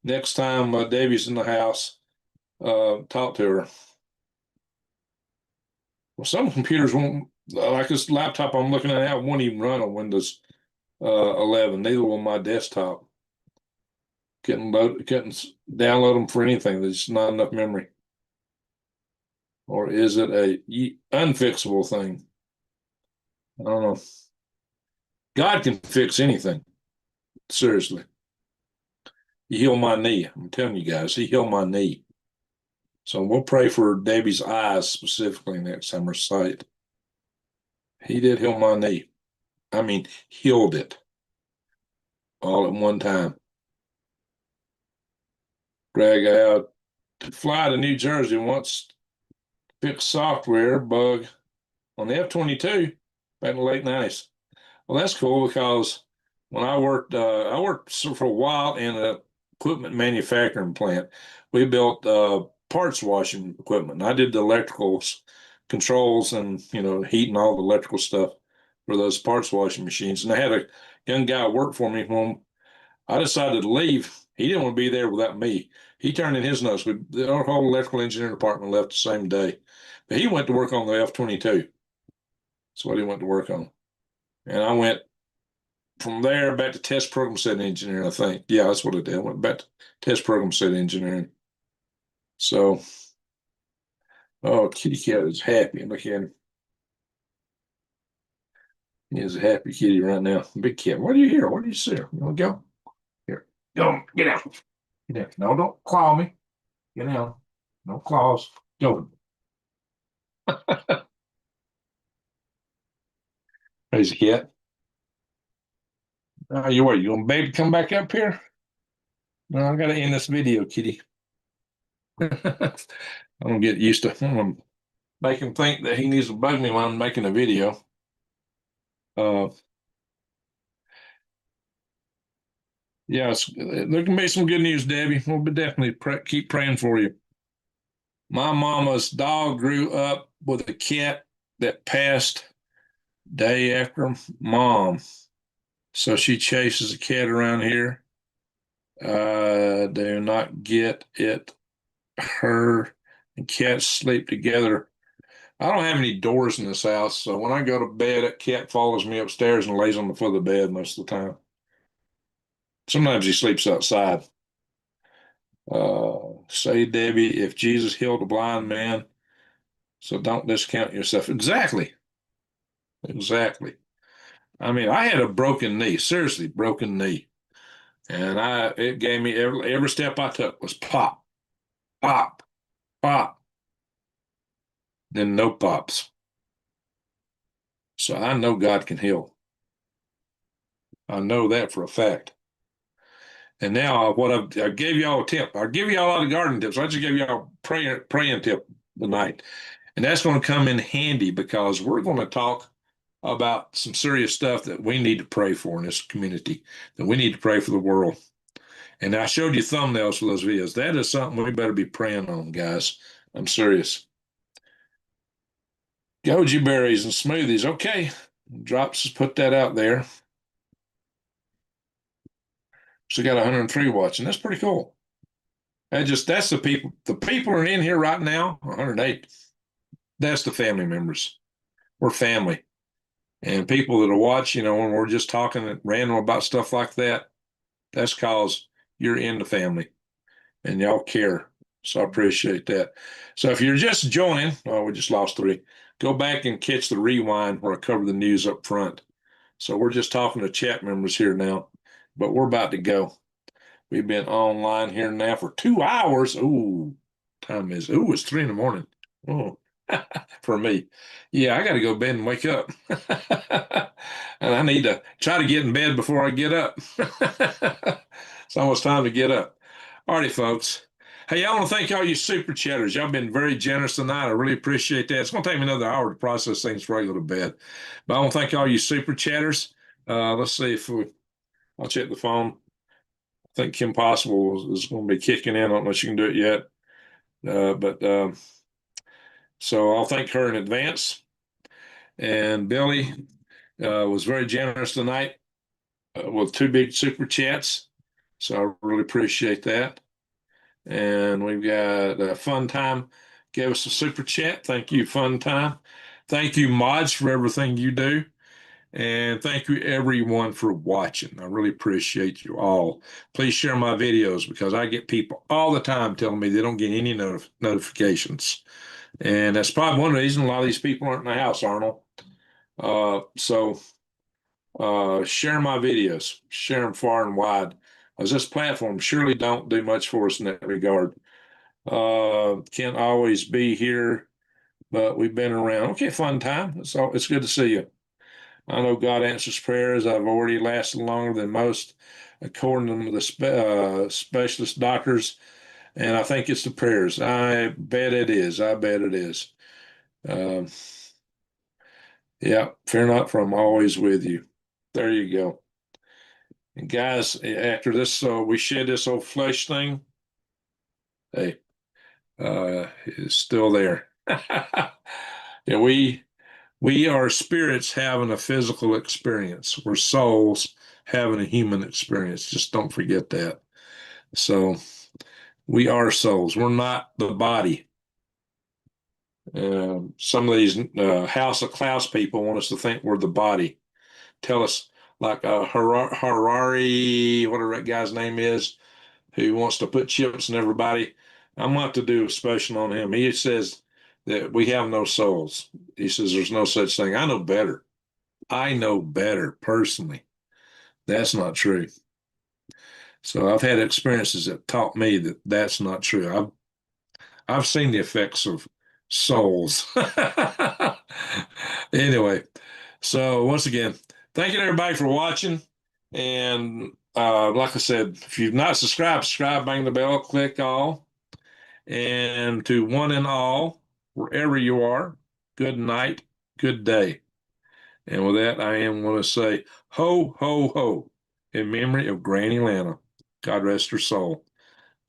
next time Davey's in the house, talk to her. Well, some computers won't, like this laptop I'm looking at now, won't even run on Windows 11. Neither will my desktop. Couldn't download them for anything. There's not enough memory. Or is it a unfixable thing? I don't know. God can fix anything. Seriously. He healed my knee. I'm telling you guys, he healed my knee. So we'll pray for Debbie's eyes specifically next time, her sight. He did heal my knee. I mean, healed it all at one time. Greg, to fly to New Jersey once, fix software bug on the F-22 back in the late 90s. Well, that's cool because when I worked for a while in an equipment manufacturing plant. We built parts washing equipment. I did the electrical controls and heat and all the electrical stuff for those parts washing machines. And I had a young guy work for me when I decided to leave. He didn't want to be there without me. He turned in his notes. Our whole electrical engineering department left the same day. But he went to work on the F-22. That's what he went to work on. And I went from there back to test program set engineering, I think. Yeah, that's what I did. I went back to test program set engineering. So, oh, kitty cat is happy. Look at him. He is a happy kitty right now. Big cat. What do you hear? What do you see? You want to go? Here. Go. Get out. Get out. No, don't claw me. Get out. No claws. Go. There's a cat. You what? You want baby come back up here? No, I gotta end this video, kitty. I'm gonna get used to him. Make him think that he needs to bug me when I'm making a video. Uh, yeah, there can be some good news, Debbie. We'll be definitely keep praying for you. My mama's dog grew up with a cat that passed day after mom. So she chases a cat around here. Do not get it. Her and cats sleep together. I don't have any doors in this house, so when I go to bed, that cat follows me upstairs and lays on the foot of the bed most of the time. Sometimes he sleeps outside. Say, Debbie, if Jesus healed a blind man, so don't discount yourself. Exactly. Exactly. I mean, I had a broken knee, seriously broken knee. And it gave me every step I took was pop, pop, pop, then no pops. So I know God can heal. I know that for a fact. And now I gave y'all a tip. I give y'all a lot of garden tips. I just gave y'all a praying tip tonight. And that's going to come in handy because we're going to talk about some serious stuff that we need to pray for in this community, that we need to pray for the world. And I showed you thumbnails for those videos. That is something we better be praying on, guys. I'm serious. Goji berries and smoothies. Okay. Drops, put that out there. So got 103 watching. That's pretty cool. That's the people. The people are in here right now, 108. That's the family members. We're family. And people that watch, when we're just talking at random about stuff like that, that's because you're in the family and y'all care. So I appreciate that. So if you're just joining, we just lost 3. Go back and catch the rewind where I cover the news up front. So we're just talking to chat members here now, but we're about to go. We've been online here now for 2 hours. Ooh, it's 3 in the morning. Oh, for me. Yeah, I got to go to bed and wake up. And I need to try to get in bed before I get up. It's almost time to get up. All righty, folks. Hey, I want to thank all you super chatters. Y'all been very generous tonight. I really appreciate that. It's going to take me another hour to process things before I go to bed. But I want to thank all you super chatters. Let's see if I'll check the phone. I think Kim Possible is going to be kicking in. I don't know if she can do it yet. But so I'll thank her in advance. And Billy was very generous tonight with two big super chats. So I really appreciate that. And we've got Fun Time gave us a super chat. Thank you, Fun Time. Thank you, mods, for everything you do. And thank you, everyone, for watching. I really appreciate you all. Please share my videos because I get people all the time telling me they don't get any notifications. And that's probably one reason a lot of these people aren't in the house, Arnold. So share my videos, share them far and wide, as this platform surely don't do much for us in that regard. Can't always be here, but we've been around. Okay, Fun Time. It's good to see you. I know God answers prayers. I've already lasted longer than most, according to the specialist doctors, and I think it's the prayers. I bet it is. I bet it is. Um, yeah, fear not, for I'm always with you. There you go. And guys, after this, we shed this old flesh thing. Hey, it's still there. Yeah, we are spirits having a physical experience. We're souls having a human experience. Just don't forget that. So we are souls. We're not the body. Some of these House of Klaus people want us to think we're the body. Tell us, like Harari, whatever that guy's name is, who wants to put chips in everybody. I'm going to have to do a special on him. He says that we have no souls. He says there's no such thing. I know better. I know better personally. That's not true. So I've had experiences that taught me that that's not true. I've seen the effects of souls. Anyway, so once again, thank you to everybody for watching. And like I said, if you've not subscribed, subscribe, bang the bell, click all. And to one and all, wherever you are, good night, good day. And with that, I am going to say ho, ho, ho, in memory of Granny Lana. God rest her soul.